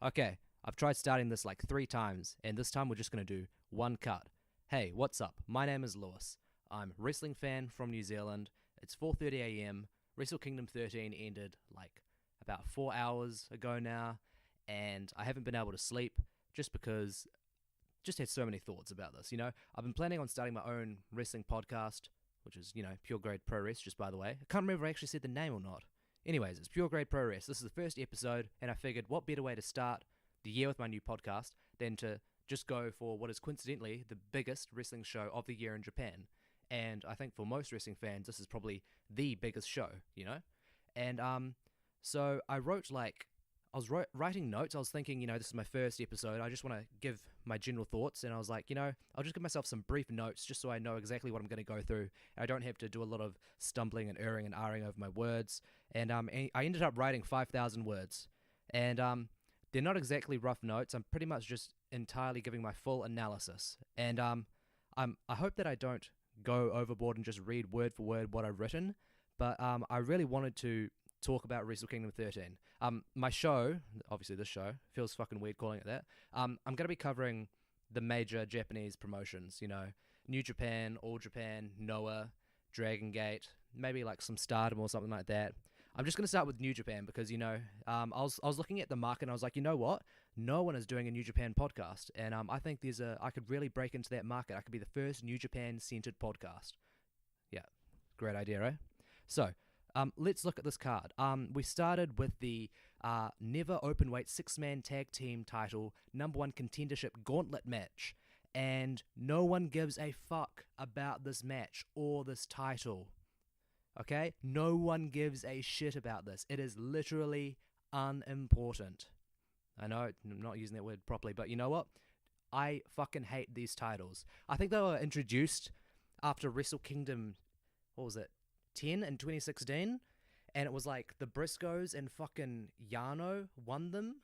Okay, I've tried starting this like 3 times, and this time we're just going to do one cut. Hey, what's up? My name is Lewis. I'm a wrestling fan from New Zealand. It's 4:30 a.m. Wrestle Kingdom 13 ended like about 4 hours ago now, and I haven't been able to sleep just because just had so many thoughts about this. I've been planning on starting my own wrestling podcast, which is, Pure Grade Puroresu, just by the way. I can't remember if I actually said the name or not. Anyways, it's Pure Grade Puroresu. This is the first episode, and I figured what better way to start the year with my new podcast than to just go for what is coincidentally the biggest wrestling show of the year in Japan. And I think for most wrestling fans, this is probably the biggest show, And so I wrote I was writing notes. I was thinking, this is my first episode. I just want to give my general thoughts. And I was like, I'll just give myself some brief notes just so I know exactly what I'm going to go through. I don't have to do a lot of stumbling and erring and ahhing over my words. And I ended up writing 5,000 words. And they're not exactly rough notes. I'm pretty much just entirely giving my full analysis. And I hope that I don't go overboard and just read word for word what I've written. But I really wanted to talk about Wrestle Kingdom 13. My show, obviously this show, feels fucking weird calling it that. I'm going to be covering the major Japanese promotions, New Japan, All Japan, Noah, Dragon Gate, maybe like some Stardom or something like that. I'm just going to start with New Japan because, I was looking at the market and I was like, you know what? No one is doing a New Japan podcast. And I think I could really break into that market. I could be the first New Japan-centered podcast. Yeah, great idea, right? So, let's look at this card. We started with the Never Openweight 6-man tag team title #1 contendership gauntlet match. And no one gives a fuck about this match or this title. Okay? No one gives a shit about this. It is literally unimportant. I know I'm not using that word properly, but you know what? I fucking hate these titles. I think they were introduced after Wrestle Kingdom, what was it, 10 in 2016? And it was like the Briscoes and fucking Yano won them.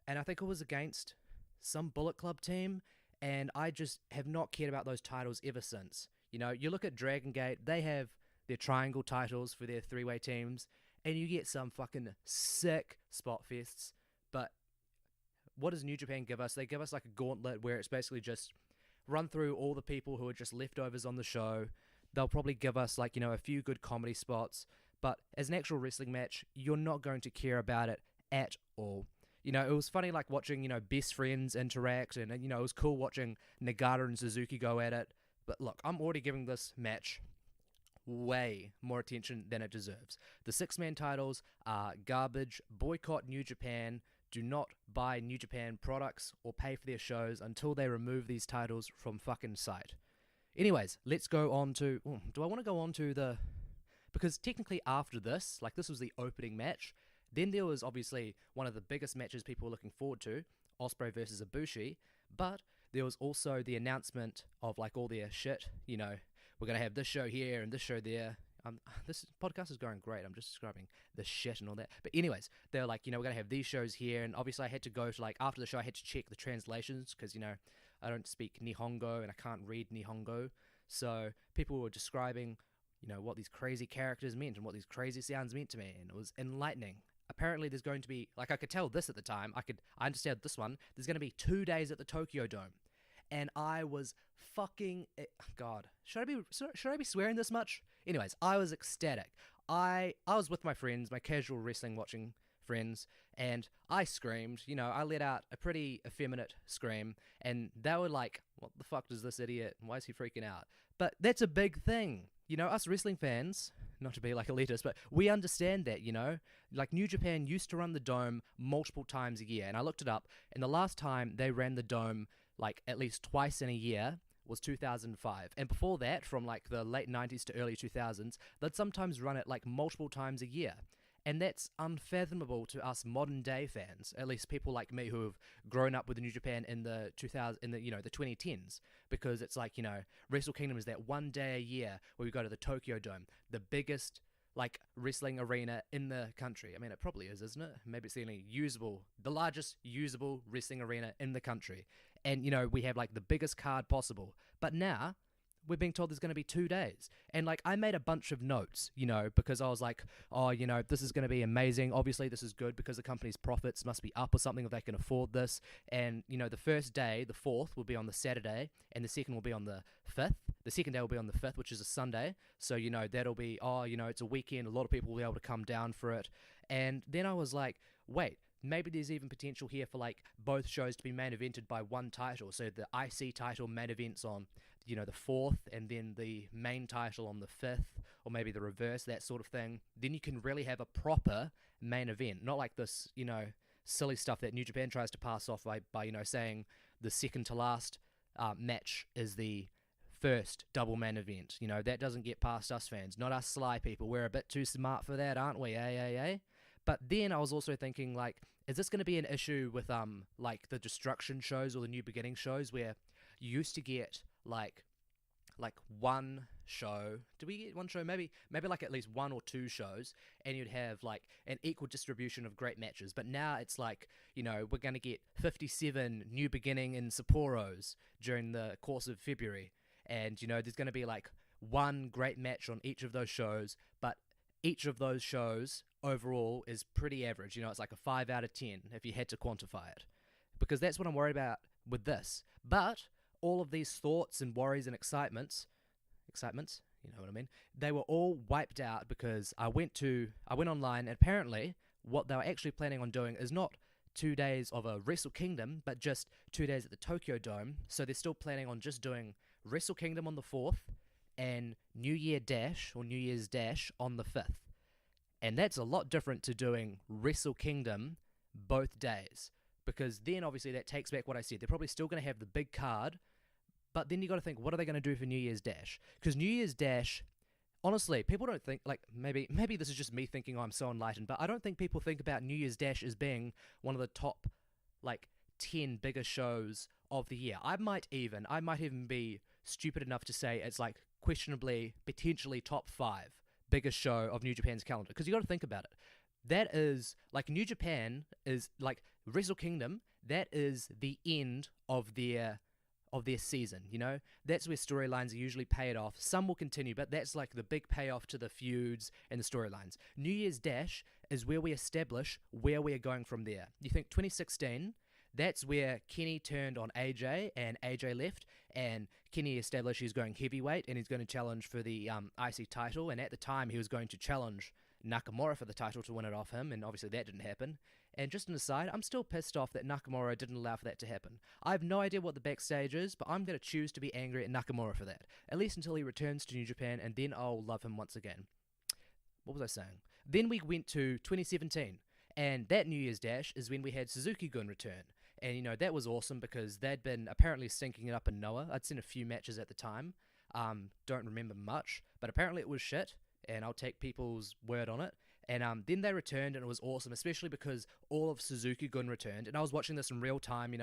And I think it was against some Bullet Club team. And I just have not cared about those titles ever since. You look at Dragon Gate, they have their triangle titles for their three-way teams, and you get some fucking sick spot fests. But what does New Japan give us? They give us like a gauntlet where it's basically just run through all the people who are just leftovers on the show. They'll probably give us like, a few good comedy spots, but as an actual wrestling match, you're not going to care about it at all. It was funny like watching, best friends interact, and, it was cool watching Nagata and Suzuki go at it. But look, I'm already giving this match way more attention than it deserves. The 6-man titles are garbage. Boycott New Japan. Do not buy New Japan products or pay for their shows until they remove these titles from fucking sight. Anyways, let's go on to... do I want to go on to the... Because technically after this, like this was the opening match, then there was obviously one of the biggest matches people were looking forward to, Ospreay versus Ibushi, but there was also the announcement of like all their shit, we're going to have this show here and this show there. This podcast is going great. I'm just describing the shit and all that. But anyways, they're like, we're going to have these shows here. And obviously I had to go to like, after the show, I had to check the translations because, I don't speak Nihongo and I can't read Nihongo. So people were describing, what these crazy characters meant and what these crazy sounds meant to me. And it was enlightening. Apparently there's going to be, like I could tell this at the time. I understand this one. There's going to be 2 days at the Tokyo Dome. And I was fucking... God, should I be swearing this much? Anyways, I was ecstatic. I was with my friends, my casual wrestling watching friends, and I screamed. I let out a pretty effeminate scream, and they were like, what the fuck does this idiot... Why is he freaking out? But that's a big thing. Us wrestling fans, not to be like elitist, but we understand that, Like New Japan used to run the Dome multiple times a year, and I looked it up, and the last time they ran the Dome like at least twice in a year was 2005. And before that, from like the late 90s to early 2000s, they'd sometimes run it like multiple times a year. And that's unfathomable to us modern day fans, at least people like me who have grown up with New Japan in the 2010s, because it's like, Wrestle Kingdom is that one day a year where we go to the Tokyo Dome, the biggest like wrestling arena in the country. I mean, it probably is, isn't it? Maybe it's the largest usable wrestling arena in the country. And, we have like the biggest card possible. But now we're being told there's going to be 2 days. And like, I made a bunch of notes, because I was like, oh, this is going to be amazing. Obviously, this is good because the company's profits must be up or something if they can afford this. And, the first day, the 4th, will be on the Saturday, and the second will be on the 5th. The second day will be on the 5th, which is a Sunday. So, that'll be, it's a weekend. A lot of people will be able to come down for it. And then I was like, wait, maybe there's even potential here for like both shows to be main evented by one title. So the IC title main events on, the 4th, and then the main title on the 5th, or maybe the reverse, that sort of thing. Then you can really have a proper main event, not like this, silly stuff that New Japan tries to pass off by saying the second to last match is the first double main event. That doesn't get past us fans, not us sly people. We're a bit too smart for that, aren't we? But then I was also thinking, like, is this going to be an issue with like the Destruction shows or the New Beginning shows, where you used to get like one show? Do we get one show? Maybe like at least 1 or 2 shows, and you'd have like an equal distribution of great matches. But now it's like, we're going to get 57 New Beginning and Sapporos during the course of February, and there's going to be like one great match on each of those shows, but each of those shows overall is pretty average. It's like a 5 out of 10 if you had to quantify it, because that's what I'm worried about with this. But all of these thoughts and worries and excitements, you know what I mean, they were all wiped out because I went online, and apparently what they were actually planning on doing is not 2 days of a Wrestle Kingdom, but just 2 days at the Tokyo Dome. So they're still planning on just doing Wrestle Kingdom on the 4th and New Year's Dash on the 5th. And that's a lot different to doing Wrestle Kingdom both days, because then obviously that takes back what I said. They're probably still going to have the big card, but then you got to think, what are they going to do for New Year's Dash? Because New Year's Dash, honestly, people don't think, like, maybe this is just me thinking, oh, I'm so enlightened, but I don't think people think about New Year's Dash as being one of the top, like, 10 biggest shows of the year. I might even be stupid enough to say it's like questionably, potentially top 5 biggest show of New Japan's calendar, because you got to think about it. That is, like, New Japan is, like, Wrestle Kingdom, that is the end of their season, That's where storylines are usually paid off. Some will continue, but that's like the big payoff to the feuds and the storylines. New Year's Dash is where we establish where we are going from there. You think 2016, that's where Kenny turned on AJ, and AJ left, and Kenny established he's going heavyweight, and he's going to challenge for the IC title, and at the time he was going to challenge Nakamura for the title to win it off him, and obviously that didn't happen. And just an aside, I'm still pissed off that Nakamura didn't allow for that to happen. I have no idea what the backstage is, but I'm going to choose to be angry at Nakamura for that, at least until he returns to New Japan, and then I'll love him once again. What was I saying? Then we went to 2017, and that New Year's Dash is when we had Suzuki-gun return. And, that was awesome because they'd been apparently syncing it up in Noah. I'd seen a few matches at the time. Don't remember much, but apparently it was shit, and I'll take people's word on it. And then they returned, and it was awesome, especially because all of Suzuki-gun returned. And I was watching this in real time,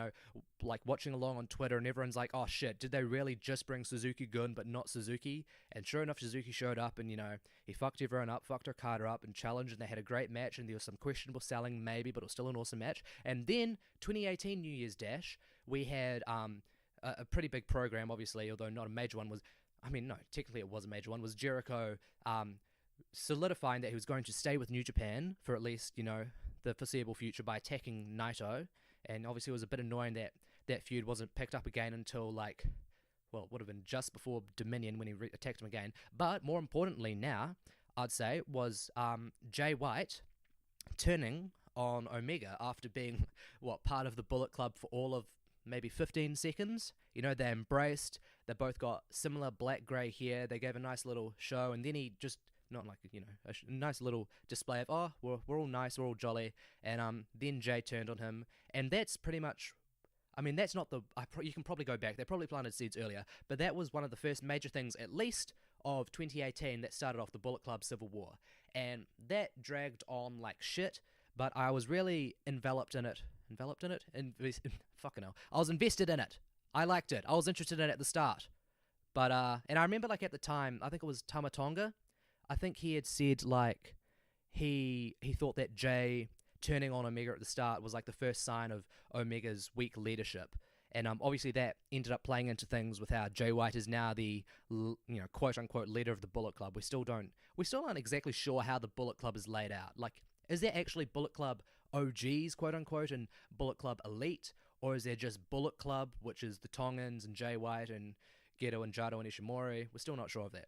like watching along on Twitter, and everyone's like, oh shit, did they really just bring Suzuki-gun but not Suzuki? And sure enough, Suzuki showed up, and he fucked everyone up, fucked Okada up, and challenged, and they had a great match, and there was some questionable selling maybe, but it was still an awesome match. And then 2018 New Year's Dash, we had a pretty big program, obviously, although not a major one. Technically it was a major one, was Jericho solidifying that he was going to stay with New Japan for at least, the foreseeable future by attacking Naito. And obviously it was a bit annoying that that feud wasn't picked up again until, like, well, it would have been just before Dominion when he attacked him again. But more importantly now, I'd say, was Jay White turning on Omega after being, part of the Bullet Club for all of maybe 15 seconds. They embraced, they both got similar black-grey hair, they gave a nice little show, and then he just, not like, a nice little display of, oh, we're all nice, we're all jolly, and then Jay turned on him, and that's pretty much, that's not the, you can probably go back, they probably planted seeds earlier, but that was one of the first major things, at least, of 2018 that started off the Bullet Club Civil War, and that dragged on like shit, but I was really enveloped in it, fucking hell, I was invested in it, I liked it, I was interested in it at the start, but, and I remember, like, at the time, I think it was Tama Tonga, I think he had said, like, he thought that Jay turning on Omega at the start was, like, the first sign of Omega's weak leadership. And obviously that ended up playing into things with how Jay White is now the quote unquote leader of the Bullet Club. We still aren't exactly sure how the Bullet Club is laid out. Like, is there actually Bullet Club OGs, quote unquote, and Bullet Club Elite, or is there just Bullet Club, which is the Tongans and Jay White and Gedo and Jado and Ishimori? We're still not sure of that.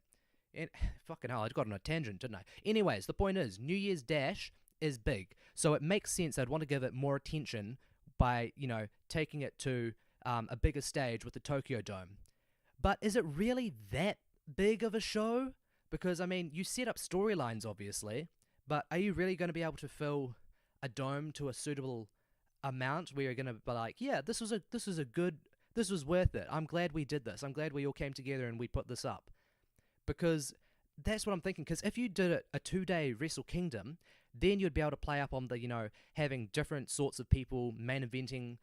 And fucking hell, I got on a tangent, didn't I? Anyways, the point is, New Year's Dash is big, so it makes sense I'd want to give it more attention by, taking it to a bigger stage with the Tokyo Dome. But is it really that big of a show? Because, I mean, you set up storylines, obviously, but are you really going to be able to fill a dome to a suitable amount where you're going to be like, yeah, this was worth it. I'm glad we did this. I'm glad we all came together and we put this up. Because that's what I'm thinking. Because if you did it a 2-day Wrestle Kingdom, then you'd be able to play up on the, having different sorts of people main eventing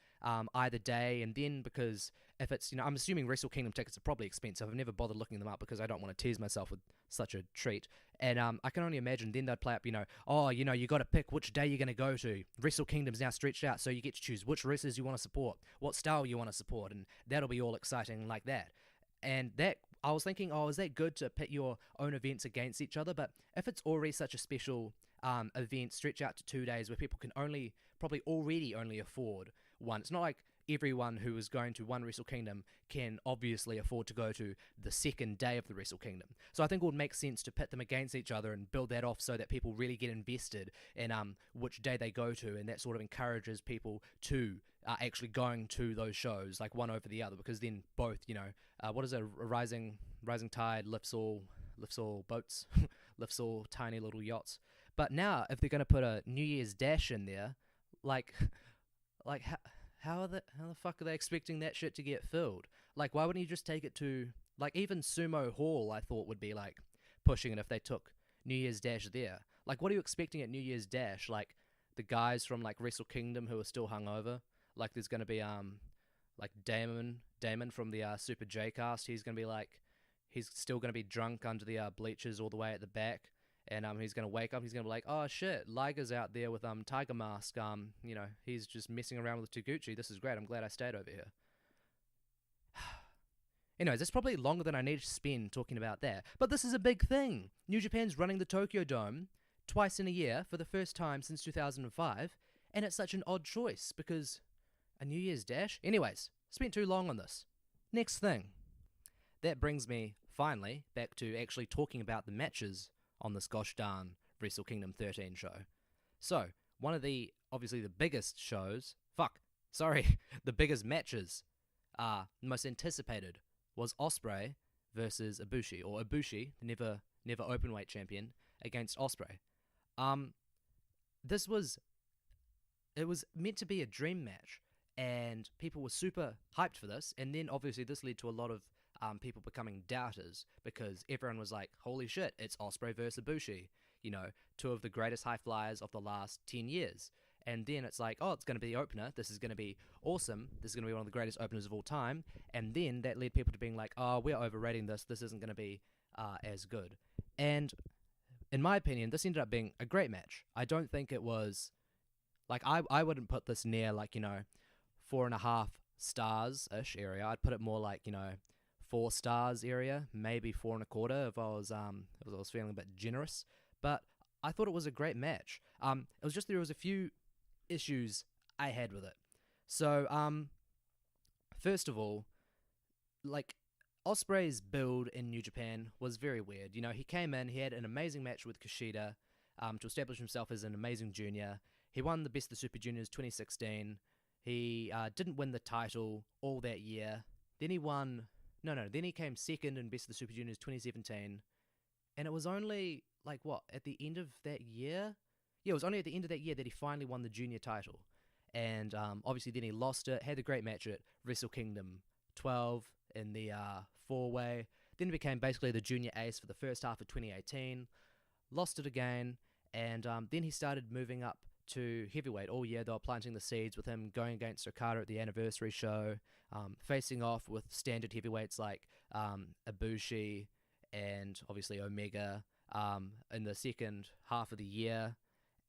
either day. And then because if it's, I'm assuming Wrestle Kingdom tickets are probably expensive. I've never bothered looking them up because I don't want to tease myself with such a treat. And I can only imagine then they'd play up, you got to pick which day you're going to go to. Wrestle Kingdom's now stretched out, so you get to choose which wrestlers you want to support, what style you want to support, and that'll be all exciting like that. And that, I was thinking, is that good to pit your own events against each other? But if it's already such a special event, stretch out to 2 days where people can probably already only afford one. It's not like everyone who is going to one Wrestle Kingdom can obviously afford to go to the second day of the Wrestle Kingdom. So I think it would make sense to pit them against each other and build that off so that people really get invested in which day they go to, and that sort of encourages people to actually going to those shows, like one over the other, because then both, what is it, a rising tide lifts all boats, lifts all tiny little yachts. But now, if they're going to put a New Year's Dash in there, like how the fuck are they expecting that shit to get filled? Like, why wouldn't you just take it to, like, even Sumo Hall, I thought would be, like, pushing it if they took New Year's Dash there. Like, what are you expecting at New Year's Dash? Like, the guys from, like, Wrestle Kingdom who are still hungover? Like, there's going to be, like, Damon from the Super J-Cast. He's going to be, like, he's still going to be drunk under the bleachers all the way at the back. And he's going to wake up, he's going to be like, oh shit, Liger's out there with Tiger Mask, he's just messing around with Taguchi. This is great, I'm glad I stayed over here. Anyways, that's probably longer than I need to spend talking about that. But this is a big thing. New Japan's running the Tokyo Dome twice in a year for the first time since 2005, and it's such an odd choice because a New Year's Dash? Anyways, spent too long on this. Next thing. That brings me, finally, back to actually talking about the matches on this gosh darn Wrestle Kingdom 13 show. So, one of the, obviously the biggest shows, the biggest matches, most anticipated, was Ospreay versus Ibushi, or Ibushi, the never openweight champion, against Ospreay. It was meant to be a dream match, and people were super hyped for this, and then obviously this led to a lot of people becoming doubters, because everyone was like, holy shit, it's Ospreay versus Ibushi, two of the greatest high flyers of the last 10 years. And then it's like, oh, it's going to be the opener, this is going to be awesome, this is going to be one of the greatest openers of all time. And then that led people to being like, oh, we're overrating this isn't going to be as good. And in my opinion, this ended up being a great match. I don't think it was, like, I wouldn't put this near, like, 4.5 stars-ish area. I'd put it more like, 4 stars area, maybe 4.25 if I was feeling a bit generous. But I thought it was a great match. It was just there was a few issues I had with it. So, first of all, like, Ospreay's build in New Japan was very weird. He came in, he had an amazing match with Kushida to establish himself as an amazing junior. He won the Best of the Super Juniors 2016. He didn't win the title all that year. Then he won... Then he came second in Best of the Super Juniors 2017. And it was only, at the end of that year? Yeah, it was only at the end of that year that he finally won the junior title. And obviously then he lost it, had a great match at Wrestle Kingdom 12 in the 4-way. Then he became basically the junior ace for the first half of 2018. Lost it again. And then he started moving up to heavyweight all year. They were planting the seeds with him going against Okada at the anniversary show, facing off with standard heavyweights like Ibushi and obviously Omega in the second half of the year.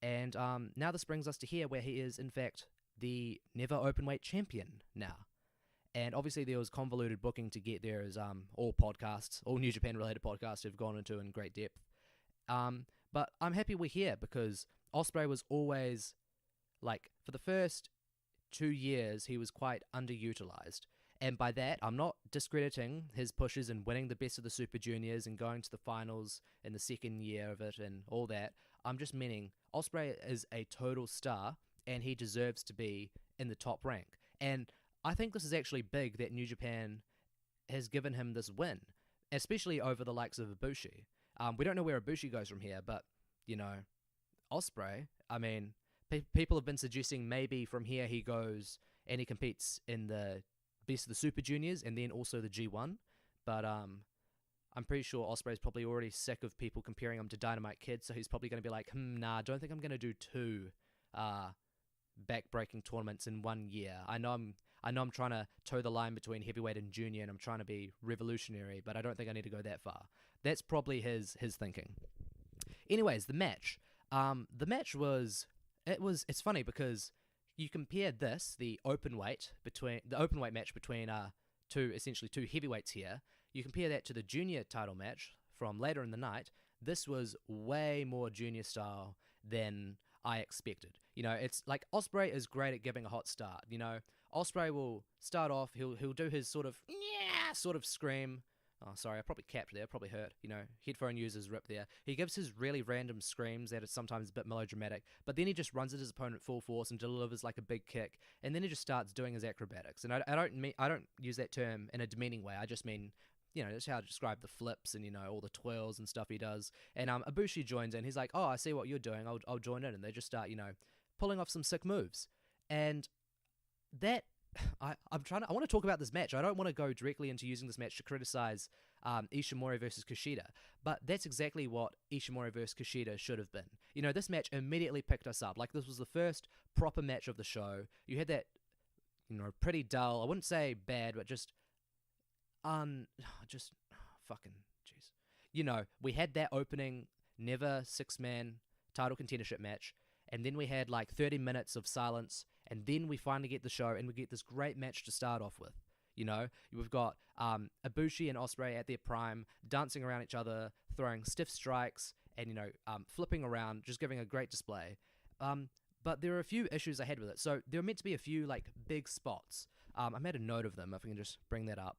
And now this brings us to here where he is in fact the never openweight champion now. And obviously there was convoluted booking to get there, as all New Japan related podcasts have gone into in great depth. But I'm happy we're here because Ospreay was always, like, for the first 2 years, he was quite underutilized. And by that, I'm not discrediting his pushes and winning the best of the Super Juniors and going to the finals in the second year of it and all that. I'm just meaning Ospreay is a total star and he deserves to be in the top rank. And I think this is actually big that New Japan has given him this win, especially over the likes of Ibushi. We don't know where Ibushi goes from here, but, you know, Ospreay, I mean, people have been suggesting maybe from here he goes and he competes in the best of the Super Juniors and then also the G1. But I'm pretty sure Ospreay's probably already sick of people comparing him to Dynamite Kid, so he's probably going to be like, nah, I don't think I'm going to do 2 back-breaking tournaments in 1 year. I know I'm trying to toe the line between heavyweight and junior, and I'm trying to be revolutionary, but I don't think I need to go that far. That's probably his thinking. Anyways, the match. It's funny because you compare this, the open weight match between two heavyweights here. You compare that to the junior title match from later in the night. This was way more junior style than I expected. You know, it's like Ospreay is great at giving a hot start. You know, Ospreay will start off, he'll do his sort of scream. Oh, sorry, I probably capped there, probably hurt. You know, headphone users rip there. He gives his really random screams that are sometimes a bit melodramatic, but then he just runs at his opponent full force and delivers like a big kick, and then he just starts doing his acrobatics. And I don't use that term in a demeaning way. I just mean, you know, that's how I describe the flips and, you know, all the twirls and stuff he does. And Ibushi joins in. He's like, oh, I see what you're doing. I'll join in. And they just start, you know, pulling off some sick moves. And that, I want to talk about this match. I don't want to go directly into using this match to criticize Ishimori versus Kushida, but that's exactly what Ishimori versus Kushida should have been. You know, this match immediately picked us up. Like, this was the first proper match of the show. You had that, you know, pretty dull, I wouldn't say bad, but just fucking jeez. You know, we had that opening never 6-man title contendership match, and then we had like 30 minutes of silence, and then we finally get the show, and we get this great match to start off with. You know, we've got Ibushi and Ospreay at their prime, dancing around each other, throwing stiff strikes, and, you know, flipping around, just giving a great display. But there are a few issues I had with it. So there were meant to be a few, like, big spots. I made a note of them, if I can just bring that up.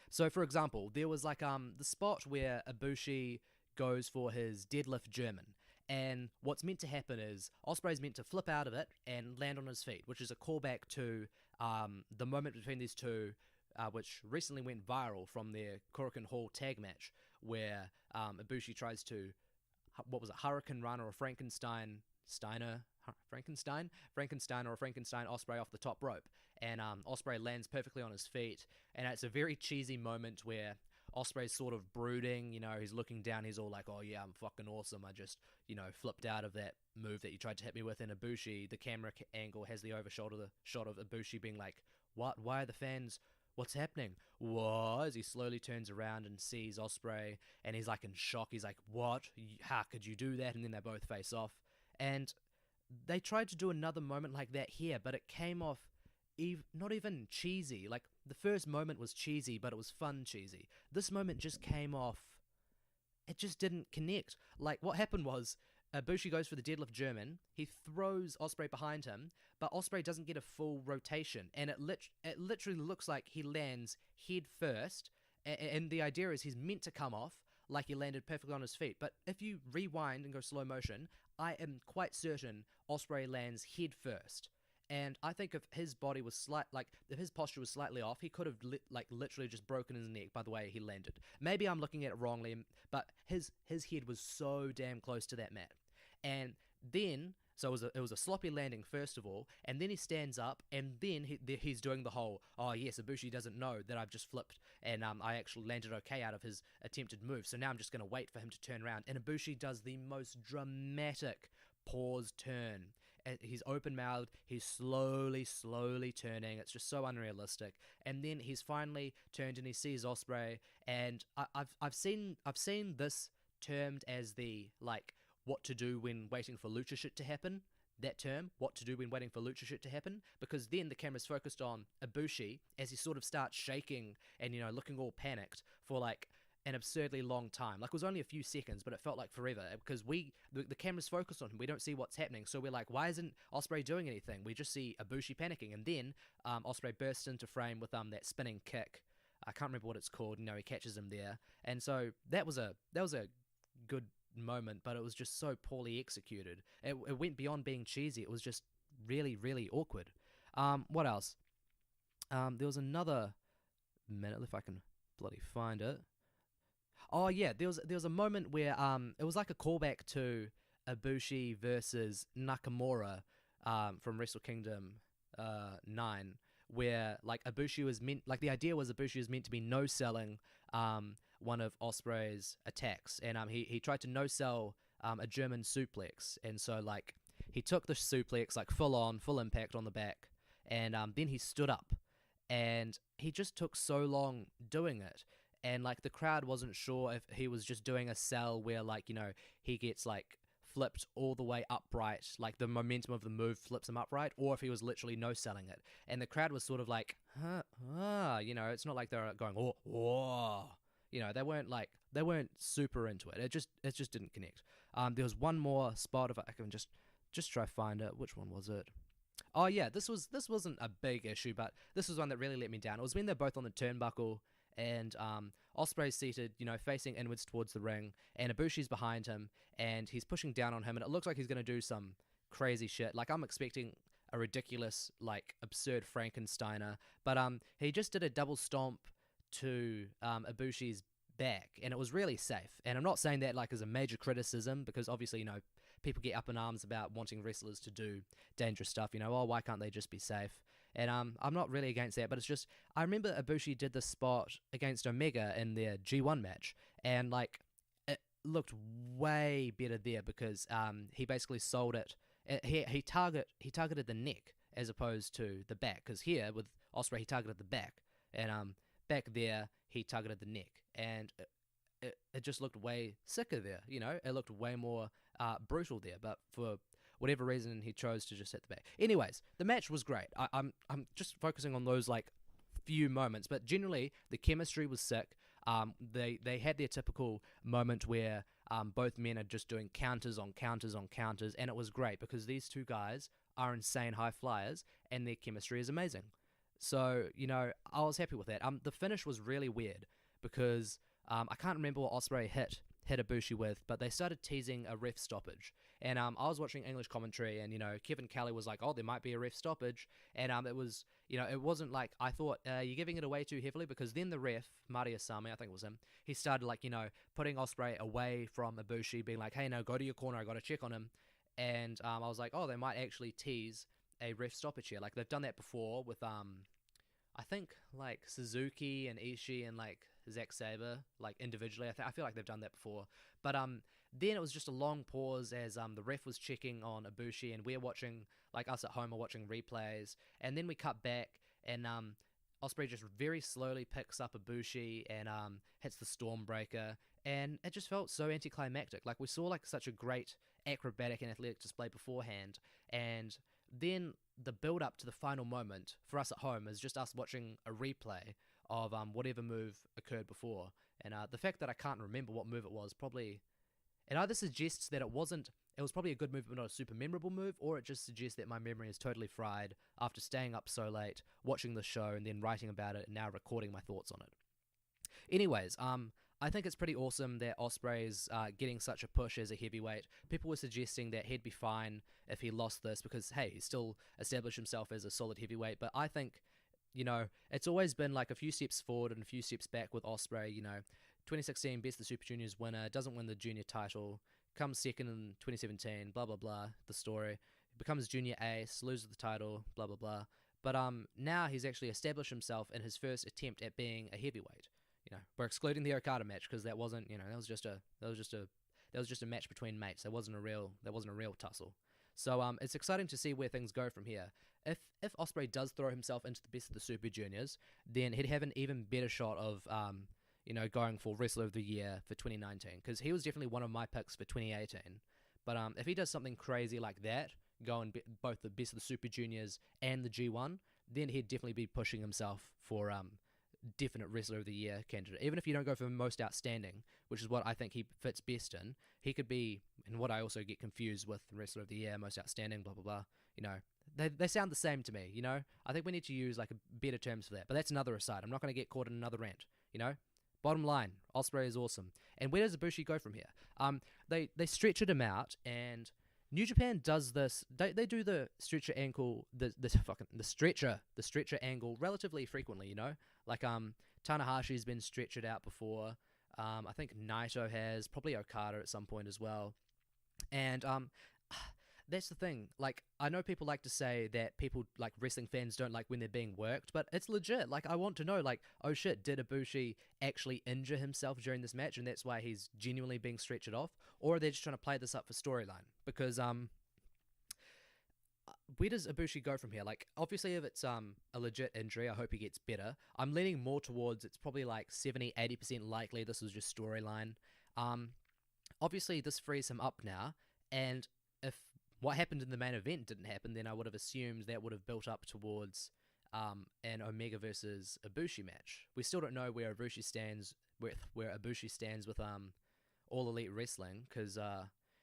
So, for example, there was, like, the spot where Ibushi goes for his deadlift German. And what's meant to happen is Ospreay's meant to flip out of it and land on his feet, which is a callback to the moment between these two, which recently went viral from their Korakuen Hall tag match, where Ibushi tries to, Hurricane Run or a Frankenstein Ospreay off the top rope. And Ospreay lands perfectly on his feet. And it's a very cheesy moment where Ospreay's sort of brooding, you know, he's looking down, he's all like, oh yeah, I'm fucking awesome, I just, you know, flipped out of that move that you tried to hit me with. And Ibushi, the camera angle has the over-shoulder shot of Ibushi being like, what, why are the fans, what's happening? What? As he slowly turns around and sees Ospreay, and he's like in shock, he's like, what? How could you do that? And then they both face off. And they tried to do another moment like that here, but it came off not even cheesy. Like, the first moment was cheesy, but it was fun cheesy. This moment just came off, it just didn't connect. Like, what happened was, Ibushi goes for the deadlift German, he throws Ospreay behind him, but Ospreay doesn't get a full rotation, and it literally looks like he lands head first, and the idea is he's meant to come off like he landed perfectly on his feet. But if you rewind and go slow motion, I am quite certain Ospreay lands head first. And I think if his body was if his posture was slightly off, he could have literally just broken his neck by the way he landed. Maybe I'm looking at it wrongly, but his head was so damn close to that mat. And then, so it was a sloppy landing first of all, and then he stands up, and then he's doing the whole, oh yes, Ibushi doesn't know that I've just flipped, and I actually landed okay out of his attempted move, so now I'm just going to wait for him to turn around. And Ibushi does the most dramatic pause turn. He's open-mouthed, he's slowly turning, it's just so unrealistic, and then he's finally turned and he sees Ospreay, and I've seen this termed as the, like, what to do when waiting for lucha shit to happen. that term, what to do when waiting for lucha shit to happen, because then the camera's focused on Ibushi as he sort of starts shaking and, looking all panicked for like an absurdly long time. Like, it was only a few seconds, but it felt like forever, because the camera's focused on him. We don't see what's happening, so we're like, why isn't Ospreay doing anything? We just see Ibushi panicking, and then Ospreay bursts into frame with that spinning kick. I can't remember what it's called. He catches him there, and so that was a good moment, but it was just so poorly executed. It went beyond being cheesy. It was just really, really awkward. What else? There was another minute, if I can bloody find it. Oh yeah, there was a moment where it was like a callback to Ibushi versus Nakamura from Wrestle Kingdom 9, where like Ibushi was meant, like the idea was Ibushi was meant to be no-selling one of Ospreay's attacks, and he tried to no-sell a German suplex, and so like he took the suplex like full impact on the back, and then he stood up, and he just took so long doing it. And like the crowd wasn't sure if he was just doing a sell where like, he gets like flipped all the way upright, like the momentum of the move flips him upright, or if he was literally no selling it. And the crowd was sort of like, it's not like they're going, oh. They weren't super into it. It just didn't connect. There was one more spot, if I can just try to find it. Which one was it? Oh yeah, this wasn't a big issue, but this was one that really let me down. It was when they're both on the turnbuckle, and Ospreay's seated, facing inwards towards the ring, and Ibushi's behind him, and he's pushing down on him, and it looks like he's going to do some crazy shit. Like, I'm expecting a ridiculous, like, absurd Frankensteiner, but he just did a double stomp to Ibushi's back, and it was really safe. And I'm not saying that, like, as a major criticism, because obviously, people get up in arms about wanting wrestlers to do dangerous stuff, why can't they just be safe? And I'm not really against that, but it's just, I remember Ibushi did this spot against Omega in their G1 match, and like, it looked way better there because he basically sold it. He targeted the neck as opposed to the back, because here with Ospreay he targeted the back, and back there he targeted the neck, and it just looked way sicker there. It looked way more brutal there, but for whatever reason, he chose to just hit the back. Anyways, the match was great. I'm just focusing on those like few moments, but generally the chemistry was sick. They had their typical moment where both men are just doing counters on counters on counters, and it was great because these two guys are insane high flyers, and their chemistry is amazing. So I was happy with that. The finish was really weird because I can't remember what Ospreay hit Ibushi with, but they started teasing a ref stoppage, and I was watching English commentary, and Kevin Kelly was like, oh, there might be a ref stoppage, and it was, it wasn't like, I thought, you're giving it away too heavily, because then the ref, Mari Asami, I think it was him, he started like, putting Ospreay away from Ibushi, being like, hey, no, go to your corner, I gotta check on him, and I was like, oh, they might actually tease a ref stoppage here. Like, they've done that before with I think like Suzuki and Ishii and like Zack Sabre, like individually. I feel like they've done that before. But then it was just a long pause as the ref was checking on Ibushi, and we're watching, like us at home are watching replays, and then we cut back, and Ospreay just very slowly picks up Ibushi and hits the Stormbreaker, and it just felt so anticlimactic. Like, we saw like such a great acrobatic and athletic display beforehand, and then the build up to the final moment for us at home is just us watching a replay of whatever move occurred before. And the fact that I can't remember what move it was, probably, it either suggests that it was probably a good move but not a super memorable move, or it just suggests that my memory is totally fried after staying up so late, watching the show, and then writing about it, and now recording my thoughts on it. Anyways, I think it's pretty awesome that Ospreay's getting such a push as a heavyweight. People were suggesting that he'd be fine if he lost this because, hey, he still established himself as a solid heavyweight. But I think, it's always been like a few steps forward and a few steps back with Ospreay. 2016, Best of the Super Juniors winner, doesn't win the junior title, comes second in 2017, blah, blah, blah, the story. Becomes junior ace, loses the title, blah, blah, blah. But now he's actually established himself in his first attempt at being a heavyweight. We're excluding the Okada match because that wasn't, that was just a match between mates. That wasn't a real tussle. So it's exciting to see where things go from here. If Ospreay does throw himself into the Best of the Super Juniors, then he'd have an even better shot of going for Wrestler of the Year for 2019, because he was definitely one of my picks for 2018. But if he does something crazy like that, go in both the best of the Super Juniors and the G1, then he'd definitely be pushing himself for definite Wrestler of the Year candidate. Even if you don't go for most outstanding, which is what I think he fits best in, he could be, and what I also get confused with Wrestler of the Year, most outstanding, blah, blah, blah, you know, they sound the same to me, you know? I think we need to use like better terms for that, but that's another aside. I'm not going to get caught in another rant, you know? Bottom line, Ospreay is awesome. And where does Ibushi go from here? They stretched him out, and New Japan does this. They do the stretcher ankle, the stretcher angle relatively frequently. You know, like Tanahashi's been stretchered out before. I think Naito has, probably Okada at some point as well. And that's the thing. Like, I know people like to say that people, like, wrestling fans don't like when they're being worked, but it's legit. Like, I want to know, like, oh shit, did Ibushi actually injure himself during this match, and that's why he's genuinely being stretched off? Or are they just trying to play this up for storyline? Because, where does Ibushi go from here? Like, obviously, if it's a legit injury, I hope he gets better. I'm leaning more towards it's probably like 70-80% likely this was just storyline. Obviously, this frees him up now, and if what happened in the main event didn't happen, then I would have assumed that would have built up towards an Omega versus Ibushi match. We still don't know where Ibushi stands with All Elite Wrestling, because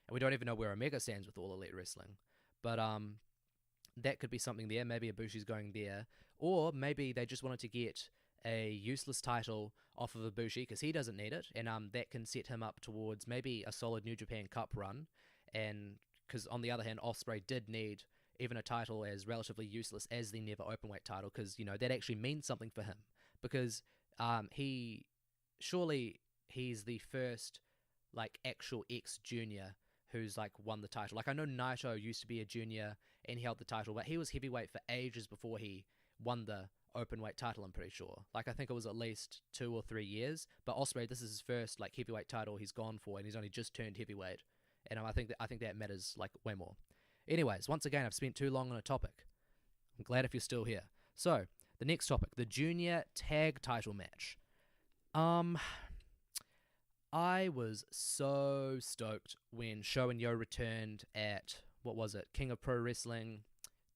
we don't even know where Omega stands with All Elite Wrestling. But that could be something there. Maybe Ibushi's going there, or maybe they just wanted to get a useless title off of Ibushi because he doesn't need it, and that can set him up towards maybe a solid New Japan Cup run. And because on the other hand, Ospreay did need even a title as relatively useless as the Never Openweight title, because, you know, that actually means something for him, because he's the first like actual ex-junior who's like won the title. Like, I know Naito used to be a junior and he held the title, but he was heavyweight for ages before he won the openweight title, I'm pretty sure. Like, I think it was at least 2 or 3 years, but Ospreay, this is his first like heavyweight title he's gone for, and he's only just turned heavyweight. And I think that matters like way more. Anyways, once again, I've spent too long on a topic. I'm glad if you're still here. So, the next topic, the junior tag title match. I was so stoked when Sho and Yoh returned at, what was it, King of Pro Wrestling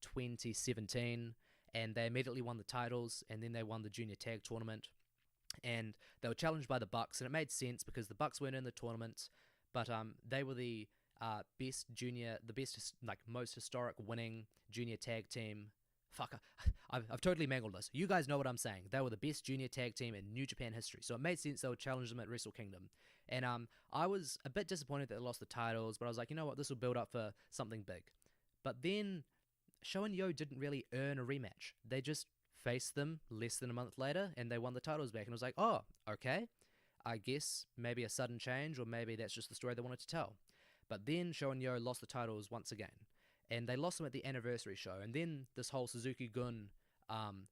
2017, and they immediately won the titles, and then they won the junior tag tournament, and they were challenged by the Bucks, and it made sense because the Bucks weren't in the tournament, but they were the most historic winning junior tag team. Fuck, I've totally mangled this. You guys know what I'm saying. They were the best junior tag team in New Japan history, so it made sense they would challenge them at Wrestle Kingdom. And I was a bit disappointed that they lost the titles, but I was like, you know what, this will build up for something big. But then Sho and Yoh didn't really earn a rematch. They just faced them less than a month later, and they won the titles back. And I was like, oh, okay. I guess maybe a sudden change, or maybe that's just the story they wanted to tell. But then Sho and Yoh lost the titles once again, and they lost them at the anniversary show, and then this whole Suzuki-Gun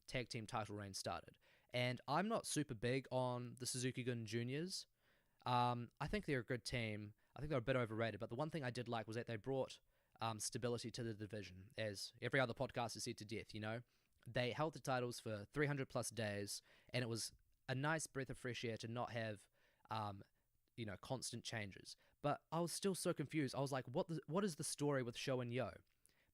tag team title reign started. And I'm not super big on the Suzuki-Gun Juniors. I think they're a good team. I think they're a bit overrated, but the one thing I did like was that they brought stability to the division, as every other podcast has said to death, you know. They held the titles for 300 plus days, and it was a nice breath of fresh air to not have, constant changes. But I was still so confused. I was like, what is the story with Sho and Yoh?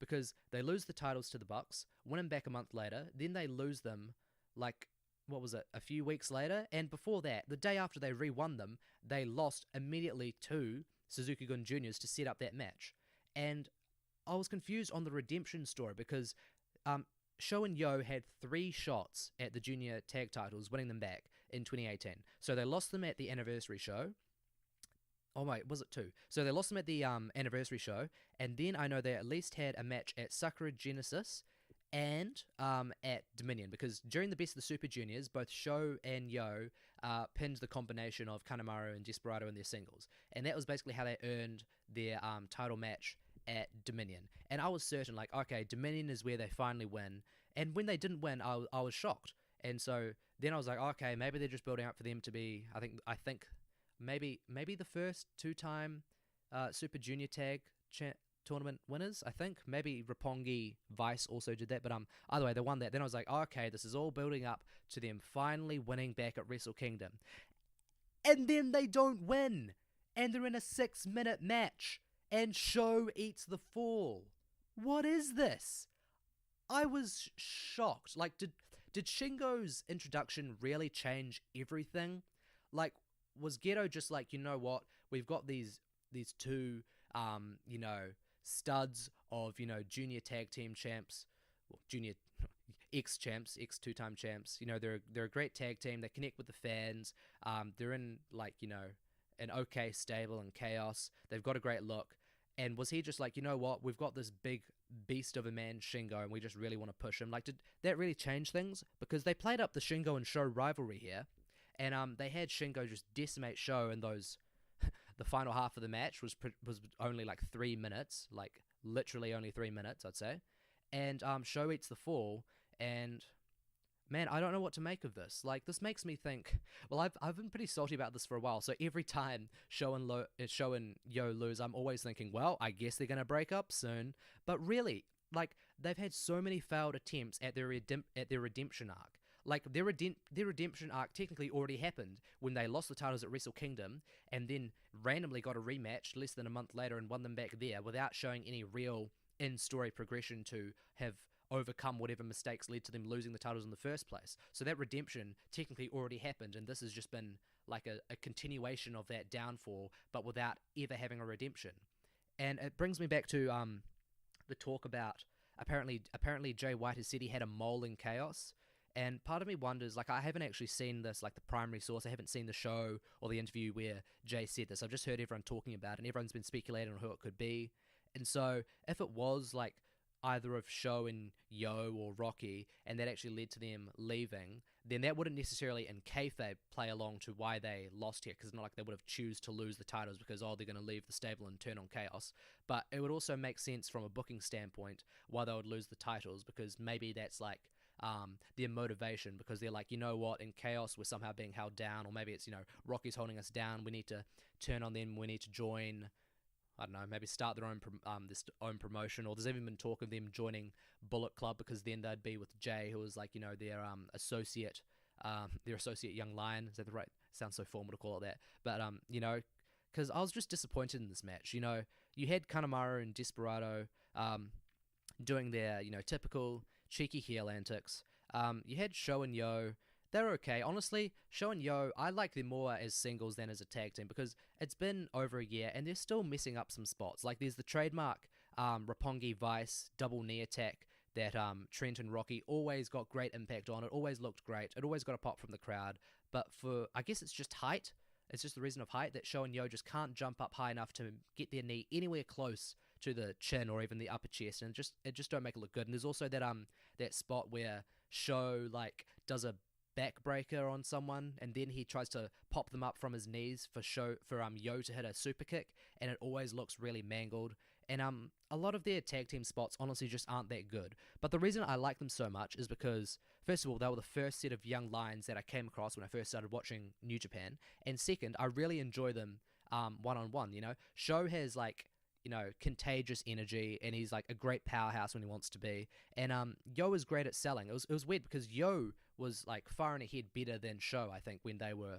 Because they lose the titles to the Bucks, win them back a month later, then they lose them, like, what was it, a few weeks later? And before that, the day after they re-won them, they lost immediately to Suzuki-Gun Juniors to set up that match. And I was confused on the redemption story, because Sho and Yoh had 3 shots at the junior tag titles, winning them back in 2018. So they lost them at the anniversary show. Oh wait, was it 2? So they lost them at the anniversary show, and then I know they at least had a match at Sakura Genesis and at Dominion, because during the Best of the Super Juniors, both Sho and Yoh pinned the combination of Kanemaru and Desperado in their singles, and that was basically how they earned their title match at Dominion. And I was certain, like, okay, Dominion is where they finally win, and when they didn't win, I was shocked. And so then I was like, okay, maybe they're just building up for them to be, I think maybe the first 2-time Super Junior Tag tournament winners. I think maybe Roppongi Vice also did that, but either way, they won that. Then I was like, oh, okay, this is all building up to them finally winning back at Wrestle Kingdom, and then they don't win, and they're in a 6-minute match, and Sho eats the fall. what is this? I was shocked. Like, did Shingo's introduction really change everything? Like, was Geto just like, you know what? We've got these two, you know, studs of, you know, junior tag team champs, well, junior ex champs, ex two-time champs. You know, they're a great tag team. They connect with the fans. They're in, like, you know, an okay stable and chaos. They've got a great look. And was he just like, you know what, we've got this big beast of a man, Shingo, and we just really want to push him? Like, did that really change things? Because they played up the Shingo and Sho rivalry here, and they had Shingo just decimate Sho in those. The final half of the match was only like 3 minutes, like literally only 3 minutes, I'd say. And Sho eats the fall, and man, I don't know what to make of this. Like, this makes me think. Well, I've been pretty salty about this for a while. So every time Sho and Yoh lose, I'm always thinking, well, I guess they're gonna break up soon. But really, like, they've had so many failed attempts at their redemption arc. Like, their redemption arc technically already happened when they lost the titles at Wrestle Kingdom and then randomly got a rematch less than a month later and won them back there without showing any real in-story progression to have overcome whatever mistakes led to them losing the titles in the first place. So that redemption technically already happened, and this has just been like a continuation of that downfall, but without ever having a redemption. And it brings me back to the talk about apparently Jay White has said he had a mole in Chaos. And part of me wonders, like, I haven't actually seen this, like, the primary source. I haven't seen the show or the interview where Jay said this. I've just heard everyone talking about it, and everyone's been speculating on who it could be. And so if it was, like, either of Sho and Yoh or Rocky, and that actually led to them leaving, then that wouldn't necessarily in kayfabe play along to why they lost here, because it's not like they would have choose to lose the titles because, oh, they're going to leave the stable and turn on Chaos. But it would also make sense from a booking standpoint why they would lose the titles, because maybe that's like their motivation, because they're like, you know what, in Chaos we're somehow being held down, or maybe it's, you know, Rocky's holding us down, we need to turn on them, we need to join, I don't know, maybe start their own this own promotion. Or there's even been talk of them joining Bullet Club, because then they'd be with Jay, who was like, you know, their associate young lion. Is that the right? Sounds so formal to call it that, but you know, because I was just disappointed in this match. You know, you had Kanemaru and Desperado doing their, you know, typical cheeky heel antics. You had Sho and Yoh. They're okay. Honestly, Sho and Yoh, I like them more as singles than as a tag team, because it's been over a year and they're still messing up some spots. Like, there's the trademark Roppongi Vice double knee attack that Trent and Rocky always got great impact on. It always looked great. It always got a pop from the crowd. But for, I guess it's just height. It's just the reason of height that Sho and Yoh just can't jump up high enough to get their knee anywhere close to the chin or even the upper chest, and it just don't make it look good. And there's also that spot where Sho like does a backbreaker on someone, and then he tries to pop them up from his knees for Yoh to hit a super kick, and it always looks really mangled. And a lot of their tag team spots honestly just aren't that good. But the reason I like them so much is because, first of all, they were the first set of young lions that I came across when I first started watching New Japan, and second, I really enjoy them one-on-one. You know, Sho has like, you know, contagious energy, and he's like a great powerhouse when he wants to be. And Yoh is great at selling. It was weird because Yoh was like far and ahead better than Sho, I think, when they were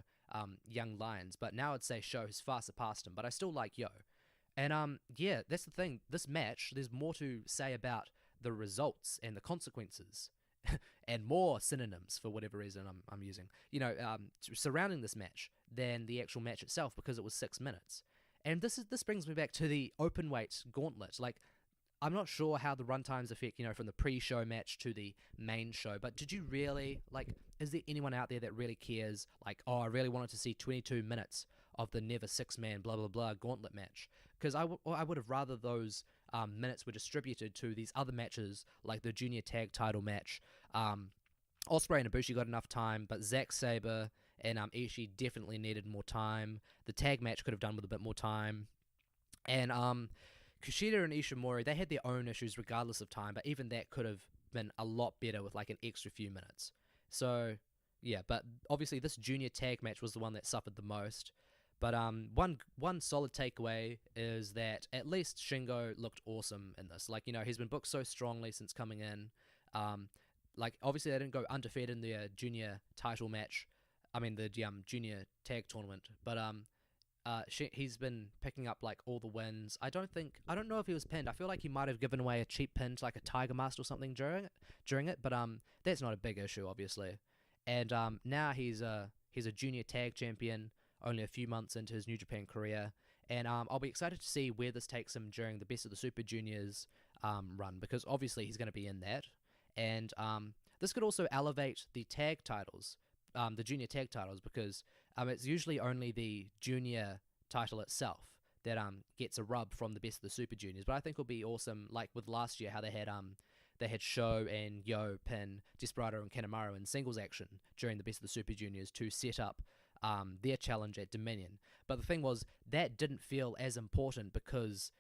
young lions. But now I'd say Sho has far surpassed him. But I still like Yoh. And yeah, that's the thing. This match, there's more to say about the results and the consequences, and more synonyms for whatever reason I'm using. You know, surrounding this match than the actual match itself, because it was 6 minutes. And this brings me back to the open weight gauntlet. Like, I'm not sure how the runtimes affect, you know, from the pre-show match to the main show, but did you really, like, is there anyone out there that really cares, like, oh, I really wanted to see 22 minutes of the never six-man blah blah blah gauntlet match? Because I would have rather those minutes were distributed to these other matches, like the junior tag title match. Ospreay and Ibushi got enough time, but Zack Sabre and Ishii definitely needed more time. The tag match could have done with a bit more time. And Kushida and Ishimori, they had their own issues regardless of time, but even that could have been a lot better with like an extra few minutes. So, yeah, but obviously this junior tag match was the one that suffered the most. But one solid takeaway is that at least Shingo looked awesome in this. Like, you know, he's been booked so strongly since coming in. Like, obviously they didn't go undefeated in the junior title match. I mean, the junior tag tournament. But he's been picking up like all the wins. I don't know if he was pinned. I feel like he might have given away a cheap pin to like a Tiger Mask or something during it, but that's not a big issue, obviously. And now he's a junior tag champion, only a few months into his New Japan career, and I'll be excited to see where this takes him during the Best of the Super Juniors run, because obviously he's going to be in that, and this could also elevate the tag titles, the junior tag titles, because it's usually only the junior title itself that gets a rub from the Best of the Super Juniors. But I think it'll be awesome, like with last year, how they had Sho and Yoh pin Desperado and Kanemaru in singles action during the Best of the Super Juniors to set up their challenge at Dominion. But the thing was, that didn't feel as important because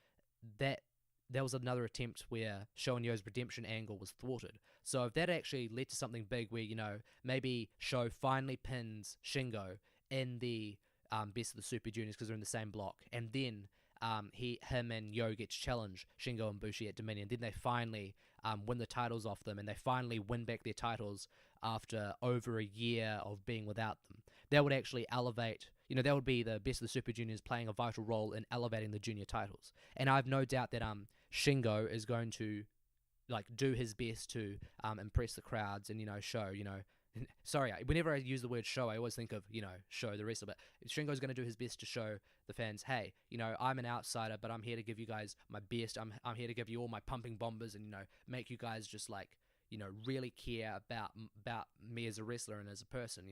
that was another attempt where Sho and Yoh's redemption angle was thwarted. So if that actually led to something big where, maybe Sho finally pins Shingo in the Best of the Super Juniors because they're in the same block, and then him and Yoh get to challenge Shingo and Bushi at Dominion, then they finally win the titles off them, and they finally win back their titles after over a year of being without them. That would actually elevate, that would be the Best of the Super Juniors playing a vital role in elevating the junior titles. And I have no doubt that Shingo is going to do his best to impress the crowds and show, sorry, whenever I use the word show, I always think of, Sho the wrestler, but Shingo's going to do his best to show the fans, hey, I'm an outsider, but I'm here to give you guys my best. I'm here to give you all my pumping bombers and, make you guys just really care about me as a wrestler and as a person,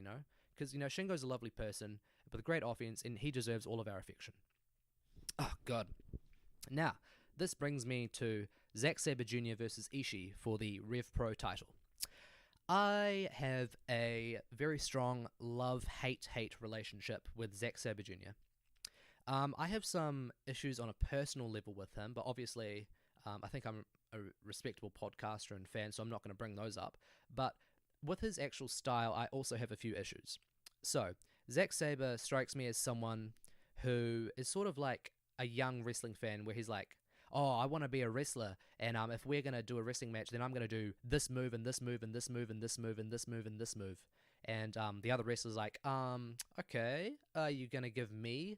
because, Shingo's a lovely person with a great offense, and he deserves all of our affection. Oh, God. Now, this brings me to Zack Sabre Jr. versus Ishii for the Rev Pro title. I have a very strong love-hate relationship with Zack Sabre Jr. I have some issues on a personal level with him, but obviously I think I'm a respectable podcaster and fan, so I'm not going to bring those up. But with his actual style, I also have a few issues. So, Zack Sabre strikes me as someone who is sort of like a young wrestling fan, where he's like, oh, I want to be a wrestler, and if we're going to do a wrestling match, then I'm going to do this move, and this move, and this move, and this move, and this move, and this move. And the other wrestler's like, okay, are you going to give me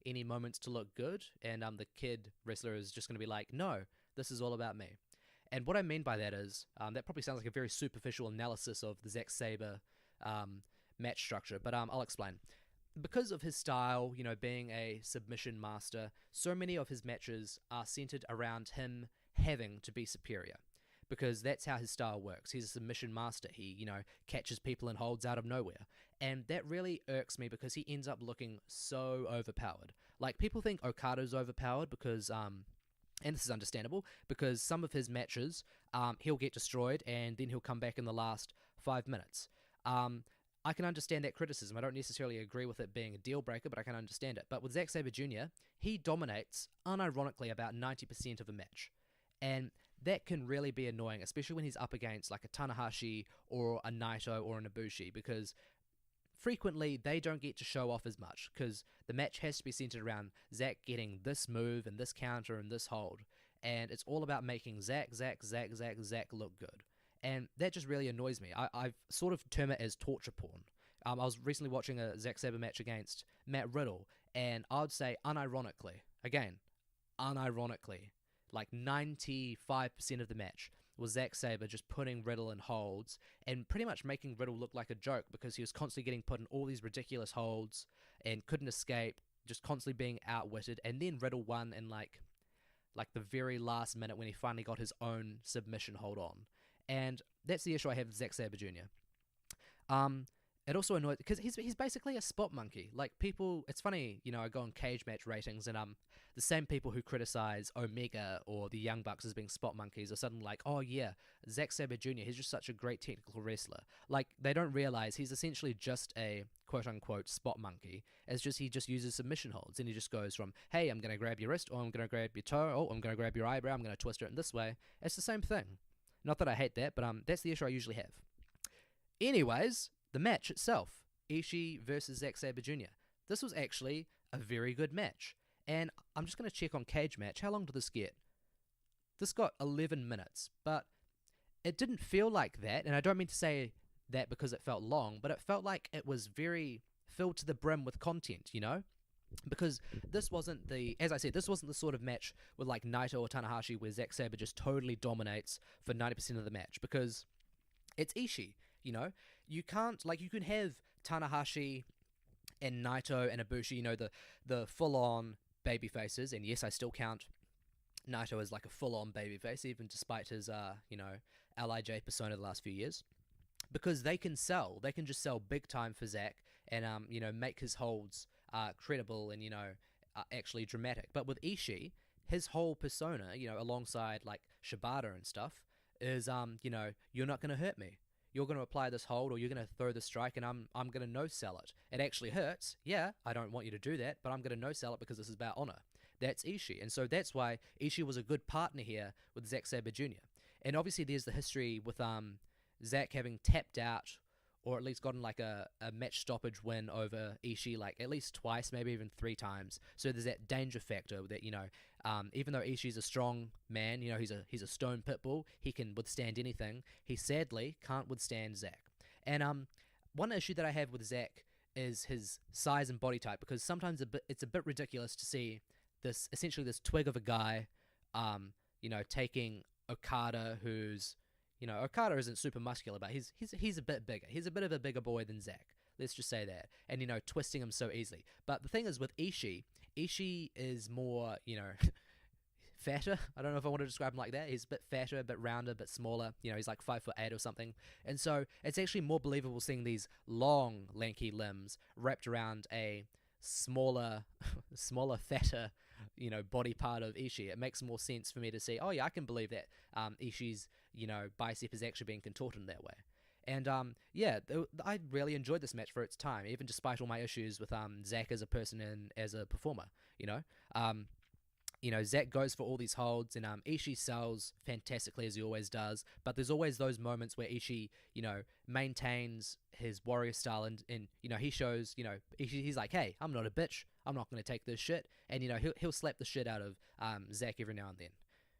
any moments to look good? And the kid wrestler is just going to be like, no, this is all about me. And what I mean by that is, that probably sounds like a very superficial analysis of the Zack Sabre match structure, but I'll explain. Because of his style, being a submission master, so many of his matches are centered around him having to be superior. Because that's how his style works. He's a submission master. He, catches people and holds out of nowhere. And that really irks me because he ends up looking so overpowered. Like, people think Okada's overpowered because, and this is understandable, because some of his matches, he'll get destroyed and then he'll come back in the last 5 minutes. I can understand that criticism. I don't necessarily agree with it being a deal breaker, but I can understand it. But with Zack Sabre Jr., he dominates, unironically, about 90% of a match. And that can really be annoying, especially when he's up against like a Tanahashi or a Naito or an Ibushi, because frequently they don't get to show off as much, because the match has to be centered around Zack getting this move and this counter and this hold. And it's all about making Zack look good. And that just really annoys me. I've sort of termed it as torture porn. I was recently watching a Zack Sabre match against Matt Riddle, and I would say unironically, like 95% of the match was Zack Sabre just putting Riddle in holds and pretty much making Riddle look like a joke, because he was constantly getting put in all these ridiculous holds and couldn't escape, just constantly being outwitted. And then Riddle won in like the very last minute when he finally got his own submission hold on. And that's the issue I have with Zack Sabre Jr. It also annoys, because he's basically a spot monkey. Like, people, it's funny, I go on cage match ratings, and the same people who criticize Omega or the Young Bucks as being spot monkeys are suddenly like, oh yeah, Zack Sabre Jr., he's just such a great technical wrestler. Like, they don't realize he's essentially just a quote-unquote spot monkey. It's just, he just uses submission holds, and he just goes from, hey, I'm going to grab your wrist, or I'm going to grab your toe, oh, I'm going to grab your eyebrow, I'm going to twist it in this way. It's the same thing. Not that I hate that, but that's the issue I usually have. Anyways, the match itself, Ishii versus Zack Sabre Jr. This was actually a very good match. And I'm just going to check on Cage Match. How long did this get? This got 11 minutes, but it didn't feel like that. And I don't mean to say that because it felt long, but it felt like it was very filled to the brim with content, because this wasn't as I said, this wasn't the sort of match with like Naito or Tanahashi where Zack Sabre just totally dominates for 90% of the match, because it's Ishii, you know? You can't, like, you can have Tanahashi and Naito and Ibushi, you know, the full-on baby faces, and yes, I still count Naito as like a full-on babyface, even despite his, LIJ persona the last few years, because they can sell. They can just sell big time for Zack and, make his holds credible and, actually dramatic. But with Ishii, his whole persona, alongside like Shibata and stuff, is, you're not going to hurt me. You're going to apply this hold, or you're going to throw the strike, and I'm going to no-sell it. It actually hurts. Yeah, I don't want you to do that, but I'm going to no-sell it because this is about honor. That's Ishii. And so that's why Ishii was a good partner here with Zack Sabre Jr. And obviously there's the history with Zack having tapped out, or at least gotten like a match stoppage win over Ishii, like at least twice, maybe even 3 times. So there's that danger factor that, even though Ishii's a strong man, he's a stone pit bull, he can withstand anything, he sadly can't withstand Zack. And one issue that I have with Zack is his size and body type, because sometimes it's a bit ridiculous to see this twig of a guy, taking Okada, who's, Okada isn't super muscular, but he's a bit bigger. He's a bit of a bigger boy than Zack. Let's just say that. And, twisting him so easily. But the thing is with Ishii is more, fatter. I don't know if I want to describe him like that. He's a bit fatter, a bit rounder, a bit smaller. He's like 5'8" or something. And so it's actually more believable seeing these long, lanky limbs wrapped around a smaller, fatter, body part of Ishii. It makes more sense for me to see, oh yeah, I can believe that Ishii's, bicep is actually being contorted in that way. And I really enjoyed this match for its time, even despite all my issues with Zack as a person and as a performer. Zack goes for all these holds, and Ishii sells fantastically as he always does, but there's always those moments where Ishii, maintains his warrior style, and he shows, he's like, hey, I'm not a bitch, I'm not going to take this shit, and, he'll slap the shit out of Zack every now and then.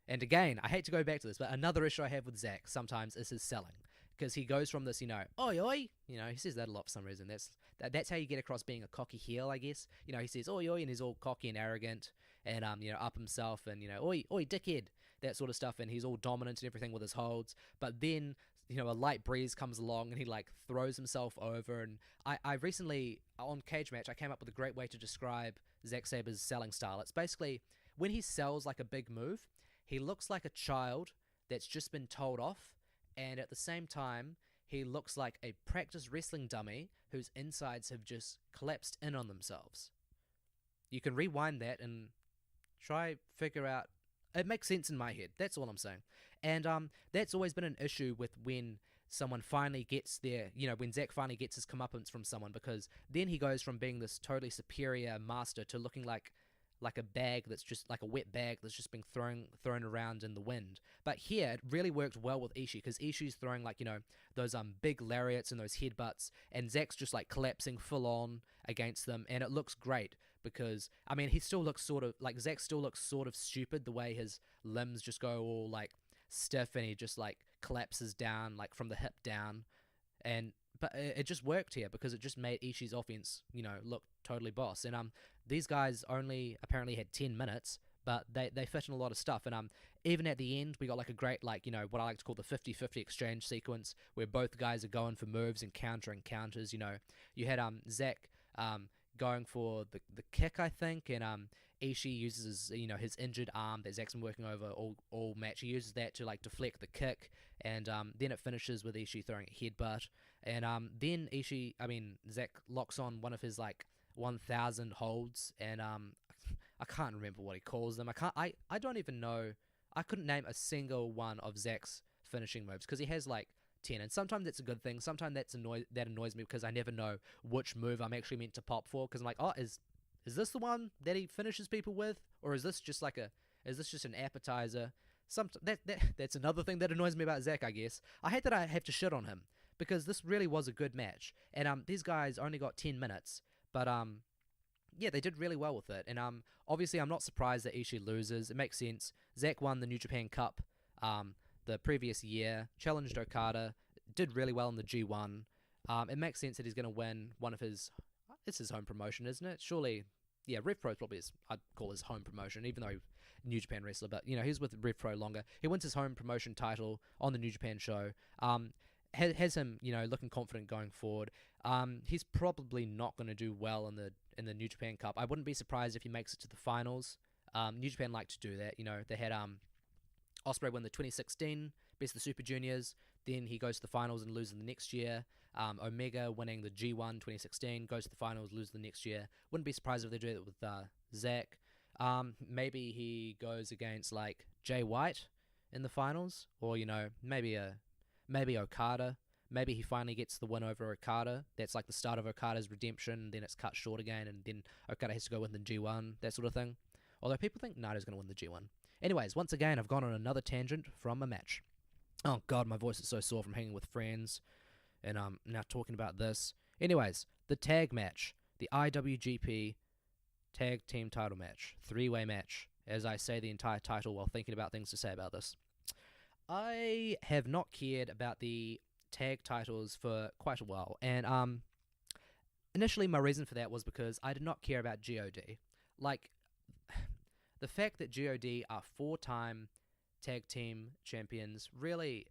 And again, I hate to go back to this, but another issue I have with Zack sometimes is his selling, because he goes from this, oi, oi, he says that a lot for some reason. That's how you get across being a cocky heel, I guess. He says oi, oi, and he's all cocky and arrogant, and up himself, and oi, oi, dickhead, that sort of stuff, and he's all dominant and everything with his holds. But then, a light breeze comes along, and he like throws himself over. And I recently on Cage Match, I came up with a great way to describe Zack Sabre's selling style. It's basically when he sells like a big move, he looks like a child that's just been told off, and at the same time, he looks like a practice wrestling dummy whose insides have just collapsed in on themselves. You can rewind that and try figure out. It makes sense in my head. That's all I'm saying. And that's always been an issue with when someone finally gets their, when Zack finally gets his comeuppance from someone, because then he goes from being this totally superior master to looking like a bag that's just like a wet bag that's just been thrown around in the wind. But here, it really worked well with Ishii, because Ishii's throwing like, those big lariats and those headbutts, and Zack's just like collapsing full on against them, and it looks great, because, he still looks Zack still looks sort of stupid, the way his limbs just go all like stiff, and he just like collapses down, like from the hip down, but it just worked here, because it just made Ishii's offense, look totally boss. And these guys only apparently had 10 minutes, but they fit in a lot of stuff. And even at the end, we got like a great, like, what I like to call the 50-50 exchange sequence, where both guys are going for moves and countering counters. You had Zack going for the kick, I think, and Ishii uses his injured arm that Zack's been working over all match. He uses that to like deflect the kick, and then it finishes with Ishii throwing a headbutt, and then Zack locks on one of his like 1,000 holds, and I can't remember what he calls them. I don't even know. I couldn't name a single one of Zack's finishing moves, because he has like 10, and sometimes that's a good thing. Sometimes that annoys me, because I never know which move I'm actually meant to pop for, because I'm like, oh, is this the one that he finishes people with, or is this just an appetizer? That's another thing that annoys me about Zack, I guess. I hate that I have to shit on him, because this really was a good match, and these guys only got 10 minutes, but yeah, they did really well with it. And obviously I'm not surprised that Ishii loses. It makes sense. Zack won the New Japan Cup the previous year, challenged Okada, did really well in the G1. It makes sense that he's going to win one of his... It's his home promotion, isn't it? Surely yeah, Rev Pro is probably I'd call his home promotion, even though New Japan wrestler, but he's with Rev Pro longer. He wins his home promotion title on the New Japan show. Has him looking confident going forward. He's probably not going to do well in the New Japan Cup. I wouldn't be surprised if he makes it to the finals. New Japan like to do that. They had Ospreay win the 2016 Best of the Super Juniors. Then he goes to the finals and loses the next year. Omega winning the G1 2016, goes to the finals, loses the next year. Wouldn't be surprised if they do it with Zack. Maybe he goes against like Jay White in the finals, or maybe Okada. Maybe he finally gets the win over Okada. That's like the start of Okada's redemption. Then it's cut short again, and then Okada has to go win the G1, that sort of thing. Although people think Naito's going to win the G1. Anyways, once again, I've gone on another tangent from a match. Oh god, my voice is so sore from hanging with friends, and I'm now talking about this. Anyways, the tag match, the IWGP Tag Team title match, 3-way match, as I say the entire title while thinking about things to say about this. I have not cared about the tag titles for quite a while, and initially my reason for that was because I did not care about GOD. Like, the fact that GOD are 4-time tag team champions really,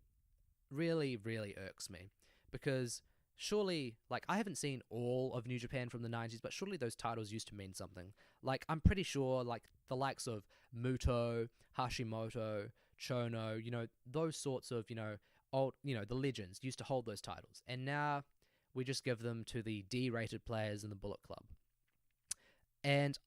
really, really irks me, because surely, like, I haven't seen all of New Japan from the 90s, but surely those titles used to mean something. Like, I'm pretty sure, like, the likes of Muto, Hashimoto, Chono, those sorts of, old, the legends used to hold those titles, and now we just give them to the D-rated players in the Bullet Club. And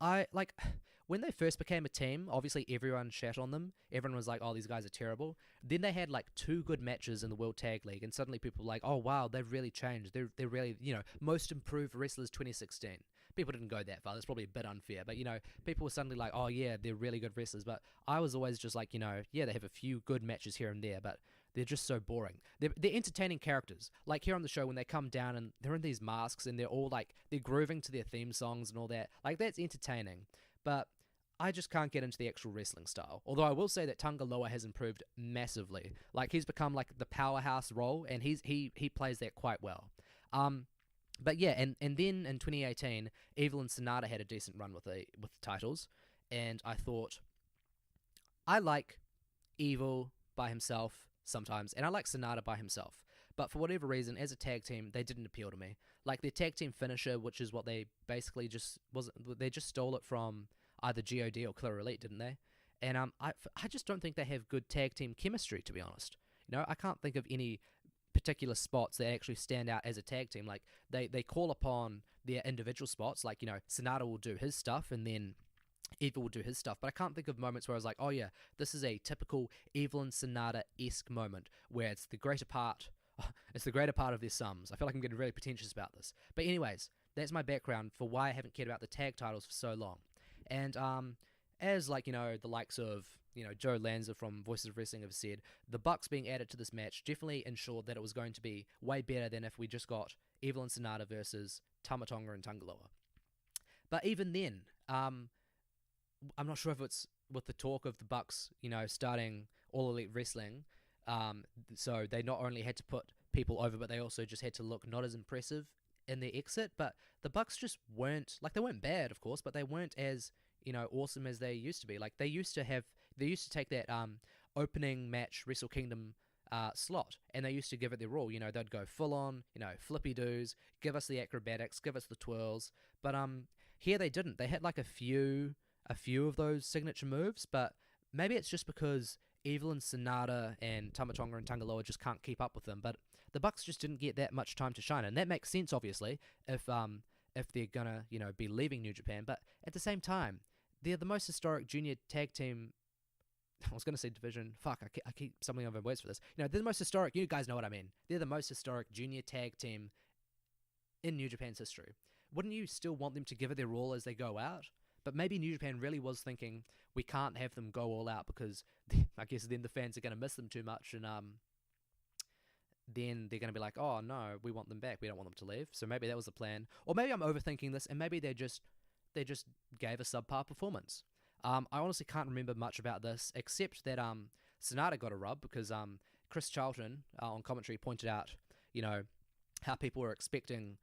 when they first became a team, obviously everyone shat on them. Everyone was like, oh, these guys are terrible. Then they had like 2 good matches in the World Tag League, and suddenly people were like, oh wow, they've really changed. They're really, most improved wrestlers 2016. People didn't go that far. That's probably a bit unfair, but people were suddenly like, oh yeah, they're really good wrestlers. But I was always just like, yeah, they have a few good matches here and there, but they're just so boring. They're entertaining characters. Like here on the show, when they come down and they're in these masks and they're all like, they're grooving to their theme songs and all that. Like, that's entertaining. But I just can't get into the actual wrestling style. Although I will say that Tanga Loa has improved massively. Like, he's become like the powerhouse role, and he plays that quite well. But yeah, and then in 2018, Evil and Sonata had a decent run with the titles, and I thought, I like Evil by himself sometimes, and I like Sonata by himself. But for whatever reason, as a tag team, they didn't appeal to me. Like, their tag team finisher, which is what they basically they just stole it from either GOD or Killer Elite, didn't they? And I just don't think they have good tag team chemistry, to be honest. I can't think of any particular spots that actually stand out as a tag team. Like, they call upon their individual spots, like, Sonata will do his stuff, and then Evil will do his stuff, but I can't think of moments where I was like, oh yeah, this is a typical Evil and Sonata-esque moment where it's the greater part of their sums. I feel like I'm getting really pretentious about this. But anyways, that's my background for why I haven't cared about the tag titles for so long. And as like, the likes of, Joe Lanza from Voices of Wrestling have said, the Bucks being added to this match definitely ensured that it was going to be way better than if we just got Evil and Sonata versus Tama Tonga and Tanga Loa. But even then, I'm not sure if it's with the talk of the Bucks, starting All Elite Wrestling, so they not only had to put people over, but they also just had to look not as impressive in their exit. But the Bucks just weren't, like, they weren't bad, of course, but they weren't as, awesome as they used to be. Like, they used to take that opening match Wrestle Kingdom slot, and they used to give it their all. They'd go full on, flippy doos, give us the acrobatics, give us the twirls. But here they didn't. They had like a few of those signature moves, but maybe it's just because Evil and Sonata and Tama Tonga and Tanga Loa just can't keep up with them. But the Bucks just didn't get that much time to shine, and that makes sense, obviously, if they're gonna be leaving New Japan. But at the same time, they're the most historic junior tag team. I was gonna say division. Fuck, I keep stumbling over words for this. They're the most historic. You guys know what I mean. They're the most historic junior tag team in New Japan's history. Wouldn't you still want them to give it their all as they go out? But maybe New Japan really was thinking, we can't have them go all out because I guess then the fans are going to miss them too much, and then they're going to be like, oh no, we want them back, we don't want them to leave. So maybe that was the plan. Or maybe I'm overthinking this, and maybe they just gave a subpar performance. I honestly can't remember much about this, except that Sonata got a rub because Chris Charlton on commentary pointed out, how people were expecting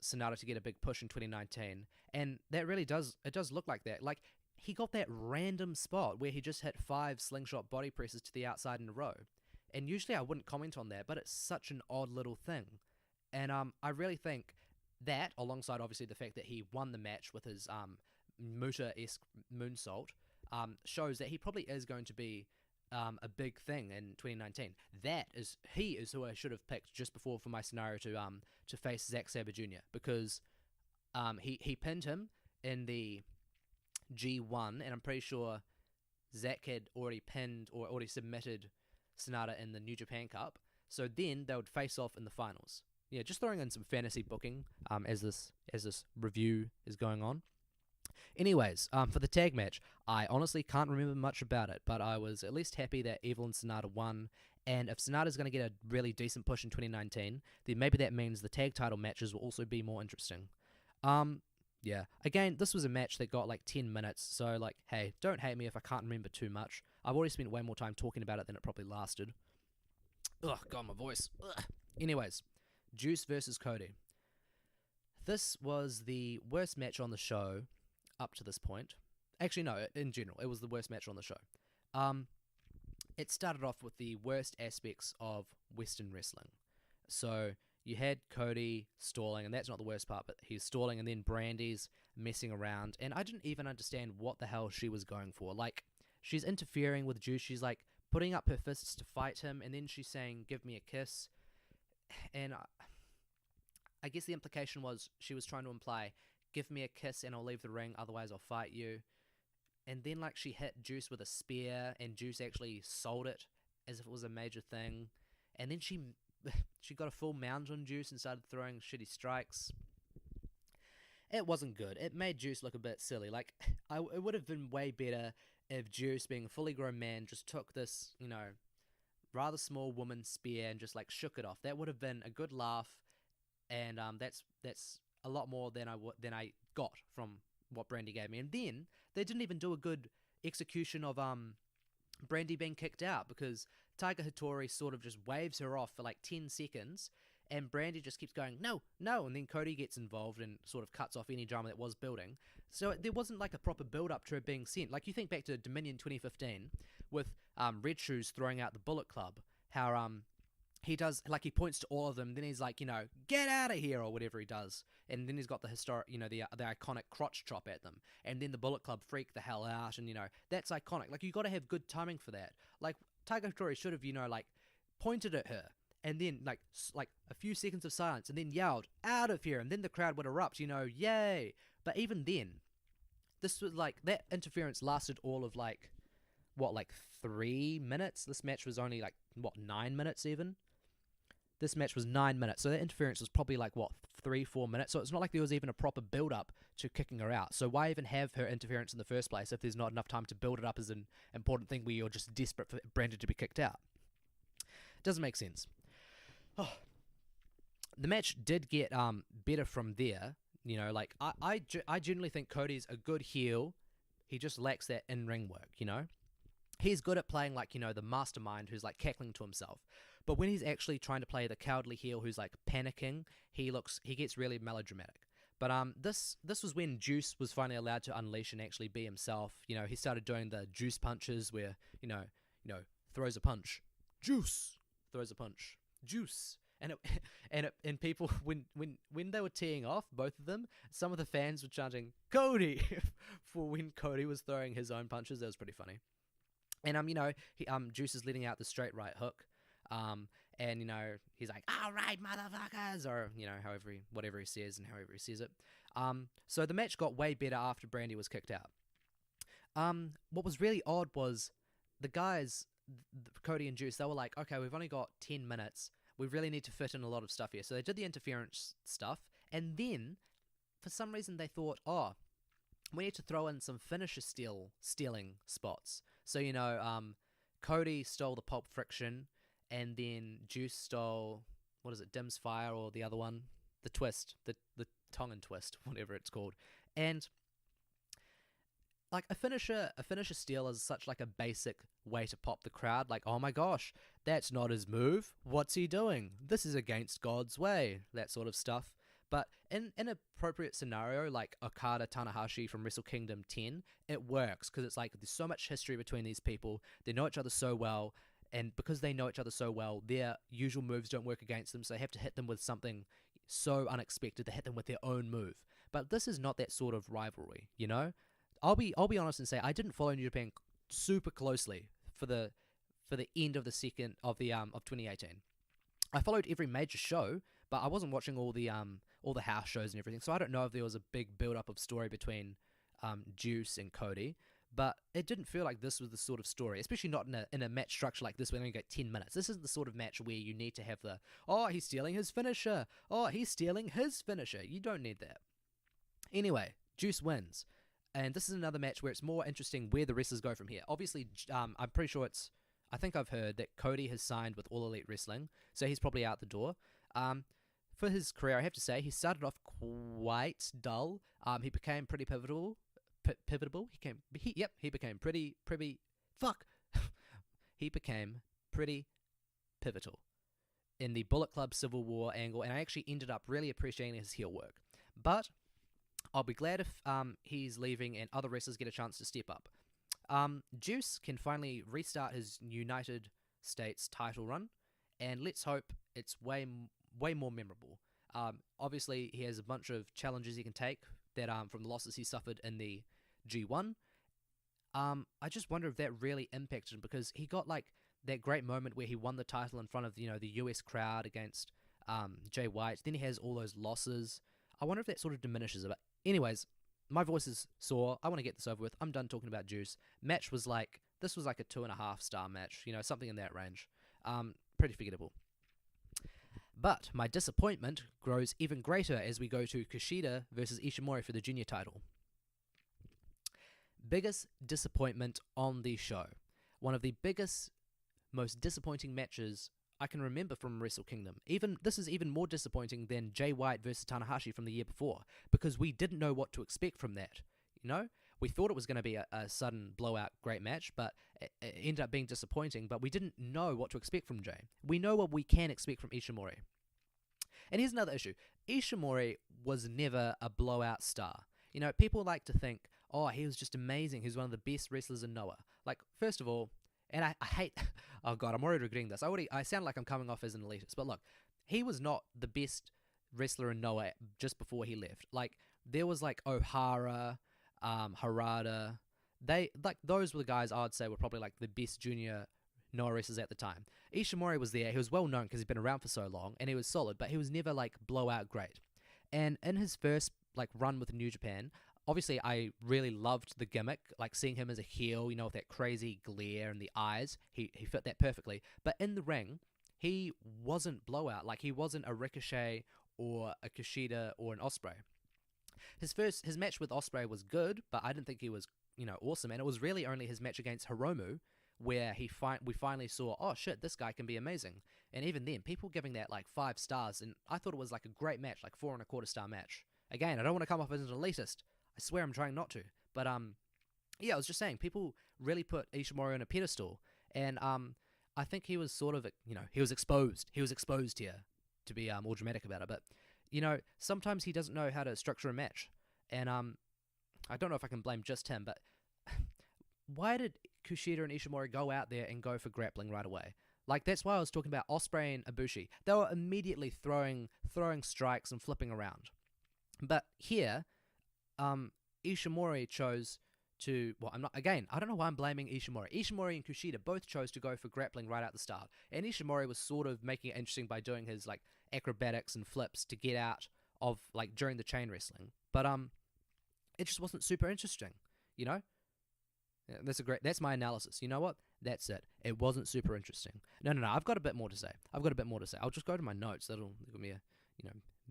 Sonata to get a big push in 2019, and that really does look like that. Like, he got that random spot where he just hit 5 slingshot body presses to the outside in a row, and usually I wouldn't comment on that, but it's such an odd little thing, and I really think that, alongside obviously the fact that he won the match with his Muta-esque moonsault, shows that he probably is going to be a big thing in 2019. He is who I should have picked just before for my scenario to face Sabre Jr. because he pinned him in the G1, and I'm pretty sure Zack had already pinned or already submitted Sonata in the New Japan Cup. So then they would face off in the finals. Yeah, just throwing in some fantasy booking as this review is going on. Anyways, for the tag match, I honestly can't remember much about it, but I was at least happy that Evil and Sonata won, and if Sonata's going to get a really decent push in 2019, then maybe that means the tag title matches will also be more interesting. Yeah, again, this was a match that got like 10 minutes, so like, hey, don't hate me if I can't remember too much. I've already spent way more time talking about it than it probably lasted. Ugh, God, my voice. Ugh. Anyways, Juice versus Cody. This was the worst match on the show up to this point. Actually, no, in general, it was the worst match on the show. It started off with the worst aspects of Western wrestling. So you had Cody stalling, and that's not the worst part, but he's stalling, and then Brandy's messing around, and I didn't even understand what the hell she was going for. Like, she's interfering with Juice, she's like putting up her fists to fight him, and then she's saying, "Give me a kiss," and I guess the implication was she was trying to imply, "Give me a kiss and I'll leave the ring, otherwise I'll fight you." And then like she hit Juice with a spear, and Juice actually sold it as if it was a major thing, and then she got a full mount on Juice and started throwing shitty strikes. It wasn't good. It made Juice look a bit silly. Like, it would have been way better if Juice, being a fully grown man, just took this, rather small woman's spear and just like shook it off. That would have been a good laugh, and that's a lot more than I got from what Brandy gave me. And then they didn't even do a good execution of Brandy being kicked out, because Tiger Hattori sort of just waves her off for like 10 seconds, and Brandy just keeps going, "No, no," and then Cody gets involved and sort of cuts off any drama that was building. So there wasn't like a proper build-up to her being sent. Like, you think back to Dominion 2015 with Red Shoes throwing out the Bullet Club, how he does, like, he points to all of them, then he's like, "Get out of here," or whatever he does, and then he's got the historic, the iconic crotch chop at them, and then the Bullet Club freak the hell out, and that's iconic. Like, you got to have good timing for that. Like, Tiger Hattori should have, like, pointed at her, and then like a few seconds of silence, and then yelled, "Out of here," and then the crowd would erupt, yay. But even then, this was like, that interference lasted all of like 3 minutes. This match was only 9 minutes even. This match was 9 minutes, so that interference was probably 3-4 minutes. So it's not like there was even a proper build-up to kicking her out. So why even have her interference in the first place if there's not enough time to build it up as an important thing where you're just desperate for Brandon to be kicked out? Doesn't make sense. Oh. The match did get better from there. I genuinely think Cody's a good heel. He just lacks that in-ring work, He's good at playing the mastermind who's cackling to himself. But when he's actually trying to play the cowardly heel who's panicking, he gets really melodramatic. But this was when Juice was finally allowed to unleash and actually be himself. He started doing the Juice punches where, throws a punch. Juice throws a punch. Juice. And people, when they were teeing off, both of them, some of the fans were chanting "Cody" for when Cody was throwing his own punches. That was pretty funny. And Juice is letting out the straight right hook. And he's like, "All right, motherfuckers," or whatever he says and however he says it. So the match got way better after Brandy was kicked out. What was really odd was the guys, Cody and Juice, they were like, "Okay, we've only got 10 minutes. We really need to fit in a lot of stuff here." So they did the interference stuff, and then for some reason they thought, "Oh, we need to throw in some finisher stealing spots." So Cody stole the Pulp Friction, and then Juice stole, what is it, Dim's Fire, or the other one, the twist, the Tongan twist, whatever it's called. And a finisher steal is such a basic way to pop the crowd. "Oh my gosh, that's not his move. What's he doing? This is against God's way." That sort of stuff. But in an appropriate scenario, like Okada Tanahashi from Wrestle Kingdom 10, it works because it's like there's so much history between these people. They know each other so well, and because they know each other so well, their usual moves don't work against them, so they have to hit them with something so unexpected. They hit them with their own move. But this is not that sort of rivalry, you know? I'll be honest and say I didn't follow New Japan super closely for the end of the second of 2018. I followed every major show, but I wasn't watching all the house shows and everything, so I don't know if there was a big build-up of story between Juice and Cody, but it didn't feel like this was the sort of story, especially not in a match structure like this where we only got 10 minutes. This isn't the sort of match where you need to have he's stealing his finisher, he's stealing his finisher. You don't need that. Anyway, Juice wins, and this is another match where it's more interesting where the wrestlers go from here. Obviously, I'm pretty sure I think I've heard that Cody has signed with All Elite Wrestling, so he's probably out the door. For his career, I have to say, he started off quite dull. He became pretty pivotal. He became pretty he became pretty pivotal in the Bullet Club Civil War angle, and I actually ended up really appreciating his heel work. But I'll be glad if he's leaving and other wrestlers get a chance to step up. Juice can finally restart his United States title run, and let's hope it's way more memorable. Obviously, he has a bunch of challenges he can take that from the losses he suffered in the G1. I just wonder if that really impacted him, because he got like that great moment where he won the title in front of the US crowd against Jay White. Then he has all those losses. I wonder if that sort of diminishes a bit. Anyways, my voice is sore. I want to get this over with. I'm done talking about Juice. This was like a 2.5 star match, something in that range. Pretty forgettable. But my disappointment grows even greater as we go to Kushida versus Ishimori for the junior title. Biggest disappointment on the show. One of the biggest, most disappointing matches I can remember from Wrestle Kingdom. This is even more disappointing than Jay White versus Tanahashi from the year before, because we didn't know what to expect from that. We thought it was going to be a sudden blowout great match, but it ended up being disappointing. But we didn't know what to expect from Jay. We know what we can expect from Ishimori. And here's another issue. Ishimori was never a blowout star. People like to think, he was just amazing. He was one of the best wrestlers in Noah. Like, first of all, and I hate... Oh, God, I'm already regretting this. I sound like I'm coming off as an elitist. But look, he was not the best wrestler in Noah just before he left. Like, there was, like, O'Hara, Harada. Those were the guys I would say were probably, like, the best junior Noah wrestlers at the time. Ishimori was there. He was well known because he's been around for so long, and he was solid, but he was never, like, blowout great. And in his first, like, run with New Japan... Obviously, I really loved the gimmick, like seeing him as a heel, with that crazy glare and the eyes. He fit that perfectly. But in the ring, he wasn't blowout. Like, he wasn't a Ricochet or a Kushida or an Ospreay. His match with Ospreay was good, but I didn't think he was, awesome. And it was really only his match against Hiromu where we finally saw, oh shit, this guy can be amazing. And even then, people giving that like 5 stars, and I thought it was like a great match, like 4.25 star match. Again, I don't want to come off as an elitist. I swear I'm trying not to. But, I was just saying, people really put Ishimori on a pedestal. And I think he was sort of, he was exposed. He was exposed here, to be more dramatic about it. But, sometimes he doesn't know how to structure a match. And I don't know if I can blame just him, but why did Kushida and Ishimori go out there and go for grappling right away? Like, that's why I was talking about Ospreay and Ibushi. They were immediately throwing strikes and flipping around. But here... Ishimori chose to... Well, I don't know why I'm blaming Ishimori. Ishimori and Kushida both chose to go for grappling right at the start. And Ishimori was sort of making it interesting by doing his, like, acrobatics and flips to get out of, like, during the chain wrestling. But, it just wasn't super interesting, Yeah, that's my analysis. You know what? That's it. It wasn't super interesting. No, I've got a bit more to say. I'll just go to my notes. That'll give me a,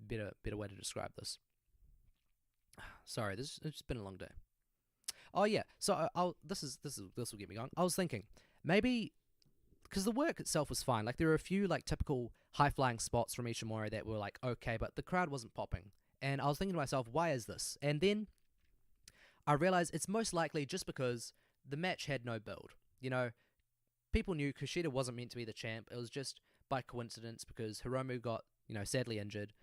better way to describe this. Sorry, it's been a long day. Oh yeah, so this will get me going. I was thinking maybe because the work itself was fine. Like, there were a few like typical high flying spots from Ishimori that were like okay, but the crowd wasn't popping. And I was thinking to myself, why is this? And then I realized it's most likely just because the match had no build. People knew Kushida wasn't meant to be the champ. It was just by coincidence because Hiromu got sadly injured.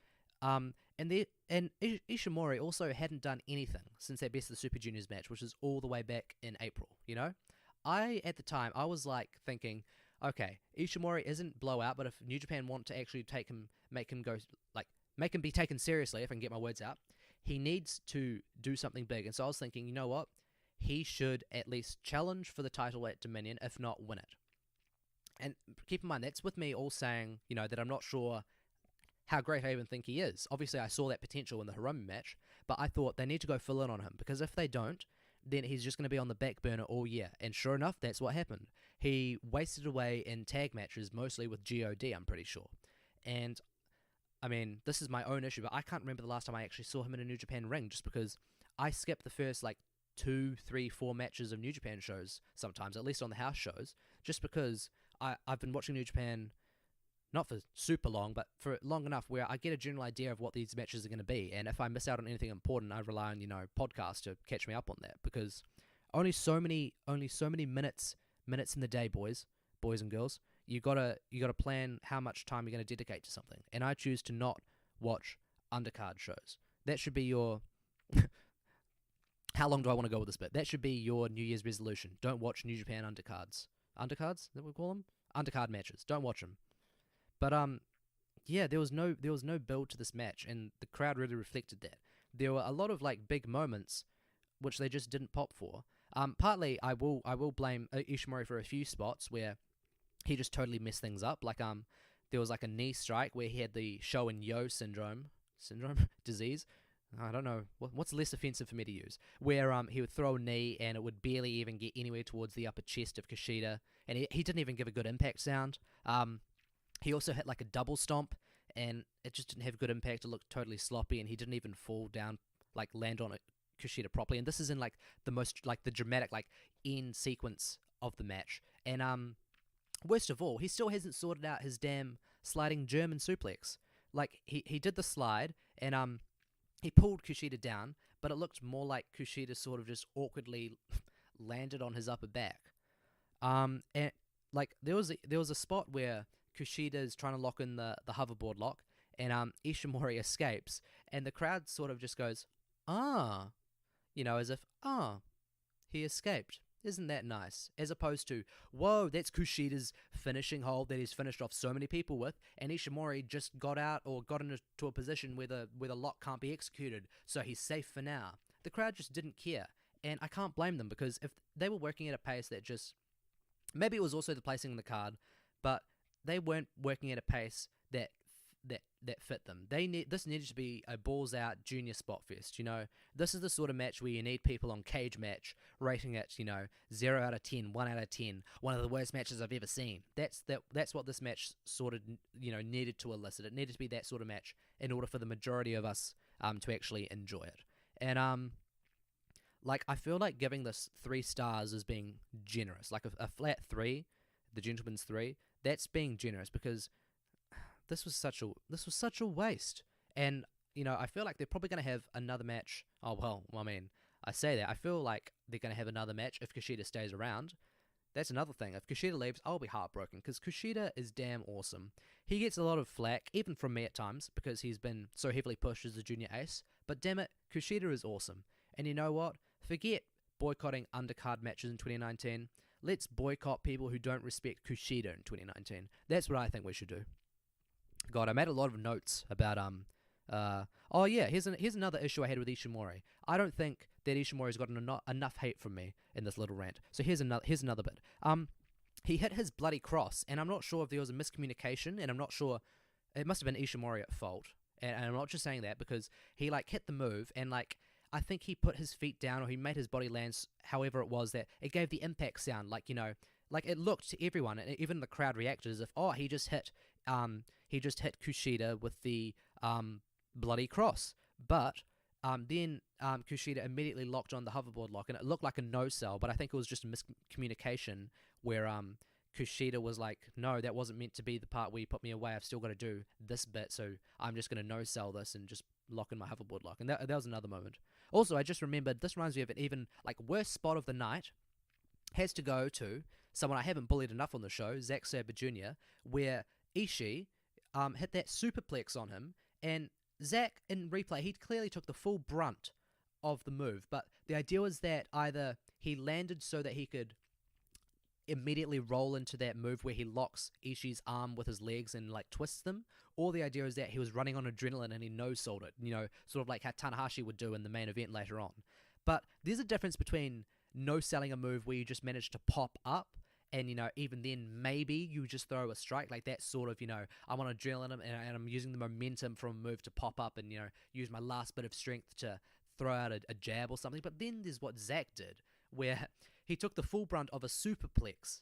Ishimori also hadn't done anything since their Best of the Super Juniors match, which is all the way back in April. At the time, I was like thinking, okay, Ishimori isn't blowout, but if New Japan want to actually make him be taken seriously, if I can get my words out, he needs to do something big. And so I was thinking, you know what? He should at least challenge for the title at Dominion, if not win it. And keep in mind, that's with me all saying, that I'm not sure how great I even think he is. Obviously, I saw that potential in the Hiromu match, but I thought they need to go full in on him, because if they don't, then he's just going to be on the back burner all year. And sure enough, that's what happened. He wasted away in tag matches, mostly with GOD, I'm pretty sure. And, I mean, this is my own issue, but I can't remember the last time I actually saw him in a New Japan ring, just because I skipped the first, 2, 3, 4 matches of New Japan shows sometimes, at least on the house shows, just because I've been watching New Japan, not for super long, but for long enough where I get a general idea of what these matches are going to be. And if I miss out on anything important, I rely on, podcasts to catch me up on that, because only so many minutes in the day, boys and girls. You gotta plan how much time you're going to dedicate to something. And I choose to not watch undercard shows. That should be your... How long do I want to go with this bit? That should be your New Year's resolution. Don't watch New Japan undercards. Undercards? Is that what we call them? Undercard matches. Don't watch them. But there was no build to this match, and the crowd really reflected that. There were a lot of big moments which they just didn't pop for. Partly, I will blame Ishimori for a few spots where he just totally messed things up. There was a knee strike where he had the Sho and Yoh syndrome disease. I don't know what's less offensive for me to use. Where he would throw a knee and it would barely even get anywhere towards the upper chest of Kushida, and he didn't even give a good impact sound. He also hit a double stomp, and it just didn't have good impact. It looked totally sloppy, and he didn't even fall down, land on it, Kushida properly. And this is in the most the dramatic end sequence of the match. And worst of all, he still hasn't sorted out his damn sliding German suplex. He did the slide, and he pulled Kushida down, but it looked more like Kushida sort of just awkwardly landed on his upper back. And there was a spot where Kushida is trying to lock in the hoverboard lock, and Ishimori escapes, and the crowd sort of just goes, as if, he escaped. Isn't that nice? As opposed to, whoa, that's Kushida's finishing hold that he's finished off so many people with, and Ishimori just got into a position where the lock can't be executed, so he's safe for now. The crowd just didn't care, and I can't blame them, because if they were working at a pace that just... Maybe it was also the placing in the card, but they weren't working at a pace that fit them. This needed to be a balls out junior spot fest. This is the sort of match where you need people on Cage Match rating it 0 out of 10, 1 out of 10, one of the worst matches I've ever seen. That's what this match sort of needed to elicit. It needed to be that sort of match in order for the majority of us to actually enjoy it. And I feel like giving this 3 stars is being generous. A flat 3, the gentleman's 3, that's being generous, because this was such a waste. And I feel like they're probably going to have another match. Oh well, I mean, I say that, I feel like they're going to have another match if Kushida stays around. That's another thing. If Kushida leaves, I'll be heartbroken, because Kushida is damn awesome. He gets a lot of flack, even from me at times, because he's been so heavily pushed as a junior ace. But damn it, Kushida is awesome. And you know what? Forget boycotting undercard matches in 2019. Let's boycott people who don't respect Kushida in 2019. That's what I think we should do. God, I made a lot of notes about here's another issue I had with Ishimori. I don't think that Ishimori's gotten enough hate from me in this little rant. So here's another bit. He hit his bloody cross, and I'm not sure if there was a miscommunication, and I'm not sure, it must have been Ishimori at fault. And I'm not just saying that, because he hit the move, and I think he put his feet down, or he made his body land however it was that it gave the impact sound, it looked to everyone, and even the crowd reacted as if, he just hit Kushida with the bloody cross. But then Kushida immediately locked on the hoverboard lock, and it looked like a no-sell, but I think it was just a miscommunication where Kushida was like, no, that wasn't meant to be the part where you put me away. I've still got to do this bit, so I'm just going to no-sell this and just lock in my hoverboard lock. And that was another moment. Also, I just remembered, this reminds me of an even worst spot of the night has to go to someone I haven't bullied enough on the show, Sabre Jr., where Ishii hit that superplex on him, and Zack, in replay, he clearly took the full brunt of the move, but the idea was that either he landed so that he could immediately roll into that move where he locks Ishii's arm with his legs and like twists them, or the idea is that he was running on adrenaline and he no-sold it, sort of like how Tanahashi would do in the main event later on. But there's a difference between no-selling a move where you just manage to pop up and, even then maybe you just throw a strike, like that sort of, I'm on adrenaline and I'm using the momentum from a move to pop up and, use my last bit of strength to throw out a jab or something. But then there's what Zack did, where he took the full brunt of a superplex,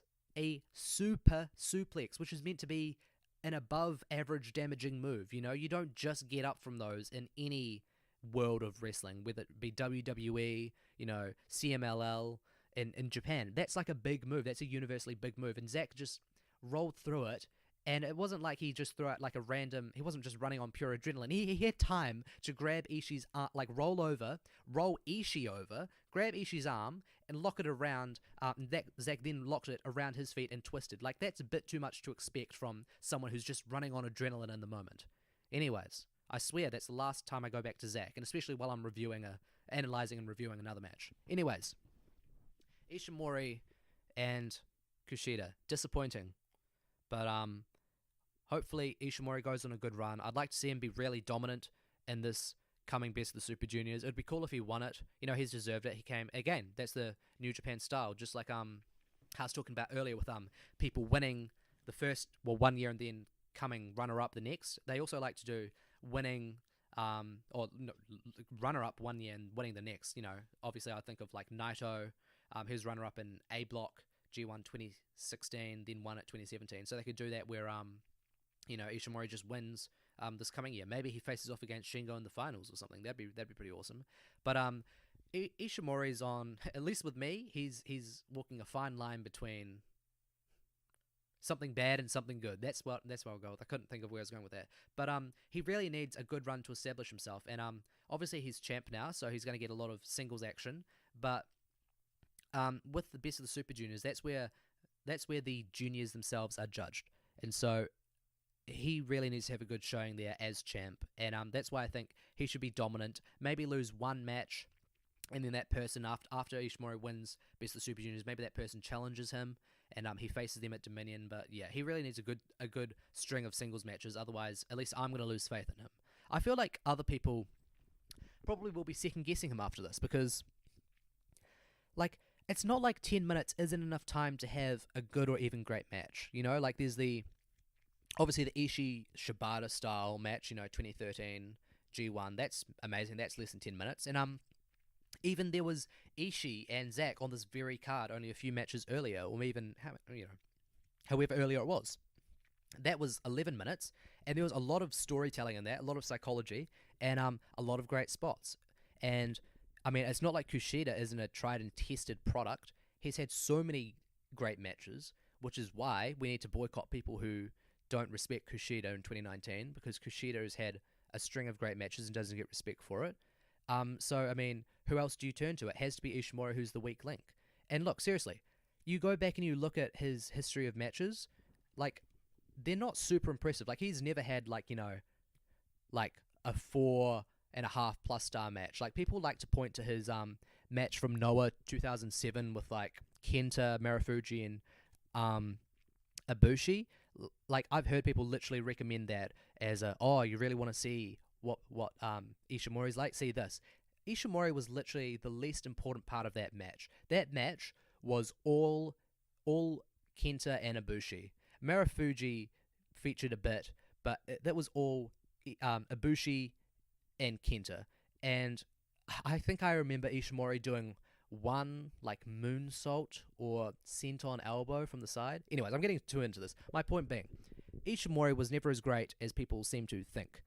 which is meant to be an above-average damaging move. You don't just get up from those in any world of wrestling, whether it be WWE, CMLL, in Japan. That's like a big move. That's a universally big move. And Zack just rolled through it, and it wasn't like he just threw out like a random... He wasn't just running on pure adrenaline. He had time to grab Ishii's arm, roll Ishii over, grab Ishii's arm, and lock it around. Zack then locked it around his feet and twisted. Like, that's a bit too much to expect from someone who's just running on adrenaline in the moment. Anyways, I swear that's the last time I go back to Zack, and especially while I'm analyzing and reviewing another match. Anyways, Ishimori and Kushida, disappointing, but hopefully Ishimori goes on a good run. I'd like to see him be really dominant in this coming Best of the Super Juniors. It'd be cool if he won it. He's deserved it. He came again. That's the New Japan style, just like I was talking about earlier with people winning the first 1 year and then coming runner up the next. They also like to do winning runner up 1 year and winning the next. Obviously I think of like Naito, who's runner up in A Block G1 2016, then won it 2017. So they could do that where Ishimori just wins this coming year. Maybe he faces off against Shingo in the finals or something. That'd be pretty awesome. But Ishimori's on, at least with me, he's walking a fine line between something bad and something good. That's what I'll go with. I couldn't think of where I was going with that. But he really needs a good run to establish himself. And obviously he's champ now, so he's going to get a lot of singles action. But with the Best of the Super Juniors, that's where the juniors themselves are judged. And so he really needs to have a good showing there as champ. And that's why I think he should be dominant. Maybe lose one match, and then that person, after Ishimori wins Best of the Super Juniors, maybe that person challenges him, and he faces them at Dominion. But yeah, he really needs a good string of singles matches. Otherwise, at least I'm going to lose faith in him. I feel like other people probably will be second-guessing him after this, because like, it's not like 10 minutes isn't enough time to have a good or even great match. Like there's obviously the Ishii-Shibata style match, 2013 G1. That's amazing. That's less than 10 minutes. And even there was Ishii and Zack on this very card only a few matches earlier, or even, however earlier it was. That was 11 minutes, and there was a lot of storytelling in that, a lot of psychology, and a lot of great spots. And I mean, it's not like Kushida isn't a tried and tested product. He's had so many great matches, which is why we need to boycott people who don't respect Kushida in 2019, because Kushida has had a string of great matches and doesn't get respect for it. So, I mean, who else do you turn to? It has to be Ishimori, who's the weak link. And look, seriously, you go back and you look at his history of matches, like, they're not super impressive. Like, he's never had, like, like a 4.5+ star match. Like, people like to point to his match from Noah 2007 with, like, Kenta, Marufuji, and Ibushi. Like, I've heard people literally recommend that as you really want to see what Ishimori's like? See this. Ishimori was literally the least important part of that match. That match was all Kenta and Ibushi. Marufuji featured a bit, but that was all Ibushi and Kenta. And I think I remember Ishimori doing one, like, moonsault or senton elbow from the side. Anyways, I'm getting too into this. My point being, Ishimori was never as great as people seem to think.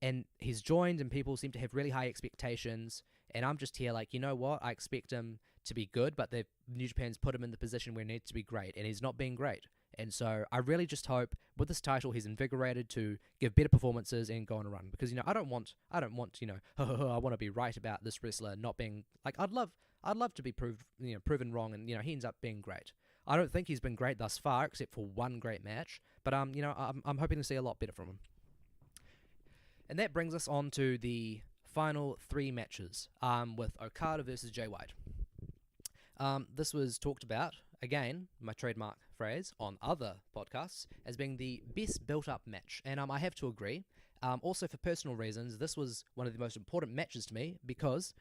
And he's joined, and people seem to have really high expectations, and I'm just here like, you know what? I expect him to be good, but New Japan's put him in the position where he needs to be great, and he's not being great. And so I really just hope with this title he's invigorated to give better performances and go on a run, because I don't want I want to be right about this wrestler not being like, I'd love to be proven wrong, and he ends up being great. I don't think he's been great thus far, except for one great match, but I'm hoping to see a lot better from him. And that brings us on to the final 3 matches with Okada versus Jay White. This was talked about, again, my trademark phrase, on other podcasts, as being the best built-up match. And I have to agree. Also, for personal reasons, this was one of the most important matches to me because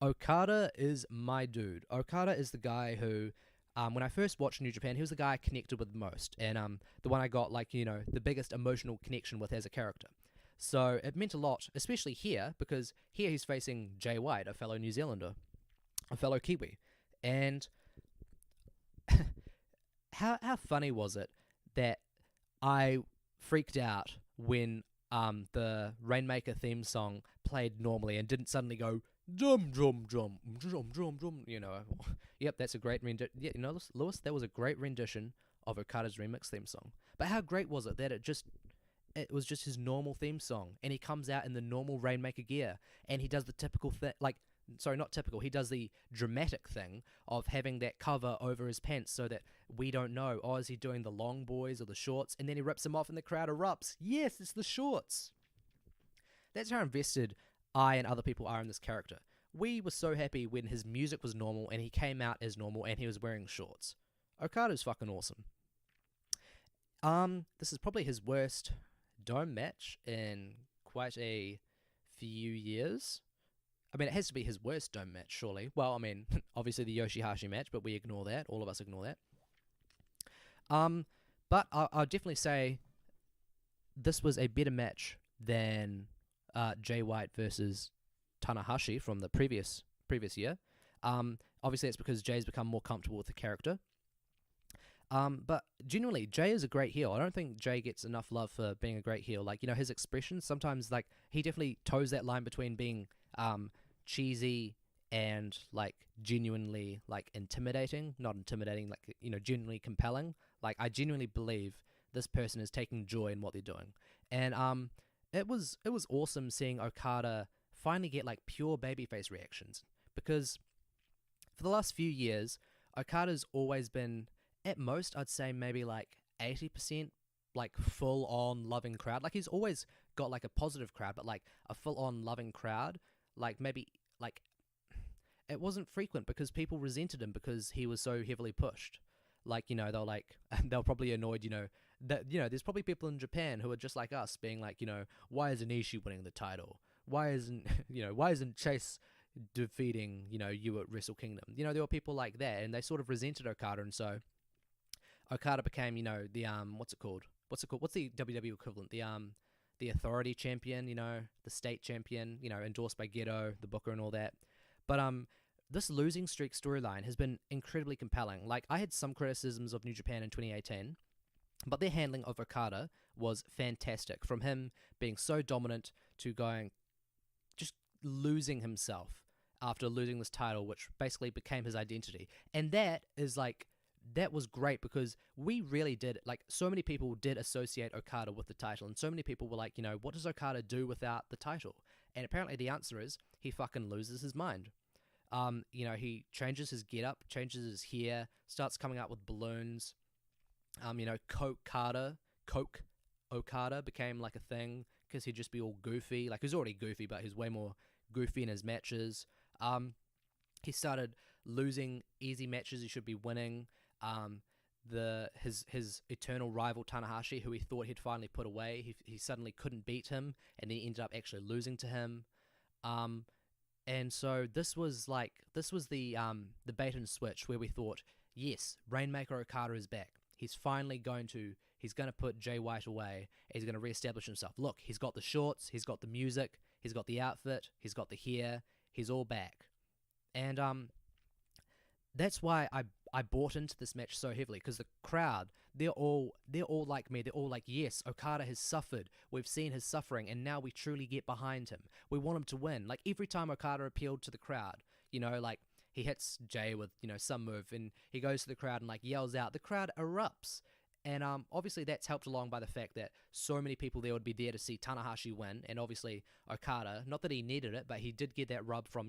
Okada is my dude. Okada is the guy who, when I first watched New Japan, he was the guy I connected with most. And the one I got, the biggest emotional connection with as a character. So it meant a lot, especially here, because here he's facing Jay White, a fellow New Zealander, a fellow Kiwi. And how funny was it that I freaked out when the Rainmaker theme song played normally and didn't suddenly go drum drum drum drum drum drum. Yep, that's a great rendition. Yeah, Lewis, that was a great rendition of Okada's remix theme song. But how great was it that it was just his normal theme song, and he comes out in the normal Rainmaker gear, and he does the typical thing, not typical, he does the dramatic thing of having that cover over his pants so that we don't know, is he doing the long boys or the shorts, and then he rips them off and the crowd erupts. Yes, it's the shorts. That's how invested I and other people are in this character. We were so happy when his music was normal and he came out as normal and he was wearing shorts. Okada's fucking awesome. This is probably his worst dome match in quite a few years. I mean, it has to be his worst dome match, surely. Well, I mean, obviously the Yoshihashi match, but we ignore that. All of us ignore that. But I'll definitely say this was a better match than Jay White versus Tanahashi from the previous year. Obviously, it's because Jay's become more comfortable with the character. But genuinely, Jay is a great heel. I don't think Jay gets enough love for being a great heel. His expressions, sometimes, he definitely toes that line between being cheesy and, genuinely, intimidating. Not intimidating, genuinely compelling. I genuinely believe this person is taking joy in what they're doing. And it was awesome seeing Okada finally get, pure babyface reactions. Because for the last few years, Okada's always been, at most, I'd say maybe 80% full-on loving crowd. He's always got a positive crowd, but a full-on loving crowd, maybe it wasn't frequent because people resented him because he was so heavily pushed. They're probably annoyed, that, there's probably people in Japan who are just like us being why isn't Ishii winning the title? Why isn't Chase defeating, you at Wrestle Kingdom? There were people like that, and they sort of resented Okada, and so Okada became, the, what's it called? What's the WWE equivalent? The authority champion, the state champion, endorsed by Gedo, the booker and all that. But, this losing streak storyline has been incredibly compelling. I had some criticisms of New Japan in 2018, but their handling of Okada was fantastic. From him being so dominant to just losing himself after losing this title, which basically became his identity. And that is that was great because we really did, so many people did associate Okada with the title, and so many people were what does Okada do without the title? And apparently the answer is he fucking loses his mind. He changes his get-up, changes his hair, starts coming out with balloons. Coke Okada became a thing because he'd just be all goofy. He's already goofy, but he's way more goofy in his matches. He started losing easy matches he should be winning. His eternal rival Tanahashi, who he thought he'd finally put away, he suddenly couldn't beat him, and then he ended up actually losing to him. And so this was the bait and switch where we thought, yes, Rainmaker Okada is back. He's going to put Jay White away. He's going to reestablish himself. Look, he's got the shorts, he's got the music, he's got the outfit, he's got the hair, he's all back. And that's why I bought into this match so heavily, because the crowd, they're all like me. They're all yes, Okada has suffered. We've seen his suffering, and now we truly get behind him. We want him to win. Every time Okada appealed to the crowd, he hits Jay with, some move, and he goes to the crowd and yells out. The crowd erupts. And obviously that's helped along by the fact that so many people there would be there to see Tanahashi win, and obviously Okada, not that he needed it, but he did get that rub from,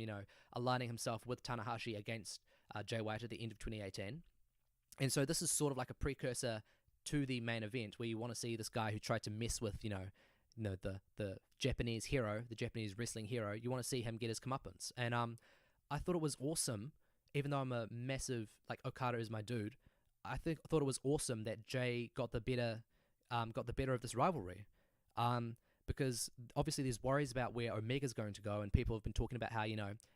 aligning himself with Tanahashi against Jay White at the end of 2018. And so this is sort of a precursor to the main event where you want to see this guy who tried to mess with, the Japanese hero, the Japanese wrestling hero. You want to see him get his comeuppance, and I thought it was awesome. Even though I'm a massive Okada is my dude, thought it was awesome that Jay got the better of this rivalry. Because obviously there's worries about where Omega's going to go, and people have been talking about how,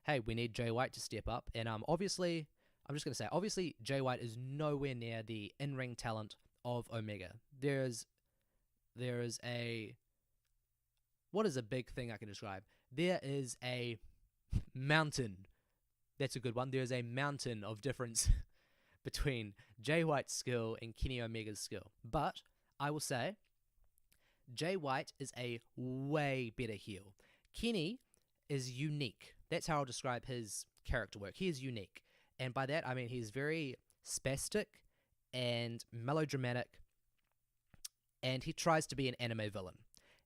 hey, we need Jay White to step up, and obviously, I'm just going to say, obviously Jay White is nowhere near the in-ring talent of Omega. There's a, what is a big thing I can describe? There is a mountain. That's a good one. There is a mountain of difference between Jay White's skill and Kenny Omega's skill. But I will say, Jay White is a way better heel. Kenny is unique. That's how I'll describe his character work. He is unique. And by that, I mean he's very spastic and melodramatic, and he tries to be an anime villain.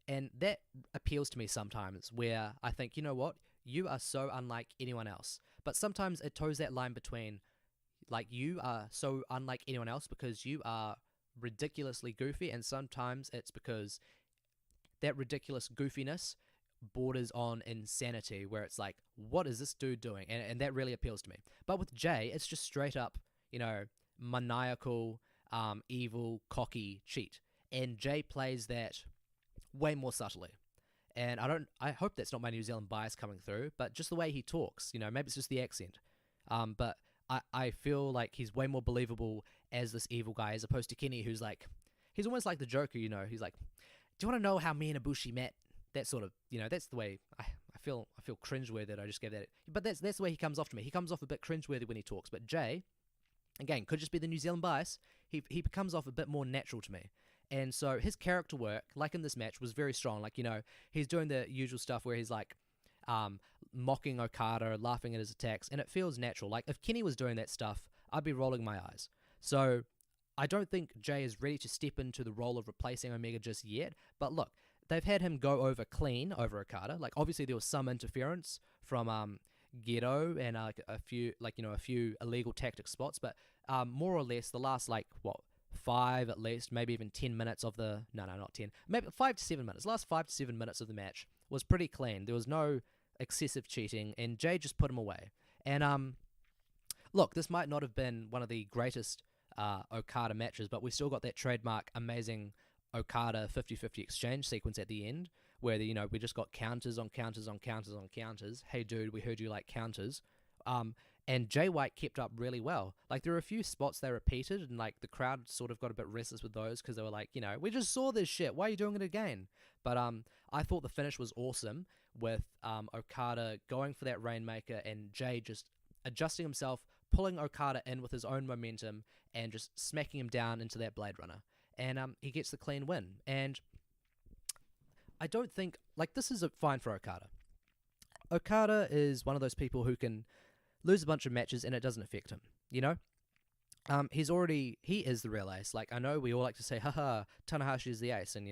And that appeals to me sometimes, where I think, you know what? You are so unlike anyone else. But sometimes it toes that line between, you are so unlike anyone else because you are ridiculously goofy, and sometimes it's because that ridiculous goofiness borders on insanity, where it's like, what is this dude doing? And that really appeals to me. But with Jay, it's just straight up, maniacal, evil, cocky cheat. And Jay plays that way more subtly. And I hope that's not my New Zealand bias coming through, but just the way he talks, maybe it's just the accent. But I feel like he's way more believable as this evil guy, as opposed to Kenny, who's he's almost like the Joker, he's like, do you want to know how me and Ibushi met? That sort of, that's the way I feel cringeworthy that I just gave that. But that's the way he comes off to me. He comes off a bit cringeworthy when he talks. But Jay, again, could just be the New Zealand bias. He comes off a bit more natural to me. And so his character work, like in this match, was very strong. He's doing the usual stuff where he's mocking Okada, laughing at his attacks, and it feels natural. If Kenny was doing that stuff, I'd be rolling my eyes. So I don't think Jay is ready to step into the role of replacing Omega just yet. But look, they've had him go over clean over Okada. Obviously there was some interference from Gedo and a few illegal tactic spots, but more or less the last 5 at least, maybe even 10 minutes of the not 10, maybe 5 to 7 minutes. The last 5 to 7 minutes of the match was pretty clean. There was no excessive cheating, and Jay just put him away. And look, this might not have been one of the greatest Okada matches, but we still got that trademark amazing Okada 50-50 exchange sequence at the end, where we just got counters on counters on counters on counters. Hey dude, we heard you like counters. And Jay White kept up really well. There were a few spots they repeated, and the crowd sort of got a bit restless with those, because they were like, we just saw this shit, why are you doing it again? But I thought the finish was awesome, with Okada going for that Rainmaker, and Jay just adjusting himself, pulling Okada in with his own momentum, and just smacking him down into that Blade Runner. And he gets the clean win. And I don't think, this is fine for Okada. Okada is one of those people who can lose a bunch of matches and it doesn't affect him, he is the real ace. I know we all like to say, haha, Tanahashi is the ace, and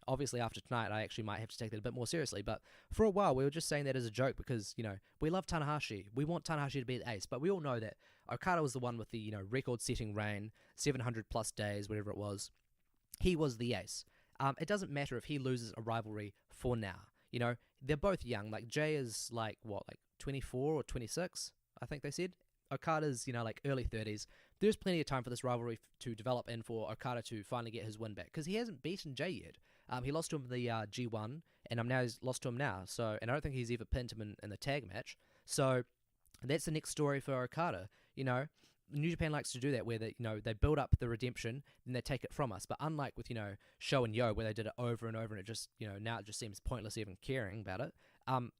obviously after tonight I actually might have to take that a bit more seriously, but for a while we were just saying that as a joke because, we love Tanahashi, we want Tanahashi to be the ace, but we all know that Okada was the one with the, record-setting reign, 700 plus days, whatever it was. He was the ace. It doesn't matter if he loses a rivalry for now, they're both young. Jay is 24 or 26, I think they said. Okada's, early 30s. There's plenty of time for this rivalry to develop and for Okada to finally get his win back, because he hasn't beaten Jay yet. He lost to him in the G1, and now he's lost to him now. So, and I don't think he's ever pinned him in the tag match. So that's the next story for Okada. New Japan likes to do that, where they build up the redemption, then they take it from us. But unlike with Sho and Yoh, where they did it over and over, and it just now it just seems pointless even caring about it.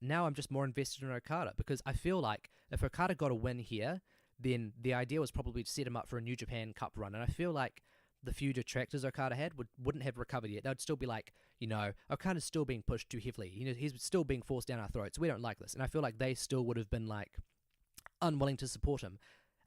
Now I'm just more invested in Okada, because I feel like if Okada got a win here, then the idea was probably to set him up for a New Japan Cup run. And I feel like the few detractors Okada had wouldn't have recovered yet. They'd still be like, Okada's still being pushed too heavily. He's still being forced down our throats. We don't like this. And I feel like they still would have been unwilling to support him.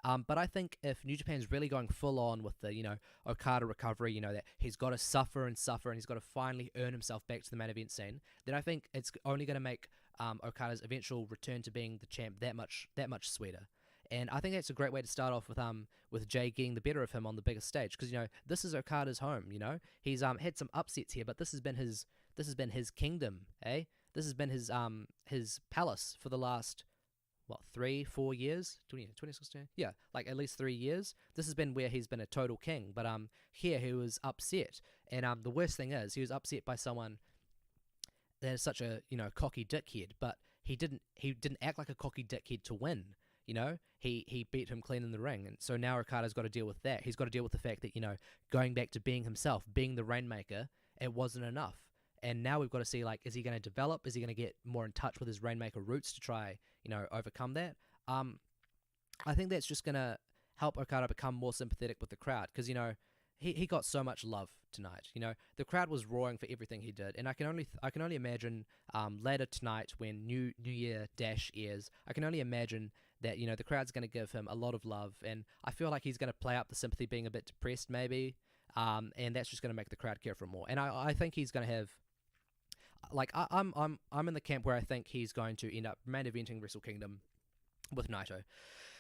But I think if New Japan's really going full on with the, Okada recovery, that he's got to suffer and he's got to finally earn himself back to the main event scene, then I think it's only going to make Okada's eventual return to being the champ that much sweeter. And I think that's a great way to start off with Jay getting the better of him on the biggest stage, because this is Okada's home. He's had some upsets here, but this has been his This has been his kingdom, eh? This has been his palace for the last, what, 3-4 years? 2016? Yeah, like at least 3 years. This has been where he's been a total king. But here he was upset. And the worst thing is, he was upset by someone that is such a, cocky dickhead. But he didn't act like a cocky dickhead to win. He beat him clean in the ring. And so now Okada's got to deal with that. He's got to deal with the fact that, going back to being himself, being the Rainmaker, it wasn't enough. And now we've got to see, like, is he going to develop? Is he going to get more in touch with his Rainmaker roots to try, overcome that? I think that's just going to help Okada become more sympathetic with the crowd because, he got so much love tonight. The crowd was roaring for everything he did, and I can only imagine later tonight when New Year Dash airs, I can only imagine that the crowd's going to give him a lot of love, and I feel like he's going to play up the sympathy, being a bit depressed maybe, and that's just going to make the crowd care for him more. And I think he's going to have. Like I'm in the camp where I think he's going to end up main eventing Wrestle Kingdom with Naito.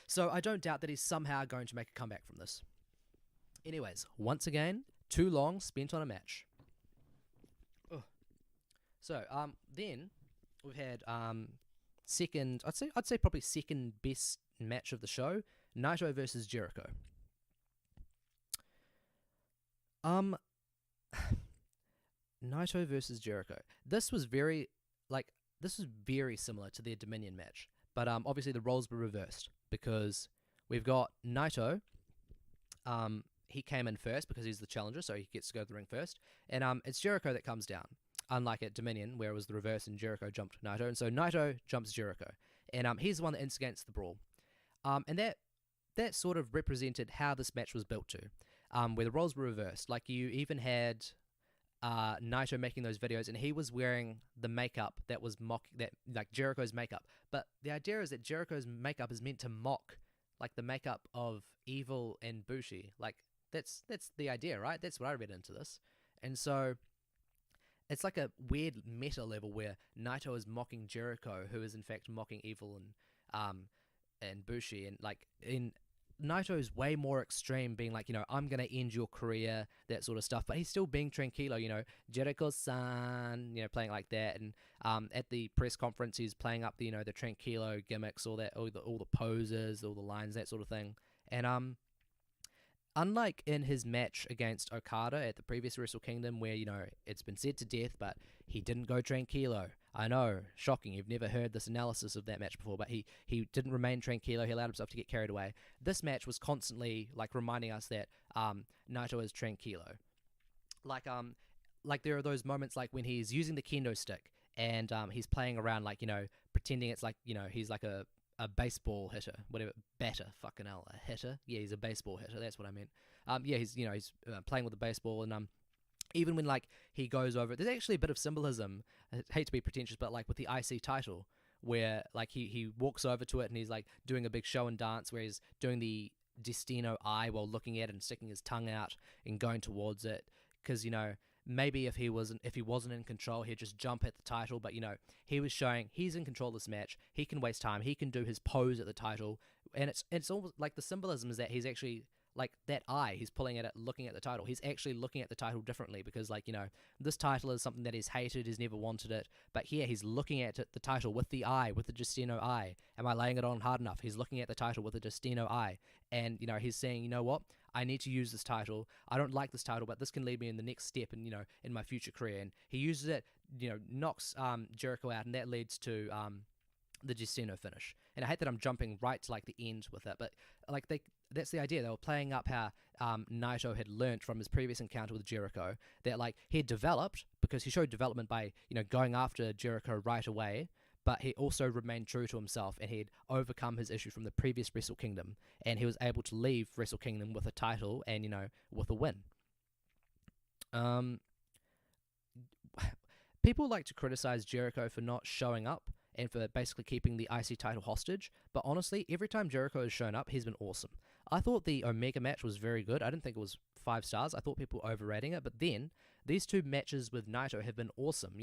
So I don't doubt that he's somehow going to make a comeback from this. Anyways, once again, too long spent on a match. Ugh. So then we've had second, I'd say probably second best match of the show, Naito versus Jericho. Naito versus Jericho. This was very similar to their Dominion match, but obviously the roles were reversed because we've got Naito. He came in first because he's the challenger, so he gets to go to the ring first, and it's Jericho that comes down. Unlike at Dominion, where it was the reverse and Jericho jumped Naito, and so Naito jumps Jericho, and he's the one that instigates the brawl, and that sort of represented how this match was built to, where the roles were reversed. Like you even had Naito making those videos, and he was wearing the makeup that was like Jericho's makeup. But the idea is that Jericho's makeup is meant to mock like the makeup of Evil and Bushi. Like that's the idea, right? That's what I read into this. And so it's like a weird meta level where Naito is mocking Jericho, who is in fact mocking Evil and Bushi, and like in Naito's way more extreme, being like, I'm going to end your career, that sort of stuff. But he's still being tranquilo, Jericho-san, playing like that. And at the press conference, he's playing up the, the tranquilo gimmicks, all the poses, all the lines, that sort of thing. And unlike in his match against Okada at the previous Wrestle Kingdom, where, it's been said to death, but he didn't go tranquilo. I know, shocking, you've never heard this analysis of that match before, but he didn't remain tranquilo, he allowed himself to get carried away. This match was constantly, like, reminding us that Naito is tranquilo. Like there are those moments, like, when he's using the kendo stick, and he's playing around, like, pretending it's like, he's like a baseball hitter, whatever, batter, fucking hell, a hitter? Yeah, he's a baseball hitter, that's what I meant. Yeah, he's playing with the baseball, and even when, like, he goes over, there's actually a bit of symbolism, I hate to be pretentious, but, like, with the IC title, where, like, he walks over to it, and he's, like, doing a big show and dance, where he's doing the Destino eye while looking at it and sticking his tongue out and going towards it, because, maybe if he wasn't in control, he'd just jump at the title, but, he was showing he's in control of this match, he can waste time, he can do his pose at the title, and it's almost, like, the symbolism is that he's actually, like, that eye, he's pulling at it, looking at the title. He's actually looking at the title differently because, like, this title is something that he's hated, he's never wanted it. But here, he's looking at the title with the eye, with the Destino eye. Am I laying it on hard enough? He's looking at the title with the Destino eye. And, he's saying, you know what? I need to use this title. I don't like this title, but this can lead me in the next step and, in my future career. And he uses it, knocks Jericho out, and that leads to the Destino finish. And I hate that I'm jumping right to, like, the end with it, but, like, that's the idea. They were playing up how Naito had learnt from his previous encounter with Jericho that, like, he had developed, because he showed development by, going after Jericho right away, but he also remained true to himself, and he'd overcome his issue from the previous Wrestle Kingdom, and he was able to leave Wrestle Kingdom with a title and, with a win. People like to criticize Jericho for not showing up and for basically keeping the IC title hostage, but honestly, every time Jericho has shown up, he's been awesome. I thought the Omega match was very good. I didn't think it was 5 stars. I thought people were overrating it, but then these 2 matches with Naito have been awesome,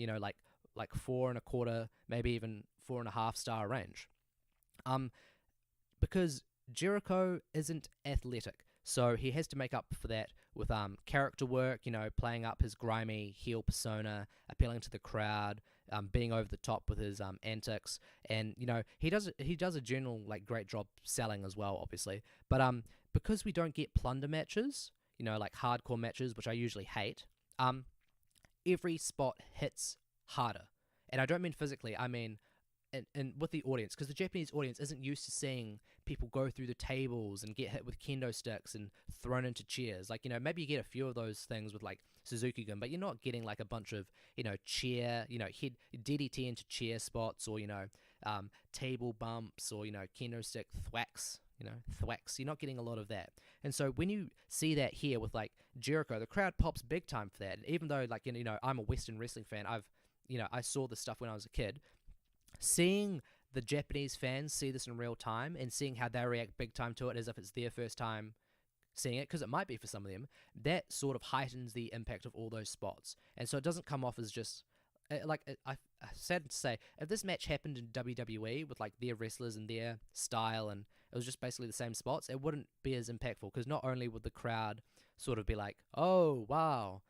like 4.25, maybe even 4.5 star range. Because Jericho isn't athletic, so he has to make up for that with character work, playing up his grimy heel persona, appealing to the crowd, being over the top with his antics, and he does a general like great job selling as well, obviously. But because we don't get plunder matches, like hardcore matches, which I usually hate, every spot hits harder, and I don't mean physically, I mean and with the audience, because the Japanese audience isn't used to seeing people go through the tables and get hit with kendo sticks and thrown into chairs. Like, maybe you get a few of those things with like Suzuki-gun, but you're not getting like a bunch of, chair, head DDT into chair spots, or, table bumps, or, kendo stick thwacks, thwacks. You're not getting a lot of that. And so when you see that here with like Jericho, the crowd pops big time for that. And even though like, I'm a Western wrestling fan, I saw this stuff when I was a kid. Seeing the Japanese fans see this in real time and seeing how they react big time to it as if it's their first time seeing it, because it might be for some of them, that sort of heightens the impact of all those spots. And so it doesn't come off as just, I sad to say, if this match happened in WWE with like their wrestlers and their style and it was just basically the same spots, it wouldn't be as impactful, because not only would the crowd sort of be like, oh, wow,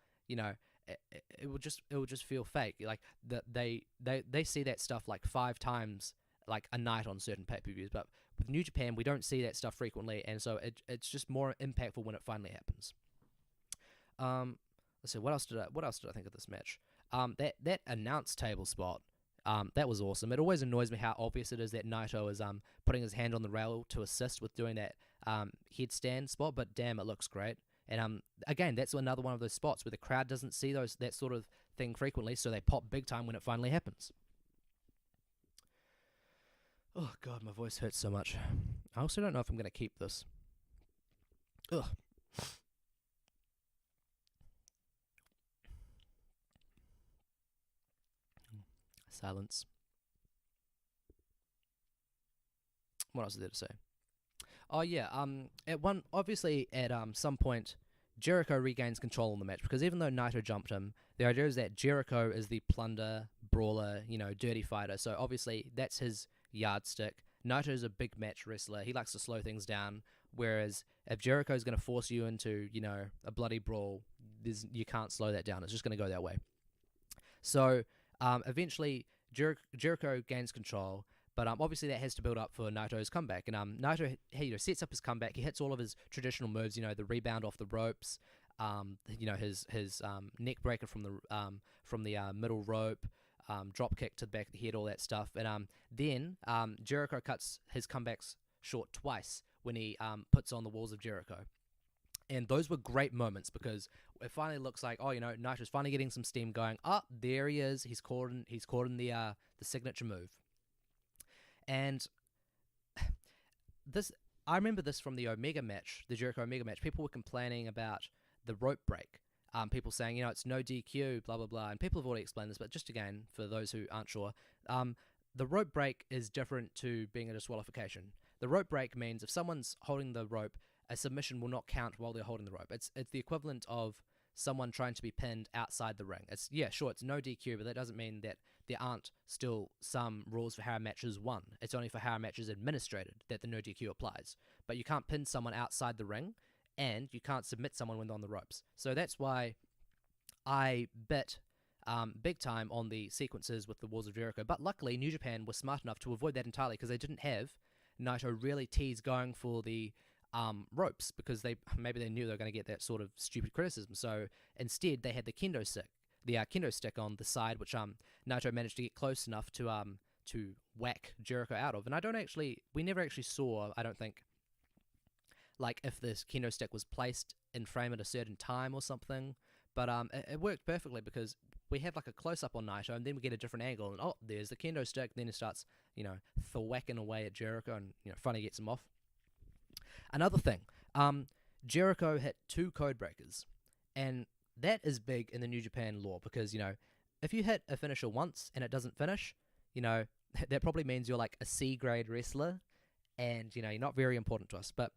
it would just feel fake. Like they see that stuff like 5 times like a night on certain pay-per-views, but with New Japan we don't see that stuff frequently, and so it's just more impactful when it finally happens. Let's see, what else did I think of this match? That announce table spot, that was awesome. It always annoys me how obvious it is that Naito is putting his hand on the rail to assist with doing that headstand spot, but damn, it looks great. And again, that's another one of those spots where the crowd doesn't see that sort of thing frequently, so they pop big time when it finally happens. Oh god, my voice hurts so much. I also don't know if I'm going to keep this. Ugh. Silence. What else is there to say? Oh yeah, at some point, Jericho regains control in the match, because even though Naito jumped him, the idea is that Jericho is the plunder, brawler, dirty fighter, so obviously that's his yardstick. Naito's a big match wrestler, he likes to slow things down, whereas if Jericho's going to force you into, a bloody brawl, you can't slow that down, it's just going to go that way. So, eventually, Jericho gains control, but obviously that has to build up for Naito's comeback. And Naito sets up his comeback. He hits all of his traditional moves, the rebound off the ropes, his neck breaker from the middle rope, drop kick to the back of the head, all that stuff. And then Jericho cuts his comebacks short twice when he puts on the Walls of Jericho. And those were great moments, because it finally looks like, Naito's finally getting some steam going. There he is. He's caught in the signature move. And I remember this from the Omega match, the Jericho Omega match. People were complaining about the rope break. People saying, it's no DQ, blah, blah, blah. And people have already explained this, but just again, for those who aren't sure, the rope break is different to being a disqualification. The rope break means if someone's holding the rope, a submission will not count while they're holding the rope. It's the equivalent of someone trying to be pinned outside the ring. It's no DQ, but that doesn't mean that there aren't still some rules for how a match is won. It's only for how a match is administrated that the no DQ applies. But you can't pin someone outside the ring, and you can't submit someone when they're on the ropes. So that's why I bet big time on the sequences with the Walls of Jericho. But luckily, New Japan was smart enough to avoid that entirely, because they didn't have Naito really tease going for the ropes, because maybe they knew they were going to get that sort of stupid criticism. So instead, they had the kendo stick on the side, which Naito managed to get close enough to whack Jericho out of. And we never actually saw, I don't think, like if this kendo stick was placed in frame at a certain time or something. But it worked perfectly, because we have like a close-up on Naito, and then we get a different angle, and there's the kendo stick. Then it starts, thwacking away at Jericho, and finally gets him off. Another thing, Jericho hit 2 code breakers, and that is big in the New Japan lore, because, if you hit a finisher once and it doesn't finish, that probably means you're like a C-grade wrestler, and, you're not very important to us. But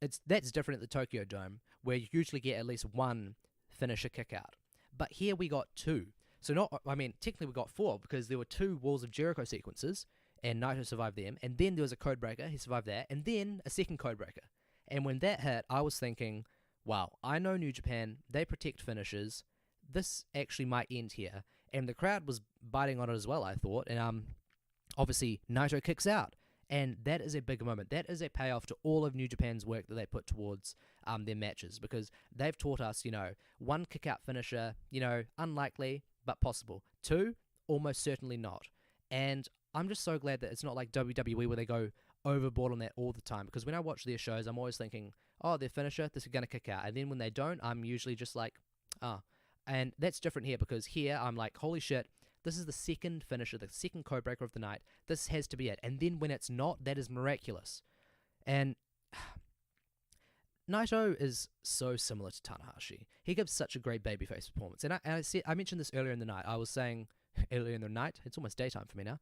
that's different at the Tokyo Dome, where you usually get at least 1 finisher kick out. But here we got 2. So technically we got 4, because there were 2 Walls of Jericho sequences, and Naito survived them, and then there was a code breaker, he survived that, and then a second code breaker. And when that hit, I was thinking, wow, I know New Japan, they protect finishes. This actually might end here. And the crowd was biting on it as well, I thought. And obviously, Naito kicks out. And that is a big moment. That is a payoff to all of New Japan's work that they put towards their matches, because they've taught us, one kick-out finisher, unlikely, but possible. Two, almost certainly not. And I'm just so glad that it's not like WWE where they go overboard on that all the time, because when I watch their shows, I'm always thinking, oh, their finisher, this is going to kick out. And then when they don't, I'm usually just like, ah. And that's different here, because here I'm like, holy shit, this is the second finisher, the second code breaker of the night. This has to be it. And then when it's not, that is miraculous. And Naito is so similar to Tanahashi. He gives such a great babyface performance. And I mentioned this earlier in the night. I was saying earlier in the night. It's almost daytime for me now.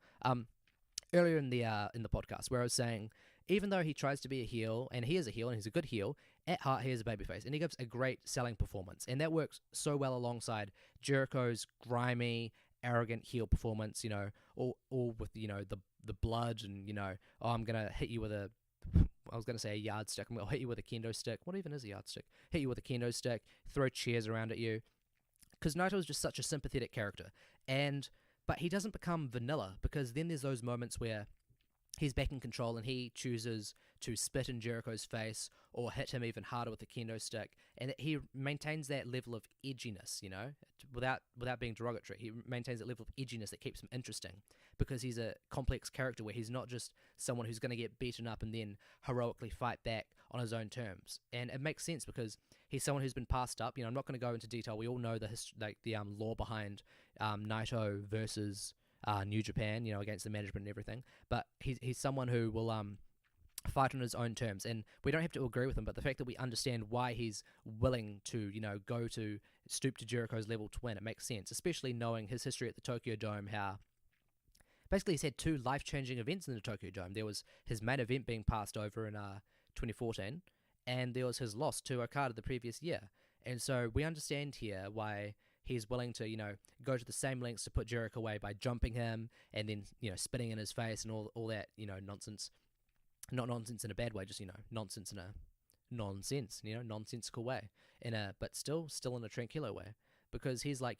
Earlier in the podcast, where I was saying, even though he tries to be a heel, and he is a heel, and he's a good heel, at heart he is a babyface, and he gives a great selling performance, and that works so well alongside Jericho's grimy, arrogant heel performance. All with the blood, and oh, I'm gonna hit you with a. I was going to say a yardstick. I'll hit you with a kendo stick. What even is a yardstick? Hit you with a kendo stick, throw chairs around at you. Because Naito is just such a sympathetic character. But he doesn't become vanilla, because then there's those moments where he's back in control and he chooses to spit in Jericho's face or hit him even harder with a kendo stick. And he maintains that level of edginess, without being derogatory. He maintains that level of edginess that keeps him interesting, because he's a complex character where he's not just someone who's going to get beaten up and then heroically fight back on his own terms. And it makes sense, because he's someone who's been passed up. I'm not going to go into detail. We all know the lore behind Naito versus New Japan, against the management and everything. But he's someone who will fight on his own terms, and we don't have to agree with him. But the fact that we understand why he's willing to, stoop to Jericho's level to win, it makes sense. Especially knowing his history at the Tokyo Dome, how basically he's had two life-changing events in the Tokyo Dome. There was his main event being passed over in 2014, and there was his loss to Okada the previous year. And so we understand here why he's willing to, go to the same lengths to put Jericho away by jumping him and then, spitting in his face and all that, nonsense. Not nonsense in a bad way, just, nonsense in a nonsensical way. But still in a tranquilo way. Because he's like,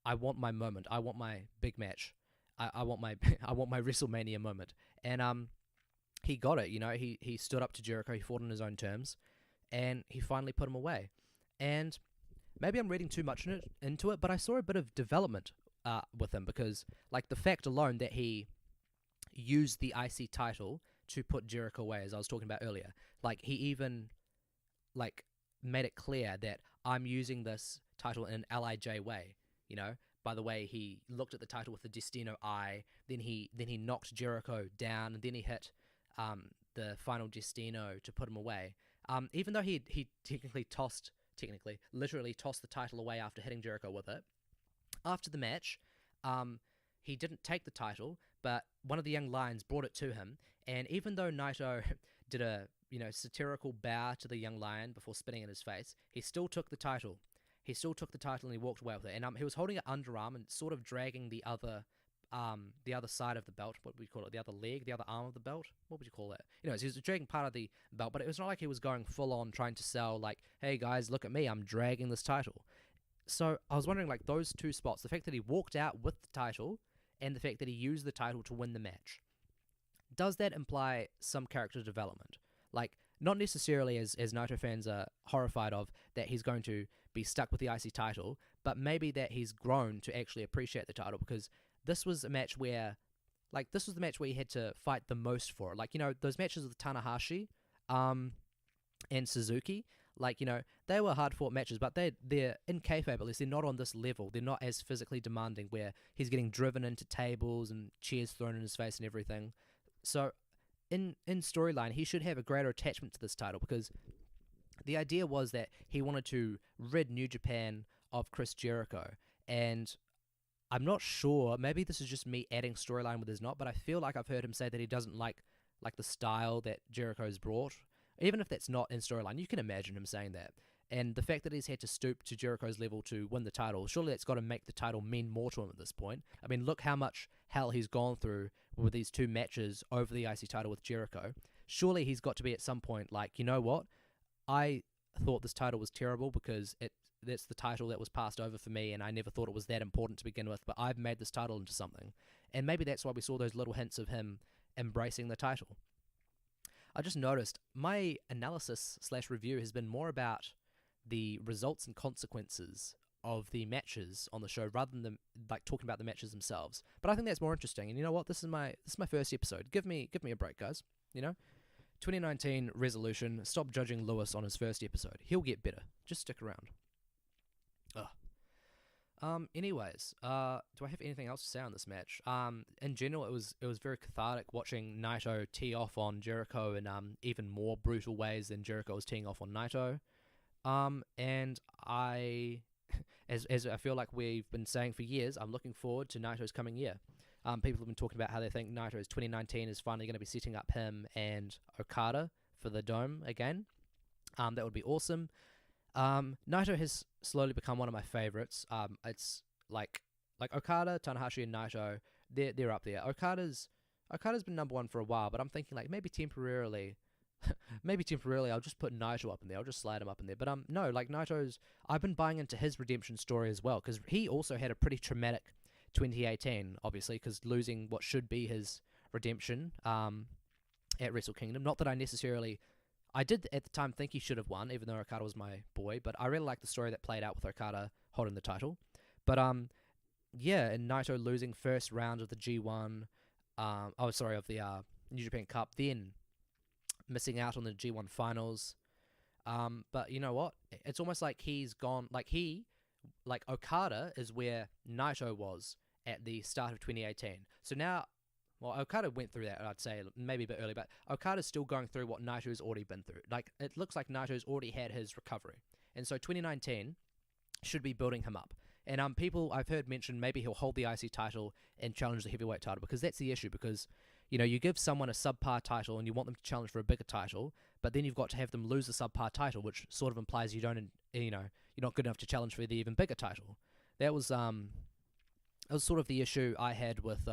I want my moment. I want my big match. I want my WrestleMania moment. And he got it, he stood up to Jericho, he fought on his own terms, and he finally put him away. And maybe I'm reading too much into it, but I saw a bit of development with him, because, like, the fact alone that he used the IC title to put Jericho away, as I was talking about earlier, like, he even, like, made it clear that I'm using this title in an LIJ way, by the way he looked at the title with the Destino eye, then he knocked Jericho down, and then he hit the final Destino to put him away. Even though he literally tossed the title away after hitting Jericho with it. After the match, he didn't take the title, but one of the young lions brought it to him, and even though Naito did a satirical bow to the young lion before spitting in his face, he still took the title. And he walked away with it. And he was holding it underarm and sort of dragging the other side of the belt. What would you call it? The other leg, the other arm of the belt? What would you call that? He was dragging part of the belt, but it was not like he was going full on trying to sell, like, hey guys, look at me, I'm dragging this title. So I was wondering, like, those two spots, the fact that he walked out with the title and the fact that he used the title to win the match, does that imply some character development? Like, not necessarily as Naito fans are horrified of, that he's going to be stuck with the IC title, but maybe that he's grown to actually appreciate the title, because this was a match where, like, this was the match where he had to fight the most for it. Like, those matches with Tanahashi and Suzuki, like, they were hard-fought matches, but they're in kayfabe, at least they're not on this level. They're not as physically demanding, where he's getting driven into tables and chairs thrown in his face and everything. So in storyline, he should have a greater attachment to this title, because the idea was that he wanted to rid New Japan of Chris Jericho, and I'm not sure, maybe this is just me adding storyline with his not, but I feel like I've heard him say that he doesn't like the style that Jericho's brought. Even if that's not in storyline, you can imagine him saying that. And the fact that he's had to stoop to Jericho's level to win the title, surely that's got to make the title mean more to him at this point. I mean, look how much hell he's gone through with these two matches over the IC title with Jericho. Surely he's got to be at some point like, you know what? I thought this title was terrible because that's the title that was passed over for me, and I never thought it was that important to begin with, but I've made this title into something. And maybe that's why we saw those little hints of him embracing the title. I just noticed my analysis / review has been more about the results and consequences of the matches on the show rather than like talking about the matches themselves. But I think that's more interesting. And you know what? This is my first episode. Give me a break, guys. You know, 2019 resolution: stop judging Lewis on his first episode. He'll get better. Just stick around. Anyways, do I have anything else to say on this match? In general, it was very cathartic watching Naito tee off on Jericho in even more brutal ways than Jericho was teeing off on Naito. And as I feel like we've been saying for years, I'm looking forward to Naito's coming year. People have been talking about how they think Naito's 2019 is finally going to be setting up him and Okada for the Dome again. That would be awesome. Naito has slowly become one of my favorites. It's like Okada, Tanahashi, and Naito. They're up there. Okada's been number one for a while, but I'm thinking like maybe temporarily I'll just put Naito up in there. I'll just slide him up in there. But no, like Naito's. I've been buying into his redemption story as well because he also had a pretty traumatic 2018, obviously, because losing what should be his redemption at Wrestle Kingdom. Not that I did at the time think he should have won, even though Okada was my boy, but I really like the story that played out with Okada holding the title. But yeah, and Naito losing first round of the G1, of the New Japan Cup, then missing out on the G1 finals. But you know what? It's almost like he's gone, like Okada is where Naito was at the start of 2018. So now, well, Okada went through that, I'd say, maybe a bit early, but Okada's still going through what Naito's already been through. Like, it looks like Naito's already had his recovery. And so 2019 should be building him up. And people I've heard mention maybe he'll hold the IC title and challenge the heavyweight title, because that's the issue, because, you know, you give someone a subpar title and you want them to challenge for a bigger title, but then you've got to have them lose the subpar title, which sort of implies you're not good enough to challenge for the even bigger title. That was sort of the issue I had with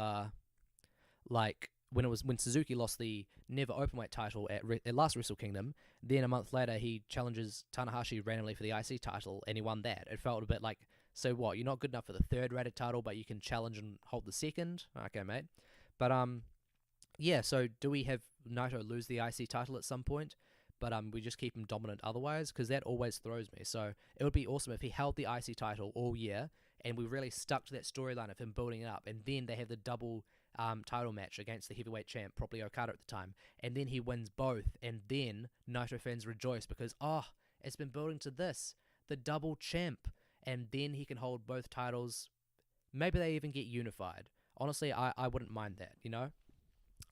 when Suzuki lost the Never Openweight title at last Wrestle Kingdom. Then a month later he challenges Tanahashi randomly for the IC title and he won that. It felt a bit like, so what, you're not good enough for the third rated title but you can challenge and hold the second? Okay, mate. But yeah, so do we have Naito lose the IC title at some point, but we just keep him dominant otherwise? Because that always throws me. So it would be awesome if he held the IC title all year and we really stuck to that storyline of him building it up, and then they have the double title match against the heavyweight champ, probably Okada at the time, and then he wins both, and then Naito fans rejoice because, it's been building to this, the double champ, and then he can hold both titles. Maybe they even get unified. Honestly, I wouldn't mind that, you know?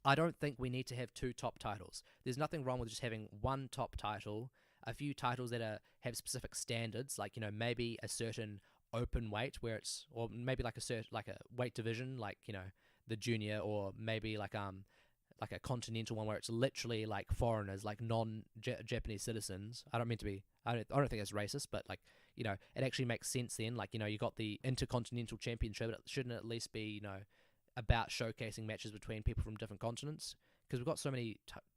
I don't think we need to have two top titles. There's nothing wrong with just having one top title, a few titles that have specific standards, like, you know, maybe a certain open weight where it's, or maybe like a weight division, like, you know, the junior, or maybe like a continental one where it's literally like foreigners, like non-Japanese citizens. I don't think it's racist, but like, you know, it actually makes sense then. Like, you know, you got the Intercontinental Championship, it shouldn't at least be, you know, about showcasing matches between people from different continents, because we've got so many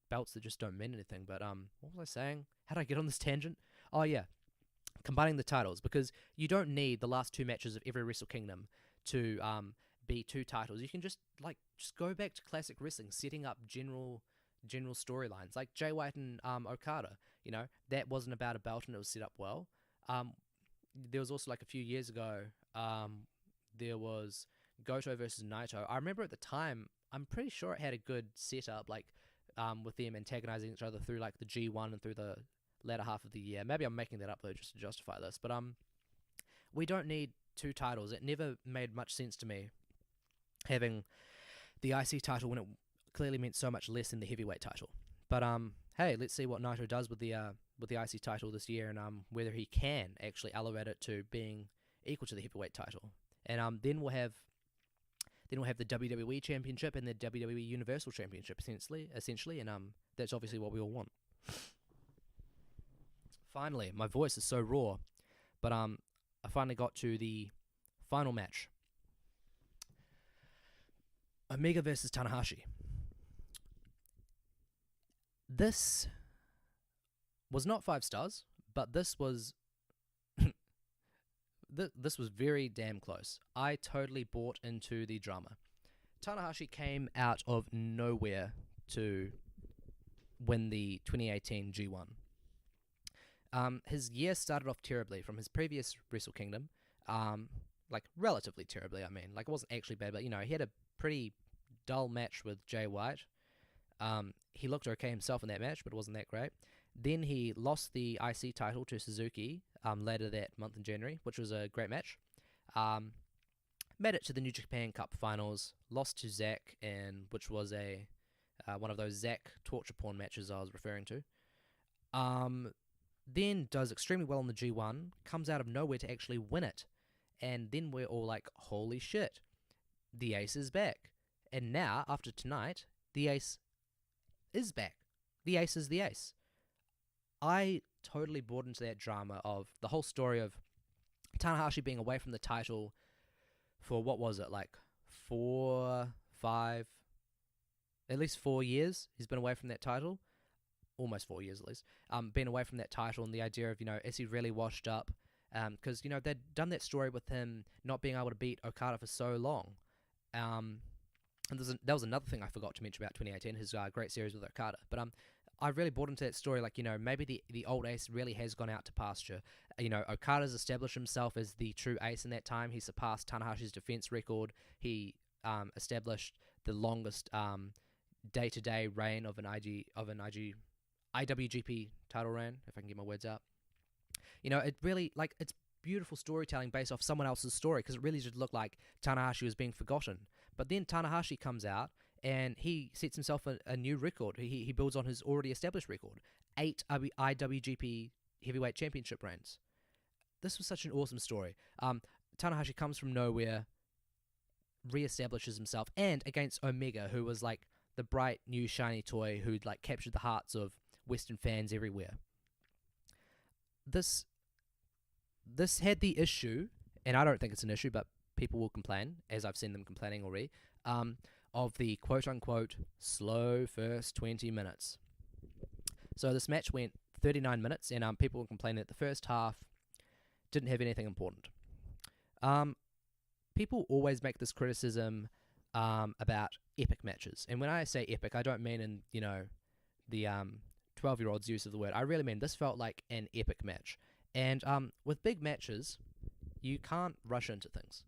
belts that just don't mean anything. But what was I saying? How did I get on this tangent? Oh yeah, combining the titles, because you don't need the last two matches of every Wrestle Kingdom to be two titles. You can just go back to classic wrestling, setting up general storylines, like Jay White and Okada. You know, that wasn't about a belt and it was set up well. There was also, like, a few years ago, there was Goto versus Naito. I remember at the time, I'm pretty sure it had a good setup, like, with them antagonizing each other through, like, the G1 and through the latter half of the year. Maybe I'm making that up, though, just to justify this. But we don't need two titles. It never made much sense to me having the IC title when it clearly meant so much less than the heavyweight title. But hey, let's see what Naito does with the IC title this year, and whether he can actually elevate it to being equal to the heavyweight title. And then we'll have the WWE Championship and the WWE Universal Championship essentially, and that's obviously what we all want. Finally, my voice is so raw, but I finally got to the final match. Omega versus Tanahashi. This was not 5 stars, But this was this was very damn close. I totally bought into the drama. Tanahashi came out of nowhere to win the 2018 G1. His year started off terribly from his previous Wrestle Kingdom. Like, relatively terribly, I mean. Like, it wasn't actually bad, but, he had a pretty dull match with Jay White. He looked okay himself in that match, but it wasn't that great. Then he lost the IC title to Suzuki later that month in January, which was a great match. Made it to the New Japan Cup finals, lost to Zack, which was a one of those Zack torture porn matches I was referring to. Then does extremely well in the G1, comes out of nowhere to actually win it. And then we're all like, holy shit, the Ace is back. And now, after tonight, the Ace is back. The Ace is the Ace. I totally bought into that drama of the whole story of Tanahashi being away from the title for, what was it, like 4, 5, at least 4 years he's been away from that title. Almost 4 years at least. Been away from that title, and the idea of, is he really washed up? Because, they'd done that story with him not being able to beat Okada for so long. And that was another thing I forgot to mention about 2018, his great series with Okada. But I really bought into that story, like, maybe the old Ace really has gone out to pasture. Okada's established himself as the true Ace in that time. He surpassed Tanahashi's defense record. He established the longest day-to-day reign of an IWGP title reign, if I can get my words out. It really, like, it's beautiful storytelling based off someone else's story, because it really did look like Tanahashi was being forgotten. But then Tanahashi comes out, and he sets himself a new record. He builds on his already established record. 8 IWGP Heavyweight Championship reigns. This was such an awesome story. Tanahashi comes from nowhere, reestablishes himself, and against Omega, who was like the bright new shiny toy who'd like captured the hearts of Western fans everywhere. This had the issue, and I don't think it's an issue, but people will complain, as I've seen them complaining already, of the quote-unquote slow first 20 minutes. So this match went 39 minutes, and people were complaining that the first half didn't have anything important. People always make this criticism about epic matches, and when I say epic, I don't mean in, the 12-year-old's use of the word. I really mean this felt like an epic match. And with big matches, you can't rush into things.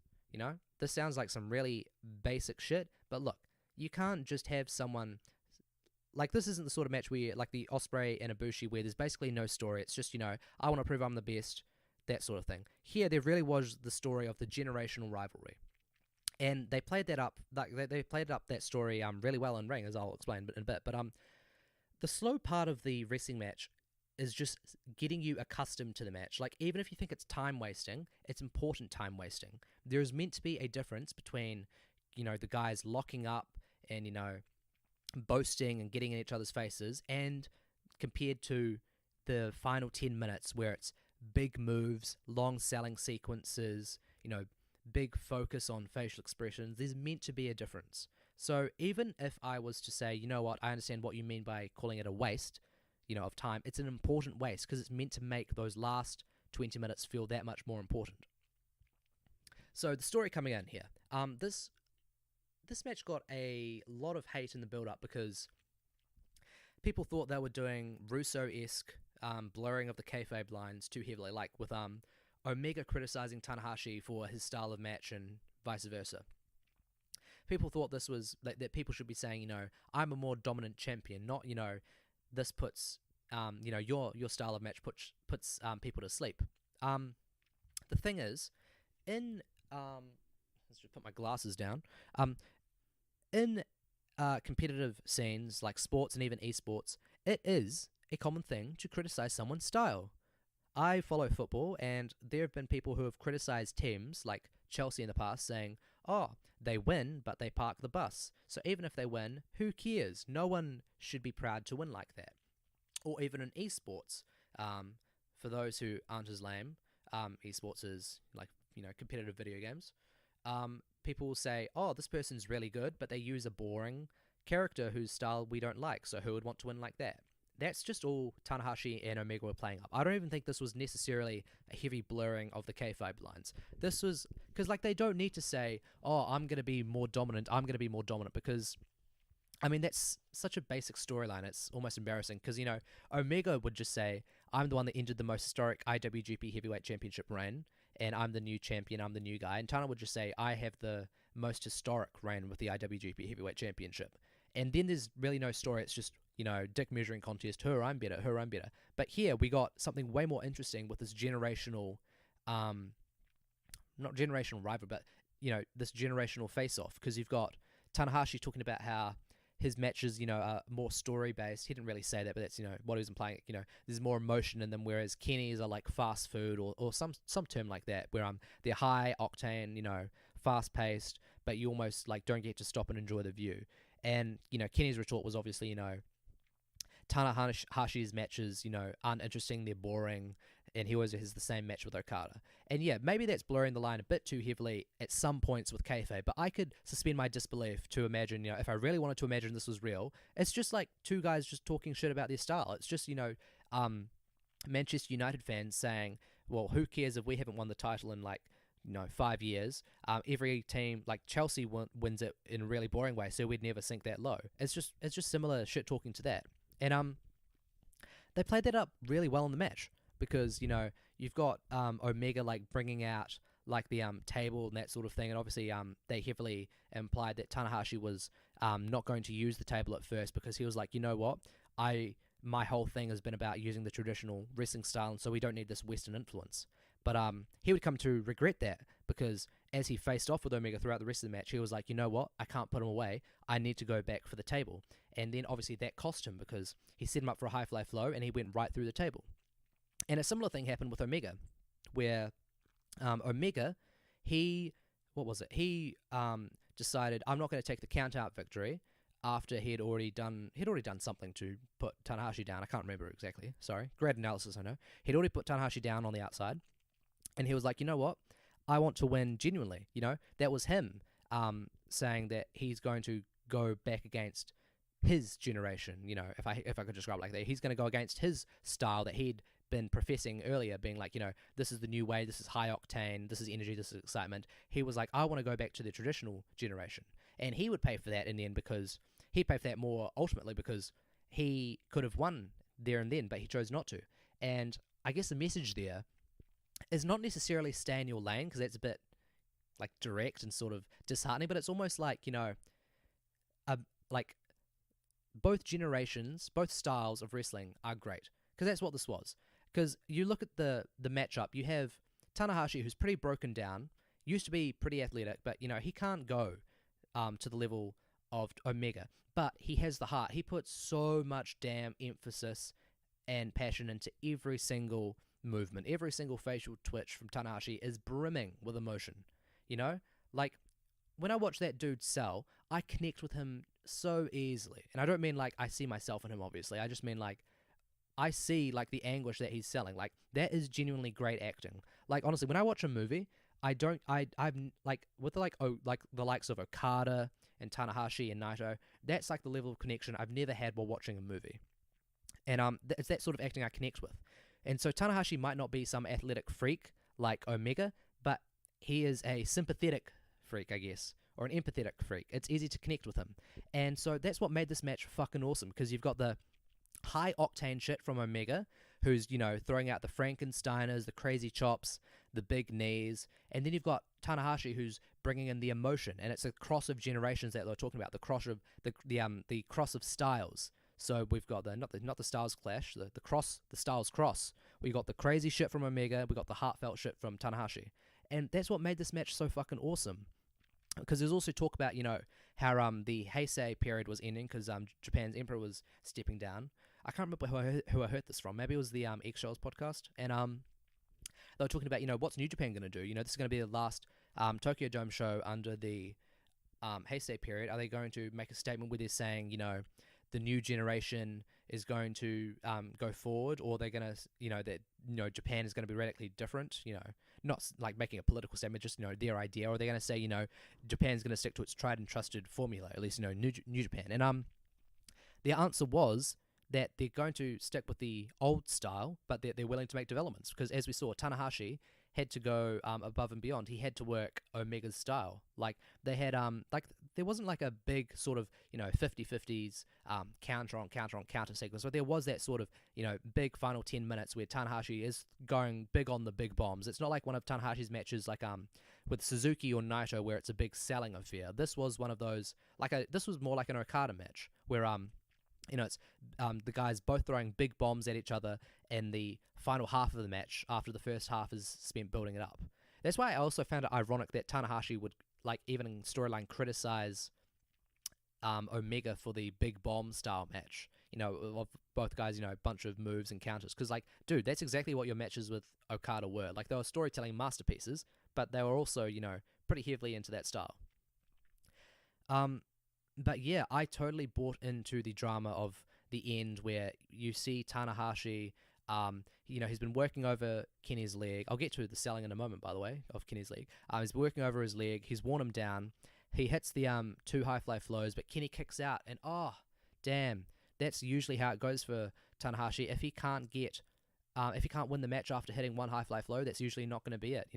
This sounds like some really basic shit, but look, you can't just have someone, like, this isn't the sort of match where, like the Ospreay and Ibushi, where there's basically no story. It's just, I want to prove I'm the best, that sort of thing. Here, there really was the story of the generational rivalry. And they played that up, they played up that story really well in ring, as I'll explain in a bit. But the slow part of the wrestling match is just getting you accustomed to the match. Like, even if you think it's time wasting, it's important time wasting. There is meant to be a difference between, the guys locking up and, boasting and getting in each other's faces, and compared to the final 10 minutes where it's big moves, long selling sequences, big focus on facial expressions. There's meant to be a difference. So even if I was to say, I understand what you mean by calling it a waste, of time, it's an important waste, because it's meant to make those last 20 minutes feel that much more important. So the story coming in here, this match got a lot of hate in the build-up, because people thought they were doing Russo-esque blurring of the kayfabe lines too heavily, like with Omega criticizing Tanahashi for his style of match and vice versa. People thought this was, that people should be saying, I'm a more dominant champion, not, this puts, your style of match puts people to sleep. The thing is, let's just put my glasses down. In competitive scenes like sports and even esports, it is a common thing to criticize someone's style. I follow football, and there have been people who have criticized teams like Chelsea in the past, saying, oh, they win, but they park the bus. So even if they win, who cares? No one should be proud to win like that. Or even in esports, for those who aren't as lame, esports is like, competitive video games. People will say, oh, this person's really good, but they use a boring character whose style we don't like, so who would want to win like that? that's just all Tanahashi and Omega were playing up. I don't even think this was necessarily a heavy blurring of the kayfabe lines. This was because like they don't need to say, "Oh, I'm going to be more dominant. I'm going to be more dominant," because I mean that's such a basic storyline. It's almost embarrassing because Omega would just say, "I'm the one that ended the most historic IWGP Heavyweight Championship reign, and I'm the new champion. I'm the new guy." And Tana would just say, "I have the most historic reign with the IWGP Heavyweight Championship." And then there's really no story. It's just, dick measuring contest. I'm better. I'm better. But here we got something way more interesting with this generational, not generational rival, but, this generational face-off. Because you've got Tanahashi talking about how his matches, are more story-based. He didn't really say that, but that's, what he was implying. There's more emotion in them, whereas Kenny's are like fast food or some term like that, where they're high-octane, fast-paced, but you almost like don't get to stop and enjoy the view. And, Kenny's retort was obviously, Tanahashi's matches, aren't interesting, they're boring, and he always has the same match with Okada. And yeah, maybe that's blurring the line a bit too heavily at some points with kayfabe, but I could suspend my disbelief to imagine, if I really wanted to imagine this was real, it's just like two guys just talking shit about their style. It's just, Manchester United fans saying, well, who cares if we haven't won the title in 5 years. Every team like Chelsea wins it in a really boring way, so we'd never sink that low. It's just similar shit talking to that. And they played that up really well in the match because you've got Omega like bringing out like the table and that sort of thing, and obviously they heavily implied that Tanahashi was not going to use the table at first because he was like, what, my whole thing has been about using the traditional wrestling style, and so we don't need this Western influence. But he would come to regret that because as he faced off with Omega throughout the rest of the match, he was like, what, I can't put him away. I need to go back for the table. And then obviously that cost him because he set him up for a high fly flow and he went right through the table. And a similar thing happened with Omega where Omega, he decided, I'm not going to take the count out victory after he'd already done something to put Tanahashi down. I can't remember exactly. Sorry. Great analysis, I know. He'd already put Tanahashi down on the outside. And he was like, what? I want to win genuinely. That was him saying that he's going to go back against his generation. If I could describe it like that, he's going to go against his style that he'd been professing earlier, being like, this is the new way, this is high octane, this is energy, this is excitement. He was like, I want to go back to the traditional generation. And he would pay for that in the end because he'd pay for that more ultimately because he could have won there and then, but he chose not to. And I guess the message there is not necessarily stay in your lane because that's a bit like direct and sort of disheartening, but it's almost like, like both generations, both styles of wrestling are great because that's what this was. Because you look at the matchup, you have Tanahashi, who's pretty broken down, used to be pretty athletic, but, he can't go to the level of Omega, but he has the heart. He puts so much damn emphasis and passion into every single movement. Every single facial twitch from Tanahashi is brimming with emotion. Like when I watch that dude sell, I connect with him so easily. And I don't mean like I see myself in him, obviously. I just mean like I see like the anguish that he's selling. Like that is genuinely great acting. Like honestly, when I watch a movie, I've like with the likes of Okada and Tanahashi and Naito, that's like the level of connection I've never had while watching a movie. And it's that sort of acting I connect with. And so Tanahashi might not be some athletic freak like Omega, but he is a sympathetic freak, I guess, or an empathetic freak. It's easy to connect with him. And so that's what made this match fucking awesome, because you've got the high-octane shit from Omega, who's, throwing out the Frankensteiners, the crazy chops, the big knees, and then you've got Tanahashi, who's bringing in the emotion, and it's a cross of generations that they're talking about, the cross of the cross of styles. So we've got not the styles clash, the styles cross. We got the crazy shit from Omega, we got the heartfelt shit from Tanahashi, and that's what made this match so fucking awesome. Because there's also talk about how the Heisei period was ending because Japan's emperor was stepping down. I can't remember who I heard this from. Maybe it was the Eggshells podcast, and they were talking about what's New Japan going to do. This is going to be the last Tokyo Dome show under the Heisei period. Are they going to make a statement where they're saying the new generation is going to go forward, or they're going to that Japan is going to be radically different? Not like making a political statement, just their idea, or they're going to say Japan's going to stick to its tried and trusted formula, at least New Japan. And the answer was that they're going to stick with the old style, but they're willing to make developments. Because as we saw, Tanahashi had to go above and beyond. He had to work Omega's style. Like, they had, there wasn't like a big sort of, 50-50s counter on counter sequence, but there was that sort of, big final 10 minutes where Tanahashi is going big on the big bombs. It's not like one of Tanahashi's matches like with Suzuki or Naito where it's a big selling affair. This was one of those, this was more like an Okada match where, it's the guys both throwing big bombs at each other in the final half of the match after the first half is spent building it up. That's why I also found it ironic that Tanahashi would, even in storyline, criticize Omega for the big bomb style match, of both guys, a bunch of moves and counters. Because, dude, that's exactly what your matches with Okada were. They were storytelling masterpieces, but they were also, pretty heavily into that style. But yeah, I totally bought into the drama of the end where you see Tanahashi, he's been working over Kenny's leg. I'll get to the selling in a moment, by the way, of Kenny's leg. He's working over his leg. He's worn him down. He hits the 2 high fly flows, but Kenny kicks out, and damn, that's usually how it goes for Tanahashi. If he can't win the match after hitting 1 high fly flow, that's usually not going to be it,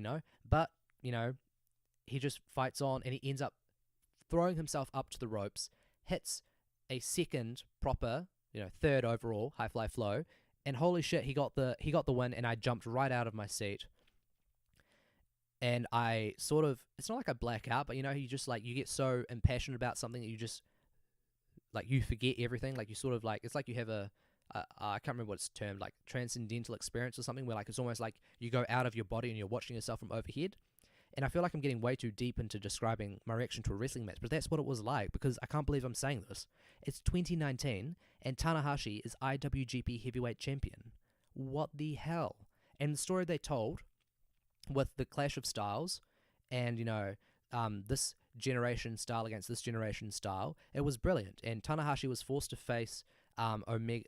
But, he just fights on, and he ends up throwing himself up to the ropes, hits a second proper, third overall high fly flow, and holy shit, he got the win, and I jumped right out of my seat. And I sort of, it's not like I black out, but you just you get so impassioned about something that you just you forget everything. You sort of it's like you have I can't remember what it's termed, transcendental experience or something, where it's almost like you go out of your body and you're watching yourself from overhead. And I feel like I'm getting way too deep into describing my reaction to a wrestling match, but that's what it was like, because I can't believe I'm saying this. It's 2019, and Tanahashi is IWGP Heavyweight Champion. What the hell? And the story they told, with the clash of styles, and, this generation style against this generation style, it was brilliant. And Tanahashi was forced to face Omega,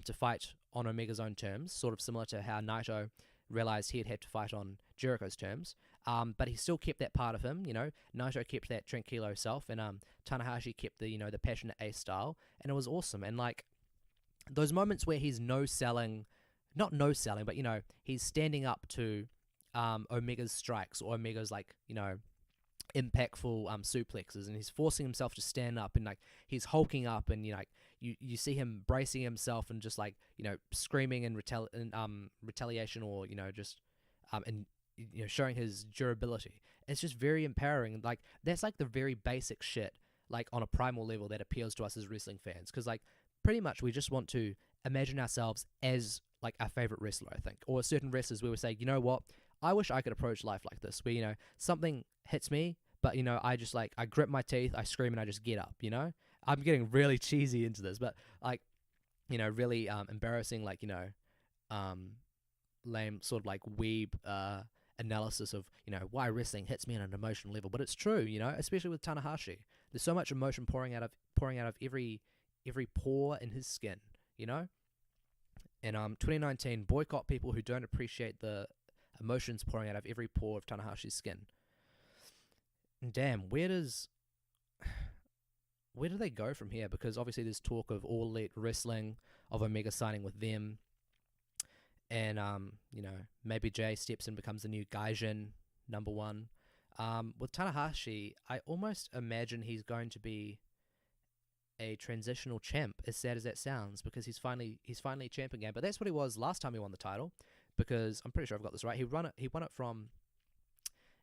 to fight on Omega's own terms, sort of similar to how Naito realized he'd had to fight on Jericho's terms. But he still kept that part of him, Naito kept that tranquilo self, and Tanahashi kept the, the passionate ace style, and it was awesome. And those moments where he's not no selling, but he's standing up to Omega's strikes, or Omega's impactful suplexes, and he's forcing himself to stand up, and he's hulking up, and you see him bracing himself and just screaming in retaliation, or just and showing his durability. It's just very empowering. That's the very basic shit, on a primal level, that appeals to us as wrestling fans, because pretty much we just want to imagine ourselves as our favorite wrestler, I think, or certain wrestlers where we say, what, I wish I could approach life like this, where something hits me, but I just I grip my teeth, I scream, and I just get up. I'm getting really cheesy into this, but really embarrassing, lame sort of weeb analysis of why wrestling hits me on an emotional level. But it's true, especially with Tanahashi. There's so much emotion pouring out of every pore in his skin, And 2019, boycott people who don't appreciate the emotions pouring out of every pore of Tanahashi's skin. And damn, where do they go from here? Because obviously there's talk of All Elite Wrestling, of Omega signing with them, and maybe Jay steps in, becomes the new Gaijin #1. With Tanahashi, I almost imagine he's going to be a transitional champ, as sad as that sounds, because he's finally champ again. But that's what he was last time he won the title, because I'm pretty sure I've got this right. He won it from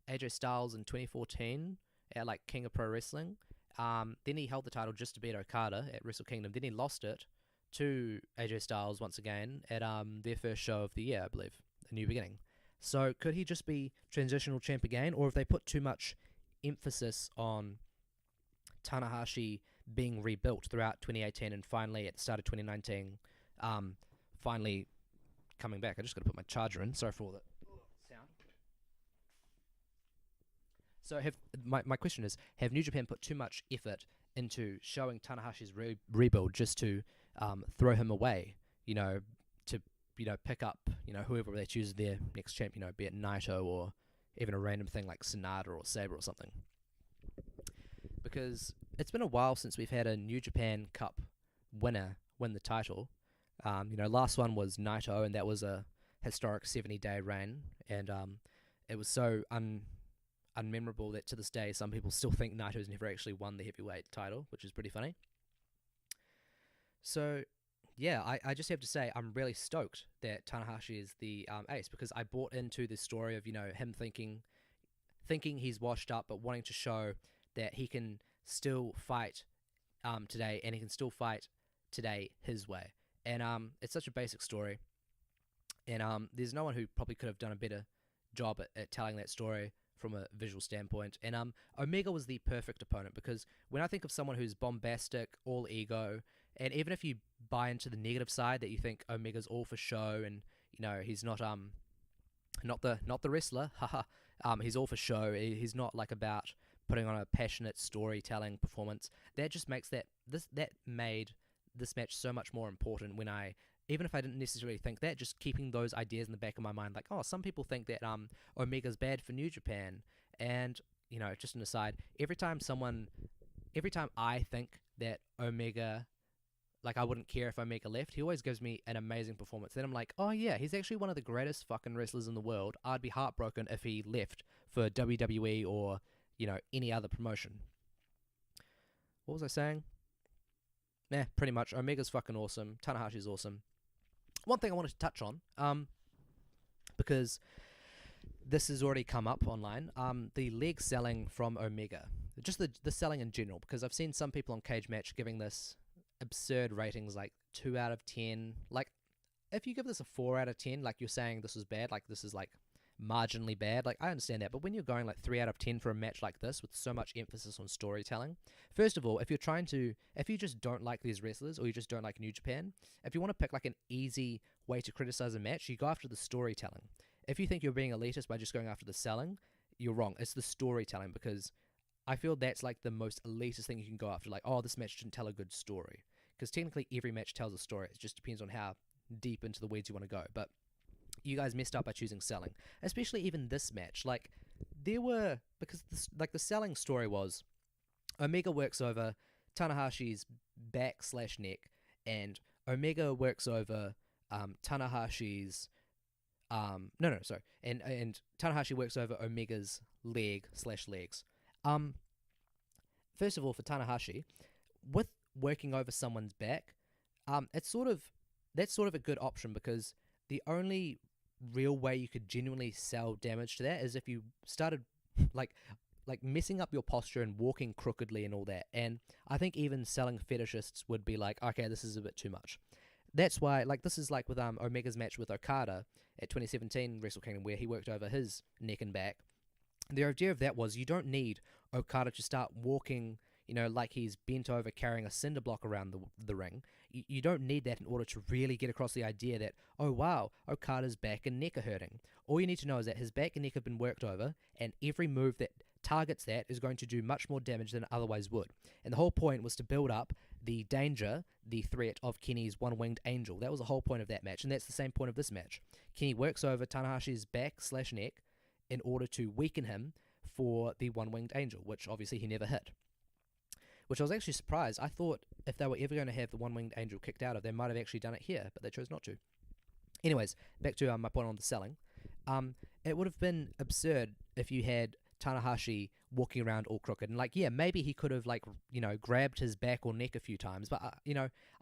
AJ Styles in 2014 at King of Pro Wrestling. Then he held the title just to beat Okada at Wrestle Kingdom. Then he lost it to AJ Styles once again at their first show of the year, I believe, A New Beginning. So could he just be transitional champ again, or if they put too much emphasis on Tanahashi being rebuilt throughout 2018 and finally at the start of 2019, finally coming back? I just got to put my charger in. Sorry for all that sound. So my question is, have New Japan put too much effort into showing Tanahashi's rebuild just to throw him away, to pick up, whoever they choose their next champ, be it Naito or even a random thing like Sonata or Sabre or something? Because it's been a while since we've had a New Japan Cup winner win the title. Last one was Naito, and that was a historic 70-day reign, and it was so unmemorable that to this day some people still think Naito's never actually won the heavyweight title, which is pretty funny. So, yeah, I just have to say I'm really stoked that Tanahashi is the ace, because I bought into this story of, him thinking he's washed up, but wanting to show that he can still fight today, and he can still fight today his way. And it's such a basic story, and there's no one who probably could have done a better job at telling that story from a visual standpoint. And Omega was the perfect opponent, because when I think of someone who's bombastic, all ego, and even if you buy into the negative side that you think Omega's all for show, and he's not the wrestler, haha, he's all for show. He's not like about putting on a passionate storytelling performance. That just makes that made this match so much more important. Even if I didn't necessarily think that, just keeping those ideas in the back of my mind, like, oh, some people think that Omega's bad for New Japan, and just an aside, every time I think that Omega, like, I wouldn't care if Omega left, he always gives me an amazing performance. Then I'm like, oh yeah, he's actually one of the greatest fucking wrestlers in the world. I'd be heartbroken if he left for WWE or any other promotion. What was I saying? Pretty much. Omega's fucking awesome. Tanahashi's awesome. One thing I wanted to touch on, because this has already come up online, the leg selling from Omega. Just the selling in general, because I've seen some people on Cage Match giving this absurd ratings, like 2 out of 10. Like, if you give this a 4 out of 10, like, you're saying this is bad, like, this is, like, marginally bad, like, I understand that, but when you're going like 3 out of 10 for a match like this with so much emphasis on storytelling, first of all, if you just don't like these wrestlers, or you just don't like New Japan, if you want to pick like an easy way to criticize a match, you go after the storytelling. If you think you're being elitist by just going after the selling, you're wrong. It's the storytelling, because I feel that's like the most elitist thing you can go after, like, oh, this match didn't tell a good story, because technically every match tells a story. It just depends on how deep into the weeds you want to go. But you guys messed up by choosing selling, especially even this match. Like, because the selling story was Omega works over Tanahashi's back/neck, and Omega works over Tanahashi's and Tanahashi works over Omega's leg/legs. First of all, for Tanahashi, with working over someone's back, that's sort of a good option, because the only real way you could genuinely sell damage to that is if you started like messing up your posture and walking crookedly and all that. And I think even selling fetishists would be like, okay, this is a bit too much. That's why, like, this is like with Omega's match with Okada at 2017 Wrestle Kingdom, where he worked over his neck and back. The idea of that was, you don't need Okada to start walking, like he's bent over carrying a cinder block around the ring. You don't need that in order to really get across the idea that, oh wow, Okada's back and neck are hurting. All you need to know is that his back and neck have been worked over, and every move that targets that is going to do much more damage than it otherwise would. And the whole point was to build up the danger, the threat of Kenny's one-winged angel. That was the whole point of that match, and that's the same point of this match. Kenny works over Tanahashi's back/neck in order to weaken him for the one-winged angel, which obviously he never hit. Which I was actually surprised. I thought if they were ever going to have the one-winged angel kicked out of, they might have actually done it here, but they chose not to. Anyways, back to my point on the selling. It would have been absurd if you had Tanahashi walking around all crooked. And, like, yeah, maybe he could have, like, grabbed his back or neck a few times, but,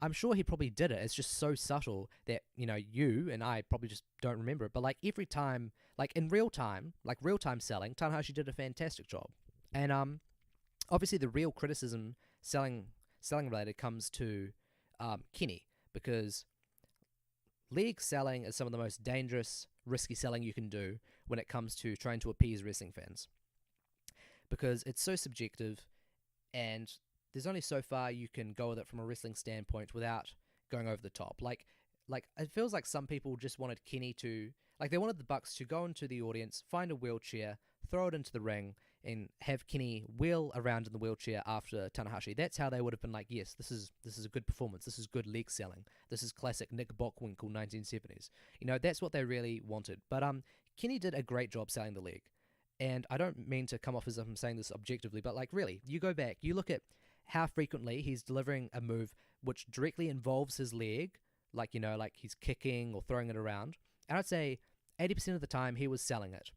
I'm sure he probably did it. It's just so subtle that, you and I probably just don't remember it. But, like, every time, like, in real-time selling, Tanahashi did a fantastic job. And, obviously, the real criticism selling related comes to Kenny, because leg selling is some of the most dangerous, risky selling you can do when it comes to trying to appease wrestling fans, because it's so subjective, and there's only so far you can go with it from a wrestling standpoint without going over the top. Like it feels like some people just wanted Kenny to, like, they wanted the Bucks to go into the audience, find a wheelchair, throw it into the ring, and have Kenny wheel around in the wheelchair after Tanahashi. That's how they would have been like, yes, this is a good performance. This is good leg selling. This is classic Nick Bockwinkel 1970s. That's what they really wanted. But Kenny did a great job selling the leg. And I don't mean to come off as if I'm saying this objectively, but, like, really, you go back, you look at how frequently he's delivering a move which directly involves his leg, like, like he's kicking or throwing it around. And I'd say 80% of the time he was selling it.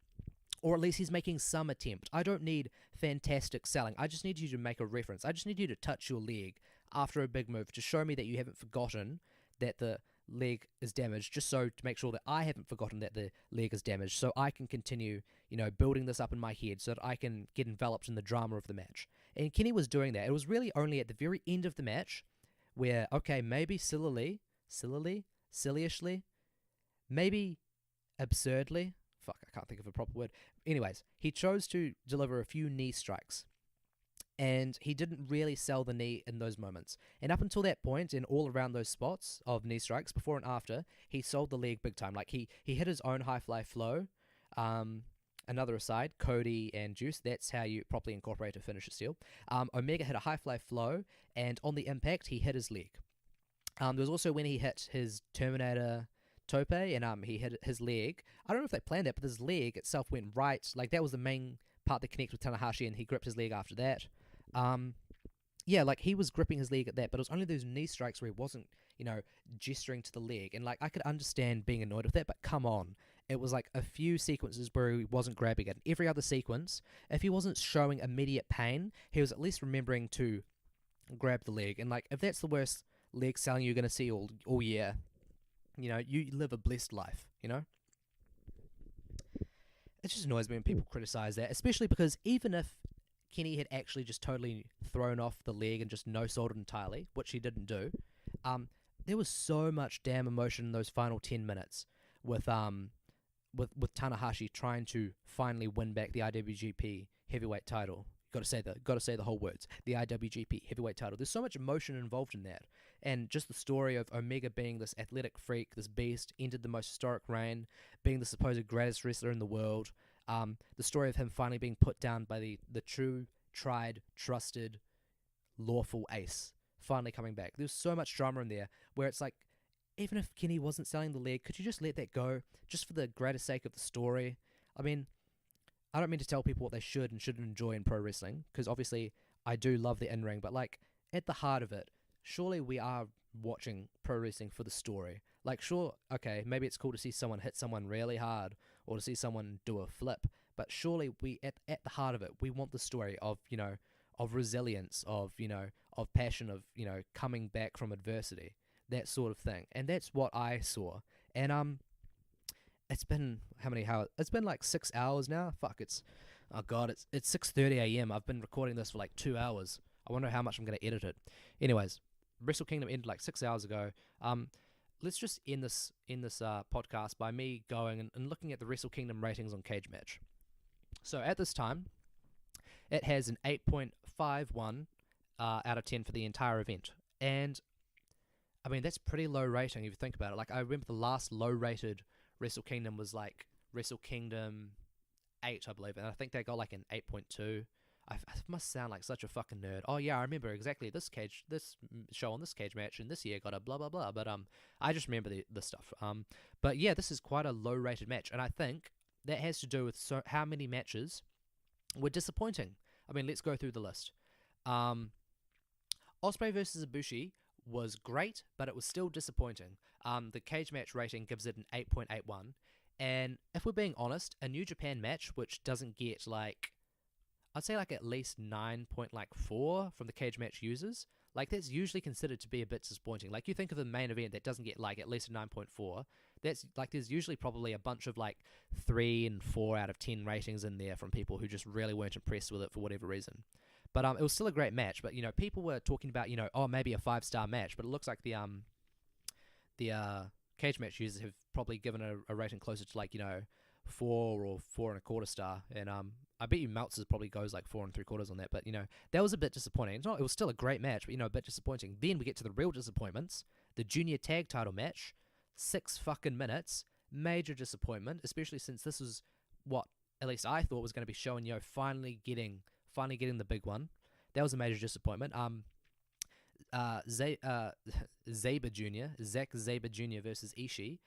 Or at least he's making some attempt. I don't need fantastic selling. I just need you to make a reference. I just need you to touch your leg after a big move to show me that you haven't forgotten that the leg is damaged, just so to make sure that I haven't forgotten that the leg is damaged, so I can continue, building this up in my head so that I can get enveloped in the drama of the match. And Kenny was doing that. It was really only at the very end of the match where, okay, maybe sillishly, maybe absurdly, fuck, I can't think of a proper word. Anyways, he chose to deliver a few knee strikes. And he didn't really sell the knee in those moments. And up until that point, and all around those spots of knee strikes, before and after, he sold the leg big time. Like, he hit his own high-fly flow. Another aside, Cody and Juice, that's how you properly incorporate a finisher steal. Omega hit a high-fly flow, and on the impact, he hit his leg. There was also when he hit his Terminator tope, and he hit his leg. I don't know if they planned that, but his leg itself went right. Like, that was the main part that connected with Tanahashi, and he gripped his leg after that. Yeah, like, he was gripping his leg at that, but it was only those knee strikes where he wasn't, gesturing to the leg. And, like, I could understand being annoyed with that, but come on. It was, like, a few sequences where he wasn't grabbing it. Every other sequence, if he wasn't showing immediate pain, he was at least remembering to grab the leg. And, like, if that's the worst leg selling you're going to see all year, you live a blessed life, It just annoys me when people criticize that, especially because even if Kenny had actually just totally thrown off the leg and just no-sold it entirely, which he didn't do, there was so much damn emotion in those final 10 minutes with Tanahashi trying to finally win back the IWGP heavyweight title. Got to say the whole words. The IWGP heavyweight title. There's so much emotion involved in that, and just the story of Omega being this athletic freak, this beast, entered the most historic reign, being the supposed greatest wrestler in the world. The story of him finally being put down by the true, tried, trusted, lawful ace, finally coming back. There's so much drama in there where it's like, even if Kenny wasn't selling the leg, could you just let that go, just for the greater sake of the story? I mean, I don't mean to tell people what they should and shouldn't enjoy in pro wrestling, because obviously I do love the in-ring, but like, at the heart of it, surely we are watching pro wrestling for the story. Like, sure, okay, maybe it's cool to see someone hit someone really hard, or to see someone do a flip, but surely we, at the heart of it, we want the story of, of resilience, of, of passion, of, coming back from adversity, that sort of thing. And that's what I saw. And, it's been, it's been like 6 hours now. Fuck, it's 6:30 a.m. I've been recording this for like 2 hours. I wonder how much I'm going to edit it. Anyways, Wrestle Kingdom ended like 6 hours ago. Let's just end this podcast by me going and looking at the Wrestle Kingdom ratings on Cage Match. So at this time, it has an 8.51 out of 10 for the entire event. And, I mean, that's pretty low rating if you think about it. Like, I remember the last low-rated Wrestle Kingdom was like Wrestle Kingdom 8, I believe, and I think they got like an 8.2. I must sound like such a fucking nerd. Oh yeah, I remember exactly this show on this cage match, and this year got a blah blah blah. But I just remember the stuff. But yeah, this is quite a low-rated match, and I think that has to do with how many matches were disappointing. I mean, let's go through the list. Ospreay versus Ibushi was great, but it was still disappointing. The cage match rating gives it an 8.81, and if we're being honest, a New Japan match which doesn't get like, I'd say like at least 9.4 from the cage match users, like that's usually considered to be a bit disappointing. Like you think of the main event that doesn't get like at least a 9.4, that's like there's usually probably a bunch of like 3 and 4 out of 10 ratings in there from people who just really weren't impressed with it for whatever reason. But it was still a great match. But people were talking about oh, maybe a 5-star match. But it looks like the cage match users have probably given a rating closer to like 4 or 4.25 star. And I bet you Meltzer's probably goes like 4 3/4 on that. But that was a bit disappointing. It was still a great match, but a bit disappointing. Then we get to the real disappointments. The junior tag title match, 6 fucking minutes, major disappointment. Especially since this was what at least I thought was going to be Sho and Yoh finally getting the big one. That was a major disappointment. Sabre Jr., Zack Sabre Jr. versus Ishii.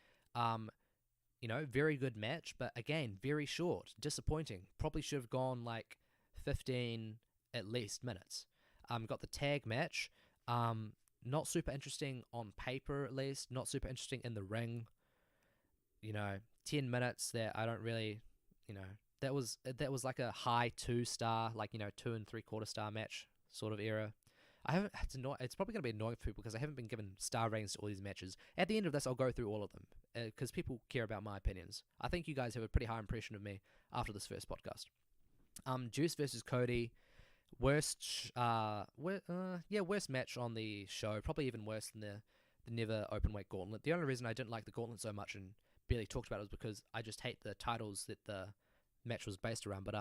Very good match, but again, very short. Disappointing. Probably should have gone like 15 at least minutes. Got the tag match. not super interesting on paper, at least. Not super interesting in the ring. 10 minutes that I don't really, that was like a high 2-star, like 2 3/4 star match sort of era. I haven't. It's probably going to be annoying for people because I haven't been given star ratings to all these matches. At the end of this, I'll go through all of them because people care about my opinions. I think you guys have a pretty high impression of me after this first podcast. Juice versus Cody, worst match on the show. Probably even worse than the Never Openweight Gauntlet. The only reason I didn't like the Gauntlet so much and barely talked about it was because I just hate the titles that the match was based around. But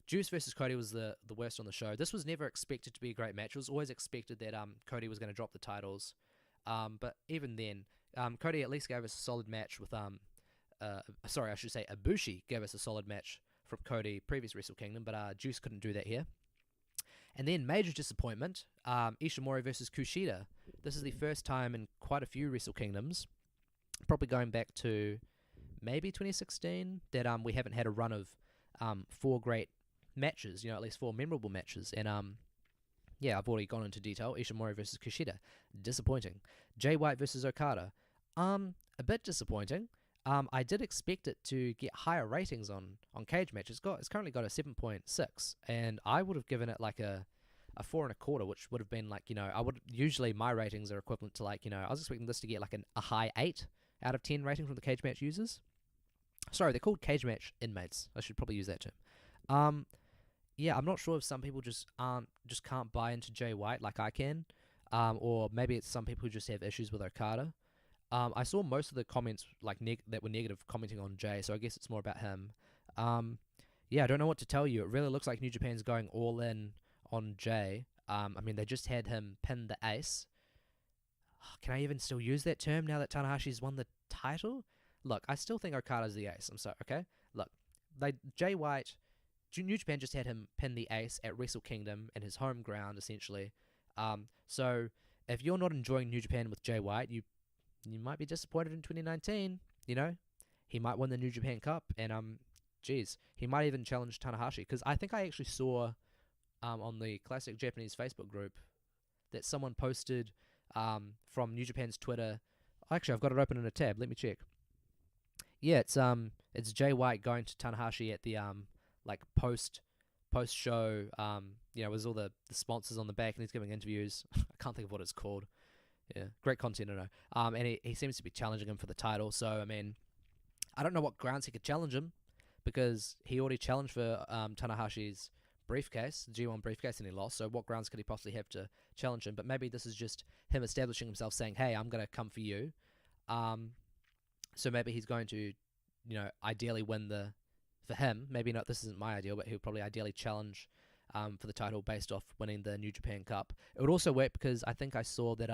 Juice versus Cody was the worst on the show. This was never expected to be a great match. It was always expected that Cody was going to drop the titles. But even then, Cody at least gave us a solid match with Ibushi gave us a solid match from Cody previous Wrestle Kingdom, but Juice couldn't do that here. And then major disappointment, Ishimori versus Kushida. This is the first time in quite a few Wrestle Kingdoms, probably going back to maybe 2016, that we haven't had a run of 4 great matches, at least 4 memorable matches. And I've already gone into detail. Ishimori versus Kushida, disappointing. Jay White versus Okada, a bit disappointing. I did expect it to get higher ratings on Cage Match. It's currently got a 7.6, and I would have given it like a 4 1/4, which would have been like, usually my ratings are equivalent to like, I was expecting this to get like a high 8 out of 10 rating from the Cage Match users. Sorry, they're called Cage Match inmates. I should probably use that term. I'm not sure if some people just can't buy into Jay White like I can, or maybe it's some people who just have issues with Okada. I saw most of the comments like that were negative commenting on Jay, so I guess it's more about him. I don't know what to tell you. It really looks like New Japan's going all in on Jay. They just had him pin the ace. Can I even still use that term now that Tanahashi's won the title? Look, I still think Okada's the ace. I'm sorry, okay? Look, Jay White, New Japan just had him pin the ace at Wrestle Kingdom in his home ground, essentially. So if you're not enjoying New Japan with Jay White, you might be disappointed in 2019. He might win the New Japan Cup, and he might even challenge Tanahashi. Because I think I actually saw on the Classic Japanese Facebook group that someone posted from New Japan's Twitter. Actually, I've got it open in a tab. Let me check. Yeah, it's Jay White going to Tanahashi at the post show. With all the sponsors on the back, and he's giving interviews. I can't think of what it's called. Yeah, great content, I know. And he seems to be challenging him for the title. So, I don't know what grounds he could challenge him, because he already challenged for Tanahashi's briefcase, the G1 briefcase, and he lost. So what grounds could he possibly have to challenge him? But maybe this is just him establishing himself, saying, hey, I'm going to come for you. So maybe he's going to, ideally win for him, maybe not, this isn't my ideal, but he'll probably ideally challenge for the title based off winning the New Japan Cup. It would also work because I think I saw that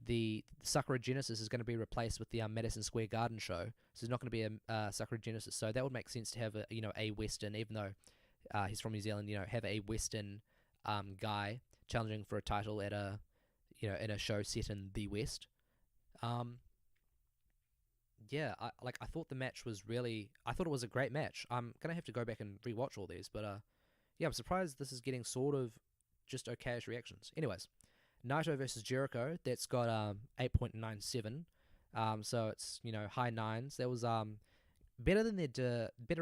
the Sakura Genesis is going to be replaced with the Madison Square Garden show. So there's not going to be a Sakura Genesis. So that would make sense to have a Western, even though he's from New Zealand, have a Western guy challenging for a title at in a show set in the West. I thought the match was I thought it was a great match. I'm going to have to go back and rewatch all these, but I'm surprised this is getting sort of just okayish reactions. Anyways, Naito versus Jericho, that's got 8.97. So it's, high 9s. That was better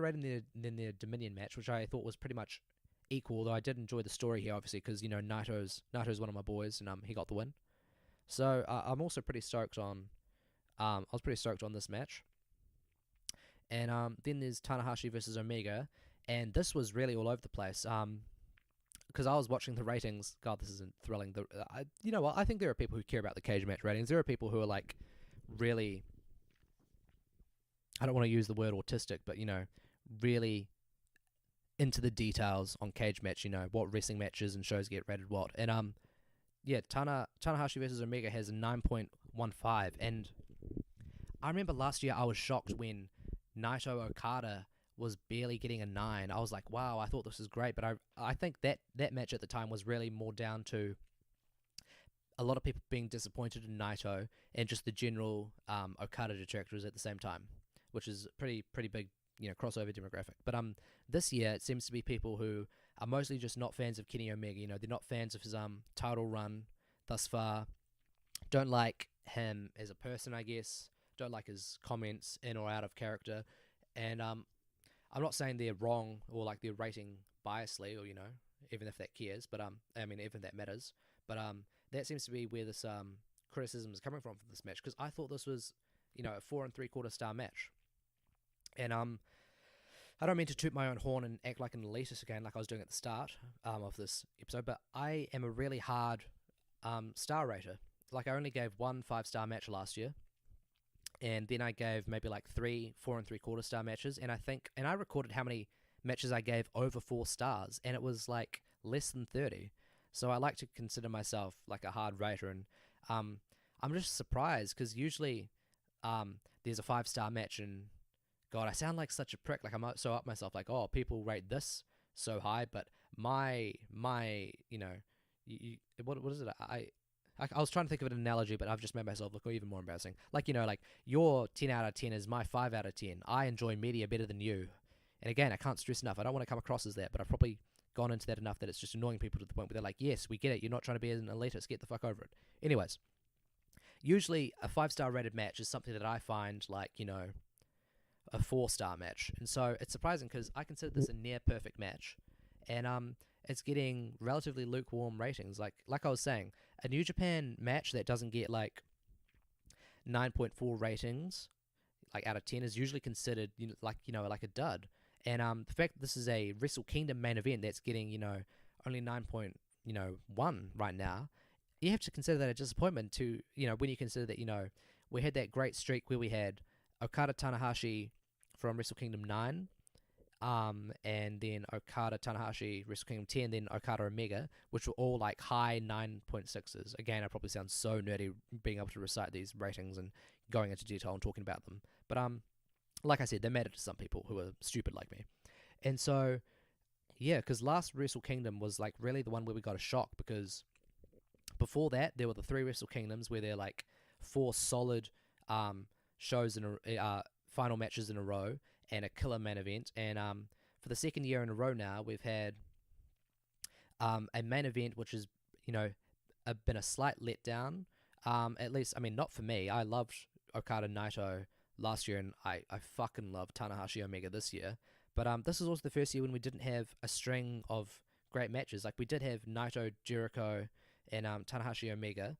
rating than their Dominion match, which I thought was pretty much equal, though I did enjoy the story here, obviously, because, Naito's one of my boys, and he got the win. So I'm also pretty stoked on I was pretty stoked on this match. And then there's Tanahashi versus Omega, and this was really all over the place. Because I was watching the ratings. God, this isn't thrilling. You know what? I think there are people who care about the cage match ratings. There are people who are like really, I don't want to use the word autistic, but really into the details on cage match. What wrestling matches and shows get rated what. And Tanahashi versus Omega has a 9.15, and I remember last year I was shocked when Naito Okada was barely getting a 9. I was like, wow, I thought this was great. But I think that match at the time was really more down to a lot of people being disappointed in Naito and just the general Okada detractors at the same time, which is pretty big, crossover demographic. But this year it seems to be people who are mostly just not fans of Kenny Omega. They're not fans of his title run. thus far. Don't like him as a person, I guess. Don't like his comments in or out of character. And I'm not saying they're wrong or like they're rating biasly, or even if that cares. But I mean, even if that matters. But that seems to be where this criticism is coming from for this match, because I thought this was a 4 3/4 star match. And I don't mean to toot my own horn and act like an elitist again, like I was doing at the start of this episode, but I am a really hard star rater. Like, I only gave 1 5-star match last year, and then I gave maybe like 3 4 3/4 star matches, and I recorded how many matches I gave over 4 stars, and it was like less than 30. So I like to consider myself like a hard rater, and I'm just surprised, because usually there's a 5-star match, and God, I sound like such a prick. Like, I'm so up myself. Like, oh, people rate this so high, but my what is it? I was trying to think of an analogy, but I've just made myself look even more embarrassing. Like, like your 10 out of 10 is my 5 out of 10. I enjoy media better than you. And again, I can't stress enough. I don't want to come across as that, but I've probably gone into that enough that it's just annoying people to the point where they're like, yes, we get it. You're not trying to be an elitist. Get the fuck over it. Anyways, usually a 5-star rated match is something that I find like, a 4-star match. And so it's surprising, because I consider this a near perfect match. And it's getting relatively lukewarm ratings. Like I was saying, a New Japan match that doesn't get like 9.4 ratings, like out of 10, is usually considered like a dud. And the fact that this is a Wrestle Kingdom main event that's getting only 9.1 right now, you have to consider that a disappointment. To when you consider that we had that great streak where we had Okada Tanahashi from Wrestle Kingdom 9. And then Okada Tanahashi Wrestle Kingdom 10, then Okada Omega, which were all like high 9.6s. Again, I probably sound so nerdy being able to recite these ratings and going into detail and talking about them. But like I said, they matter to some people who are stupid like me. And so, yeah, because last Wrestle Kingdom was like really the one where we got a shock, because before that there were the 3 Wrestle Kingdoms where they're like 4 solid shows in final matches in a row, and a killer main event. And for the second year in a row now, we've had a main event which has been a slight letdown. At least, I mean, not for me. I loved Okada Naito last year, and I fucking love Tanahashi Omega this year. But this is also the first year when we didn't have a string of great matches. Like, we did have Naito, Jericho, and Tanahashi Omega.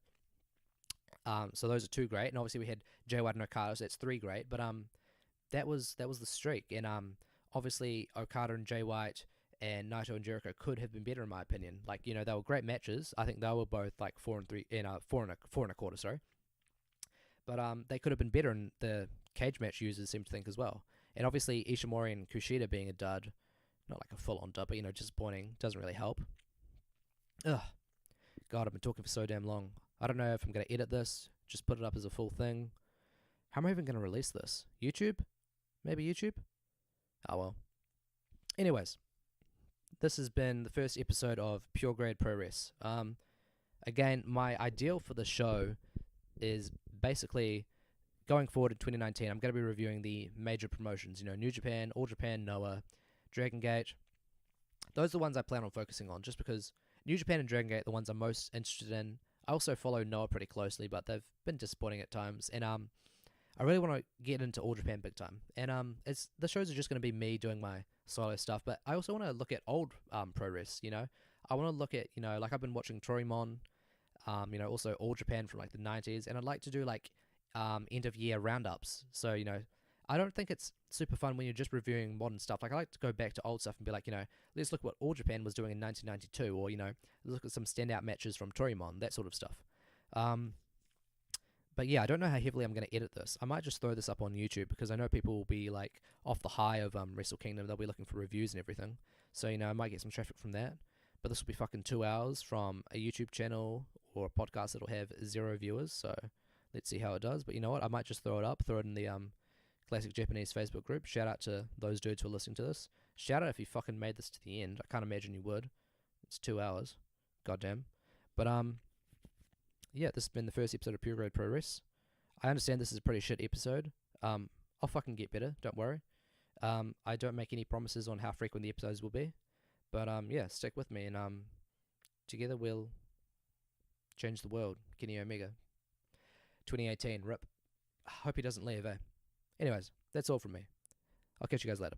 So those are 2 great, and obviously we had Jay White and Okada, so that's 3 great. But that was the streak, and obviously Okada and Jay White and Naito and Jericho could have been better in my opinion. Like, they were great matches. I think they were both like 4 and 3 in 4 and a quarter, sorry. But they could have been better, and the cage match users seem to think as well. And obviously Ishimori and Kushida being a dud, not like a full on dud, but disappointing, doesn't really help. Ugh, God, I've been talking for so damn long. I don't know if I'm gonna edit this, just put it up as a full thing. How am I even gonna release this? YouTube? Maybe YouTube? Oh well. Anyways, this has been the first episode of Pure Grade Puroresu. Again, my ideal for the show is basically going forward in 2019. I'm going to be reviewing the major promotions. New Japan, All Japan, Noah, Dragon Gate. Those are the ones I plan on focusing on, just because New Japan and Dragon Gate are the ones I'm most interested in. I also follow Noah pretty closely, but they've been disappointing at times. And I really want to get into All Japan big time. And the shows are just going to be me doing my solo stuff, but I also want to look at old Puroresu, I want to look at, like I've been watching Torimon, also All Japan from like the 90s, and I'd like to do like end of year roundups. So, I don't think it's super fun when you're just reviewing modern stuff. Like, I like to go back to old stuff and be like, let's look what All Japan was doing in 1992, or, look at some standout matches from Torimon, that sort of stuff. But yeah, I don't know how heavily I'm going to edit this. I might just throw this up on YouTube, because I know people will be like off the high of Wrestle Kingdom. They'll be looking for reviews and everything. So, I might get some traffic from that. But this will be fucking 2 hours from a YouTube channel or a podcast that'll have 0 viewers. So let's see how it does. But you know what? I might just throw it in the Classic Japanese Facebook group. Shout out to those dudes who are listening to this. Shout out if you fucking made this to the end. I can't imagine you would. It's 2 hours. Goddamn. But yeah, this has been the first episode of Pure Grade Puroresu. I understand this is a pretty shit episode. I'll fucking get better, don't worry. I don't make any promises on how frequent the episodes will be. But yeah, stick with me, and together we'll Change the world. Kenny Omega. 2018. Rip. Hope he doesn't leave, eh? Anyways, that's all from me. I'll catch you guys later.